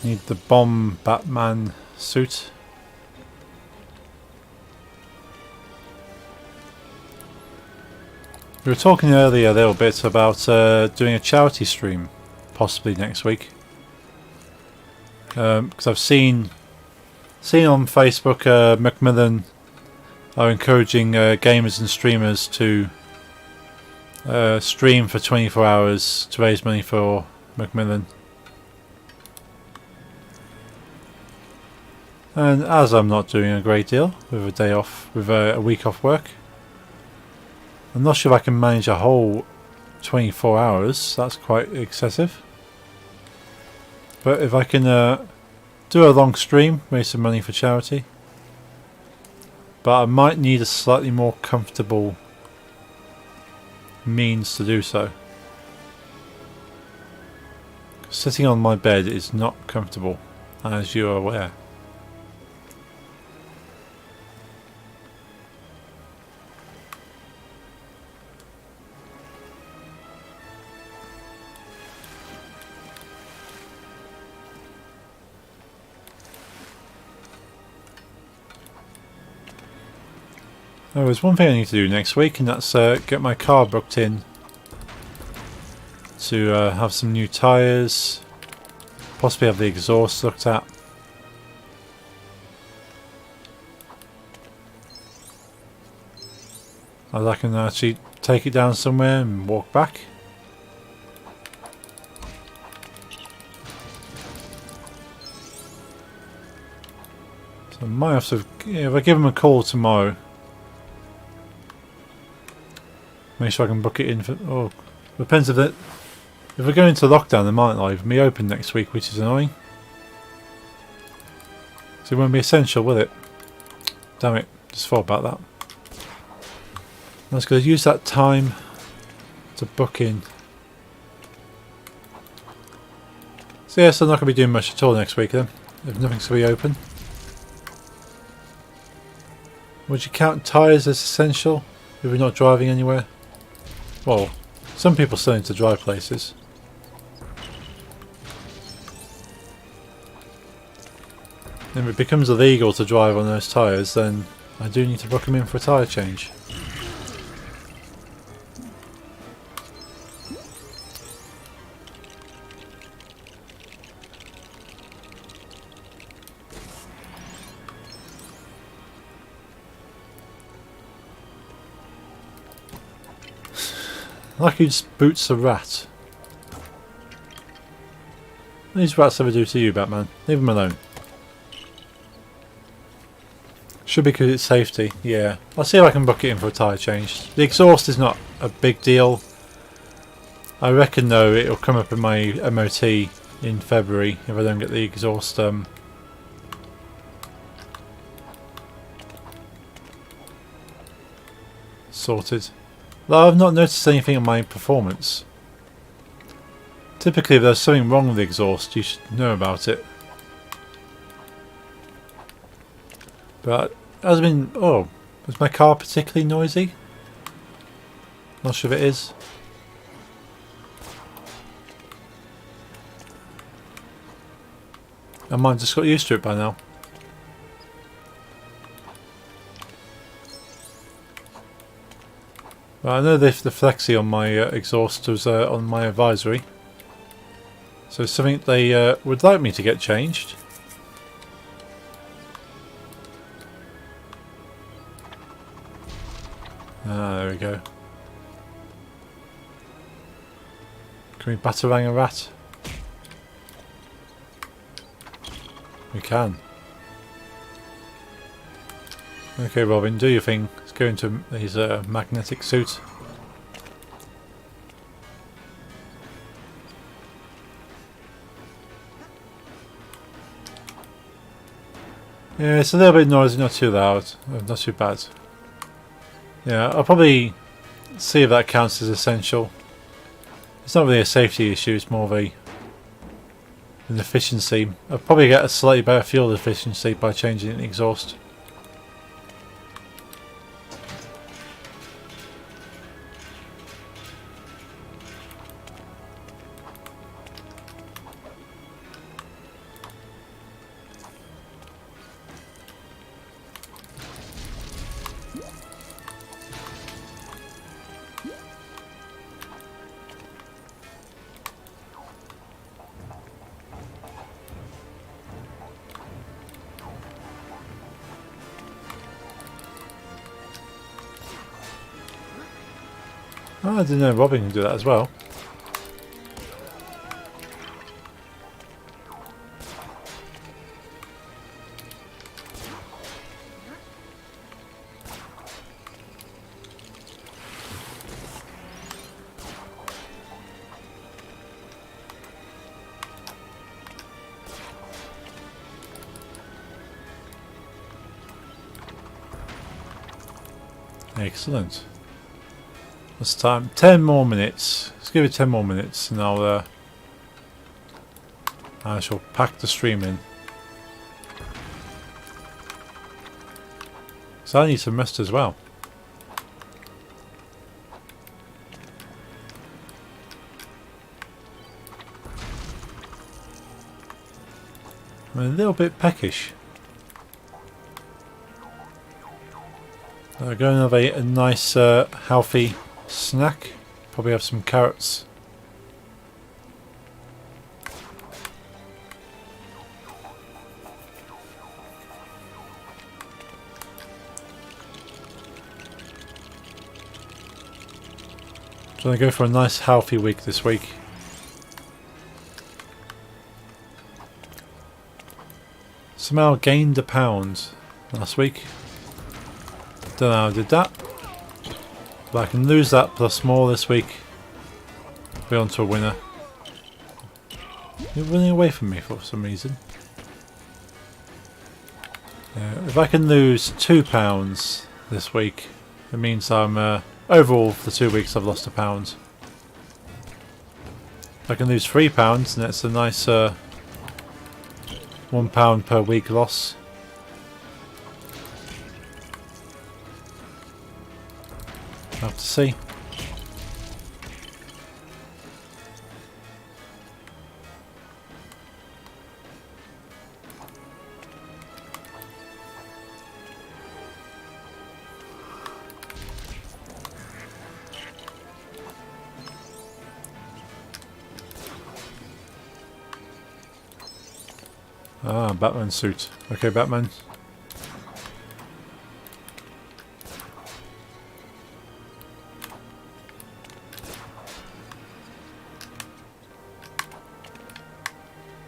need the bomb Batman suit. We were talking earlier a little bit about doing a charity stream, possibly next week, because I've seen on Facebook Macmillan are encouraging gamers and streamers to stream for 24 hours to raise money for Macmillan. And as I'm not doing a great deal with a day off, with a week off work, I'm not sure if I can manage a whole 24 hours. That's quite excessive. But if I can do a long stream, raise some money for charity. But I might need a slightly more comfortable means to do so. Sitting on my bed is not comfortable, as you are aware. Oh, there's one thing I need to do next week, and that's get my car booked in to have some new tyres, possibly have the exhaust looked at. As I can actually take it down somewhere and walk back. So I might have to, if I give them a call tomorrow, make sure I can book it in for. Oh, depends if it. If we go into lockdown, they might not even be open next week, which is annoying. So it won't be essential, will it? Damn it! Just thought about that. I was going to use that time to book in. So yes, I'm not going to be doing much at all next week then. If nothing's going to be open. Would you count tyres as essential if we're not driving anywhere? Well, some people still need to drive places. If it becomes illegal to drive on those tyres, then I do need to book them in for a tyre change. Like he just boots a rat. What do these rats ever do to you, Batman? Leave them alone. Should be because it's safety. Yeah. I'll see if I can book it in for a tyre change. The exhaust is not a big deal. I reckon though it'll come up in my MOT in February if I don't get the exhaust sorted. Though I've not noticed anything on my performance. Typically if there's something wrong with the exhaust you should know about it. But has been. Oh, was my car particularly noisy? Not sure if it is. I might have just got used to it by now. Well, I know the flexi on my exhaust was on my advisory. So it's something they would like me to get changed. Ah, there we go. Can we batarang a rat? We can. Okay, Robin, do your thing. Let's go into his magnetic suit. Yeah, it's a little bit noisy, not too loud, not too bad. Yeah, I'll probably see if that counts as essential. It's not really a safety issue, it's more of an efficiency. I'll probably get a slightly better fuel efficiency by changing the exhaust. Oh, I didn't know Robin can do that as well. Excellent. This time, 10 more minutes. Let's give it 10 more minutes and I shall pack the stream in. So I need some rest as well. I'm a little bit peckish. I'm going to have a nice healthy snack. Probably have some carrots. Trying to go for a nice healthy week this week. Somehow gained a pound last week. Don't know how I did that. But I can lose that plus more this week. Be on to a winner. You're running away from me for some reason. If I can lose £2 this week, it means I'm overall for the 2 weeks I've lost £1. If I can lose £3, then it's a nice £1 per week loss. I'll have to see. Ah, Batman suit. Okay, Batman.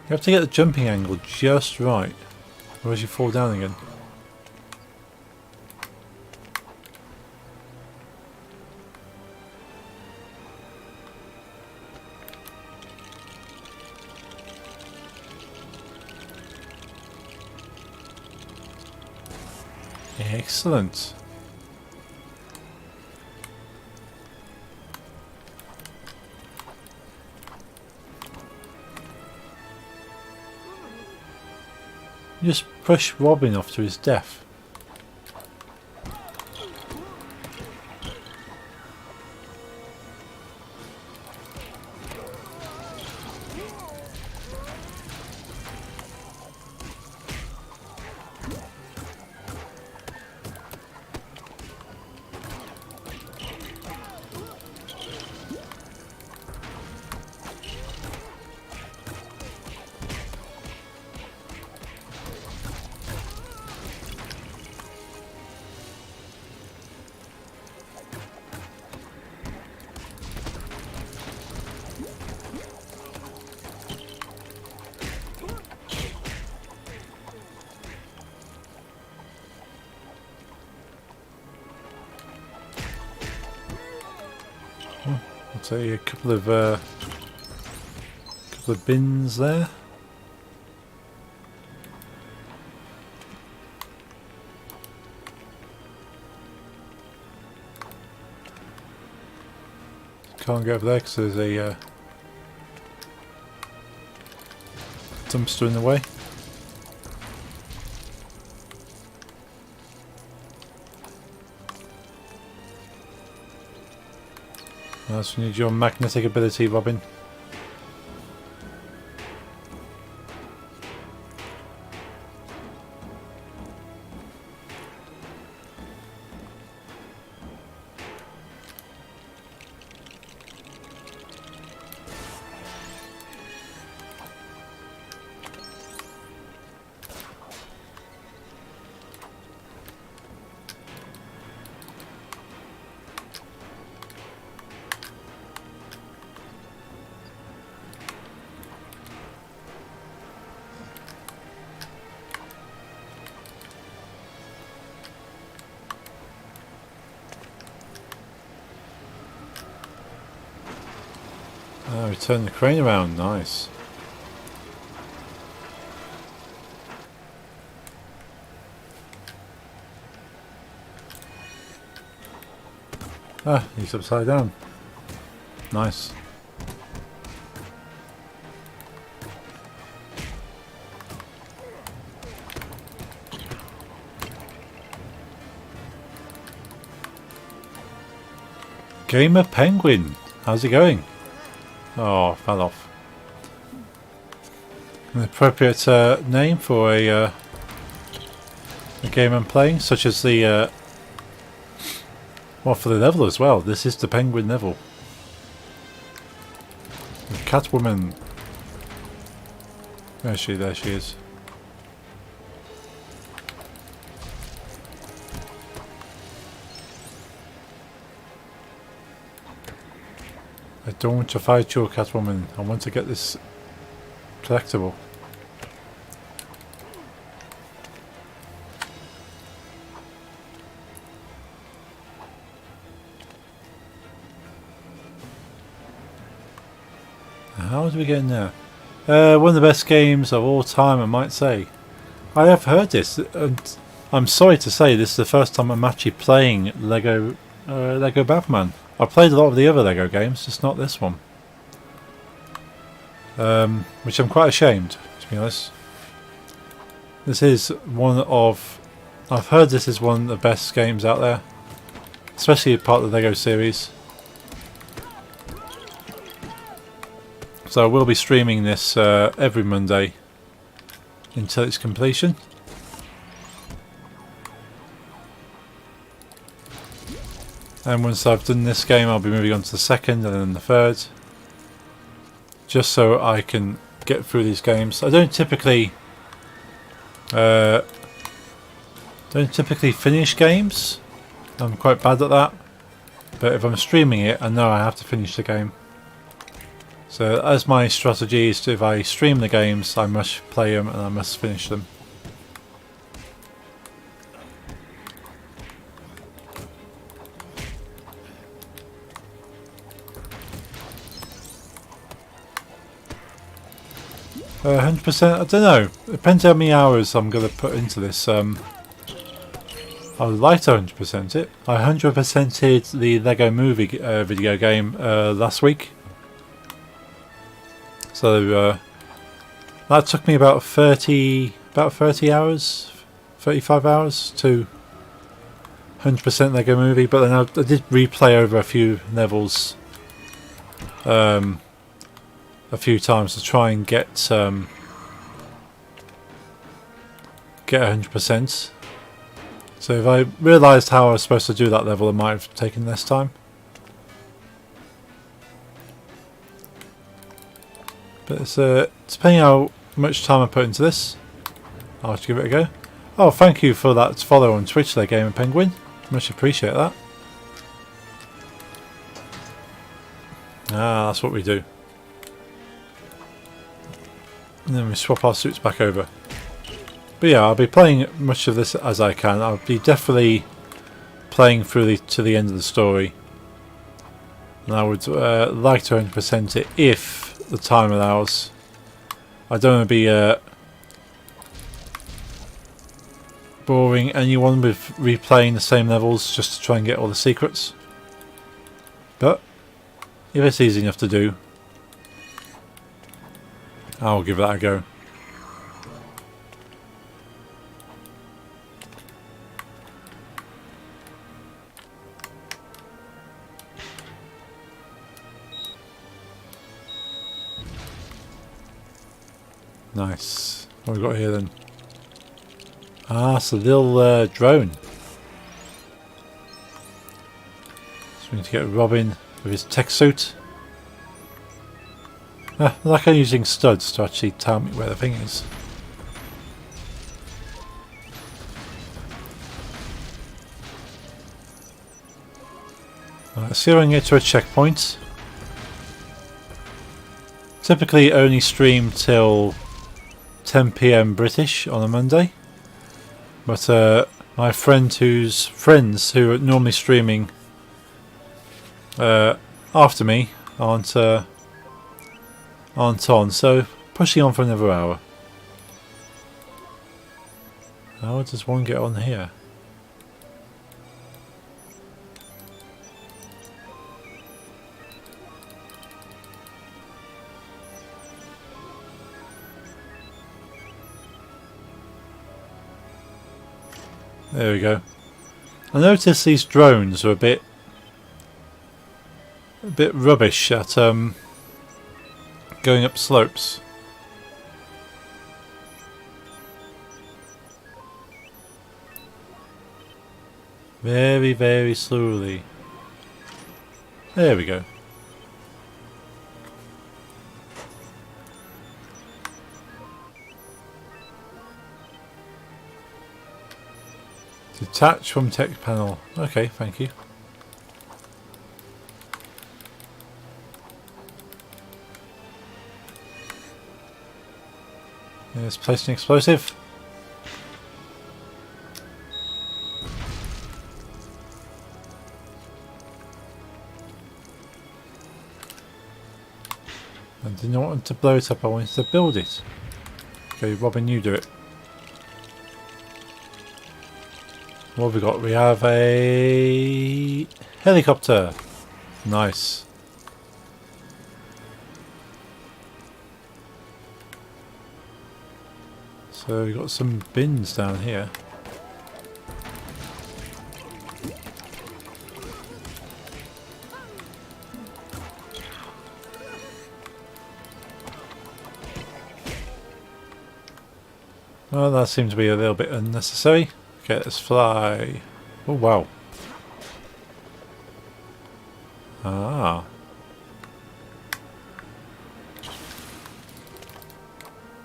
You have to get the jumping angle just right, otherwise you fall down again. Excellent. Just push Robin off to his death. I'll take a couple of bins there. Can't get over there because there's a dumpster in the way. That's when you need your magnetic ability, Robin. Oh, we turn the crane around, nice. Ah, he's upside down. Nice. Gamer Penguin, how's it going? Oh, fell off. An appropriate name for a game I'm playing, such as the well, for the level as well. This is the Penguin level. The Catwoman. Where is she? There she is. I don't want to fight your Catwoman. I want to get this collectible. How did we get in there? One of the best games of all time, I might say. I have heard this, and I'm sorry to say this is the first time I'm actually playing Lego Batman. I've played a lot of the other Lego games, just not this one. Which I'm quite ashamed, to be honest. This is one of... I've heard this is one of the best games out there. Especially part of the Lego series. So I will be streaming this every Monday until its completion. And once I've done this game, I'll be moving on to the second and then the third. Just so I can get through these games. I don't typically finish games. I'm quite bad at that. But if I'm streaming it, I know I have to finish the game. So as my strategy is to, if I stream the games, I must play them and I must finish them. %, I don't know. It depends how many hours I'm going to put into this. I would like to 100% it. I 100%ed the Lego Movie video game last week. So that took me about 30 hours, 35 hours to 100% Lego Movie. But then I did replay over a few levels a few times to try and get 100%. So if I realised how I was supposed to do that level, it might have taken less time. But it's depending how much time I put into this, I'll have to give it a go. Oh, thank you for that follow on Twitch there, Gamer Penguin. Much appreciate that. Ah, that's what we do. And then we swap our suits back over. But yeah, I'll be playing much of this as I can. I'll be definitely playing through to the end of the story. And I would like to 100% it if the time allows. I don't want to be boring anyone with replaying the same levels just to try and get all the secrets. But If it's easy enough to do, I'll give that a go. Nice. What have we got here then? Ah, it's a little drone. So we need to get Robin with his tech suit. Ah, like I'm using studs to actually tell me where the thing is. Let's see if I can get to a checkpoint. Typically only stream till 10 PM British on a Monday, but my friends who are normally streaming after me aren't on, so pushing on for another hour. How does one get on here? There we go. I noticed these drones are a bit rubbish at going up slopes. Very, very slowly. There we go. Detach from tech panel. Okay, thank you. Let's place an explosive. I did not want to blow it up, I wanted to build it. Okay, Robin, you do it. What have we got? We have a helicopter. Nice. So we've got some bins down here. Well, that seems to be a little bit unnecessary. Okay, let's fly. Oh, wow. Ah.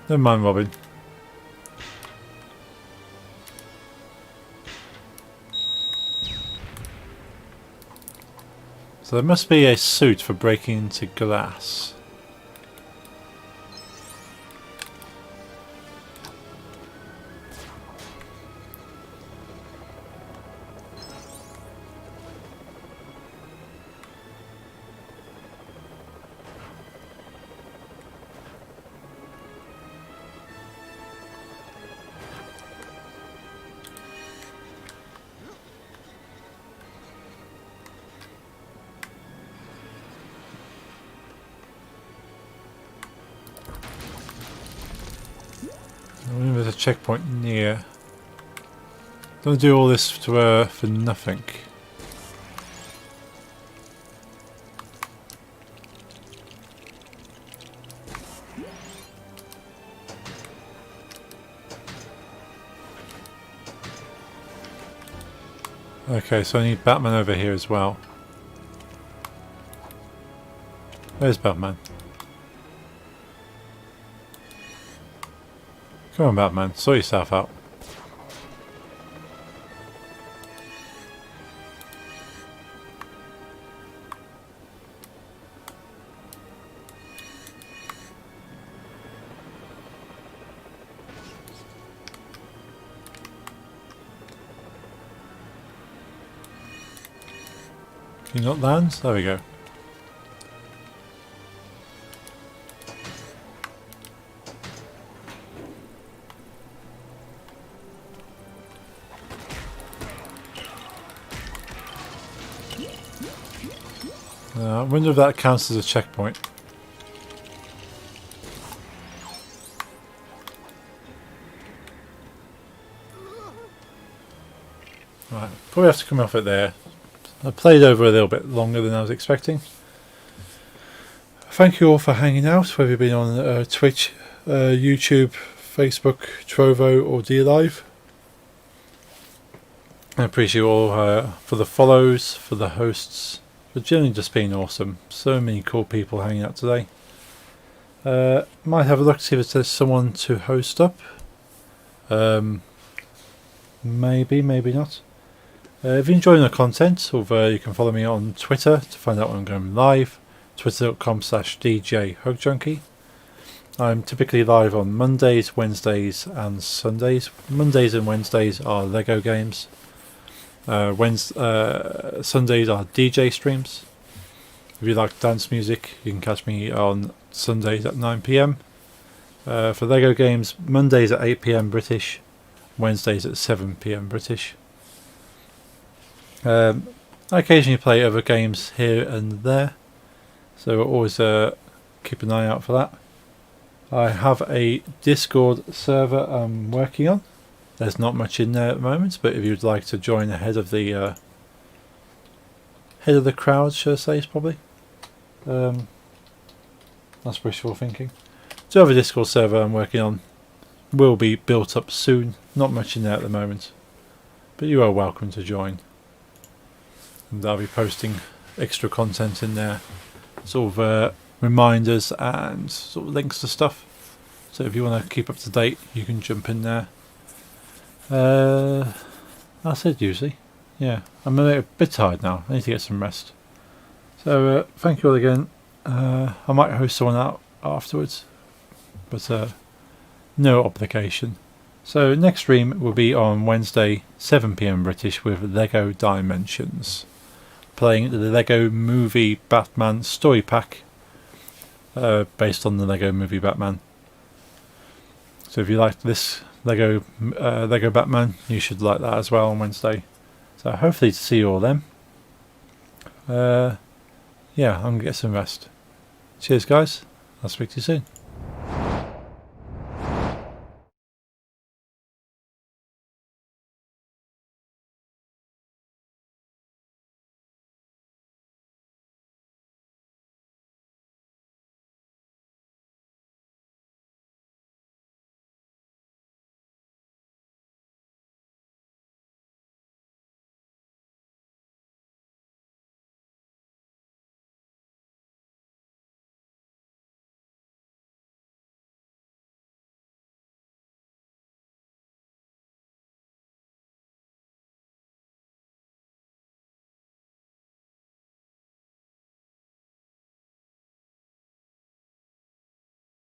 Never mind, Robin. So there must be a suit for breaking into glass. I wonder if there's a checkpoint near. Don't do all this to for nothing. Okay, so I need Batman over here as well. Where's Batman? Come on, Batman, sort yourself out. Can you not land? There we go. I wonder if that counts as a checkpoint. Right, probably have to come off it there. I played over a little bit longer than I was expecting. Thank you all for hanging out, whether you've been on Twitch, YouTube, Facebook, Trovo or DLive. I appreciate you all for the follows, for the hosts, for generally just being awesome. So many cool people hanging out today. Might have a look to see if there's someone to host up. Maybe, maybe not. If you're enjoying the content, you can follow me on Twitter to find out when I'm going live. Twitter.com/DJHugJunkie. I'm typically live on Mondays, Wednesdays and Sundays. Mondays and Wednesdays are Lego games. Sundays are DJ streams. If you like dance music, you can catch me on Sundays at 9 PM. For Lego games, Mondays at 8 PM British, Wednesdays at 7 PM British. I occasionally play other games here and there, so always keep an eye out for that. I have a Discord server I'm working on. There's not much in there at the moment, but if you'd like to join ahead of the crowd, should I say, is probably. That's wishful thinking. So I have a Discord server I'm working on. Will be built up soon. Not much in there at the moment, but you are welcome to join. And I'll be posting extra content in there, sort of reminders and sort of links to stuff. So if you want to keep up to date, you can jump in there. That's it usually. Yeah, I'm a bit tired now. I need to get some rest. So thank you all again. I might host someone out afterwards, but no obligation. So next stream will be on Wednesday 7 PM British with Lego Dimensions, playing the Lego Movie Batman story pack based on the Lego Movie Batman. So if you like this Lego Batman, you should like that as well on Wednesday. So hopefully to see you all then. Yeah, I'm going to get some rest. Cheers guys, I'll speak to you soon.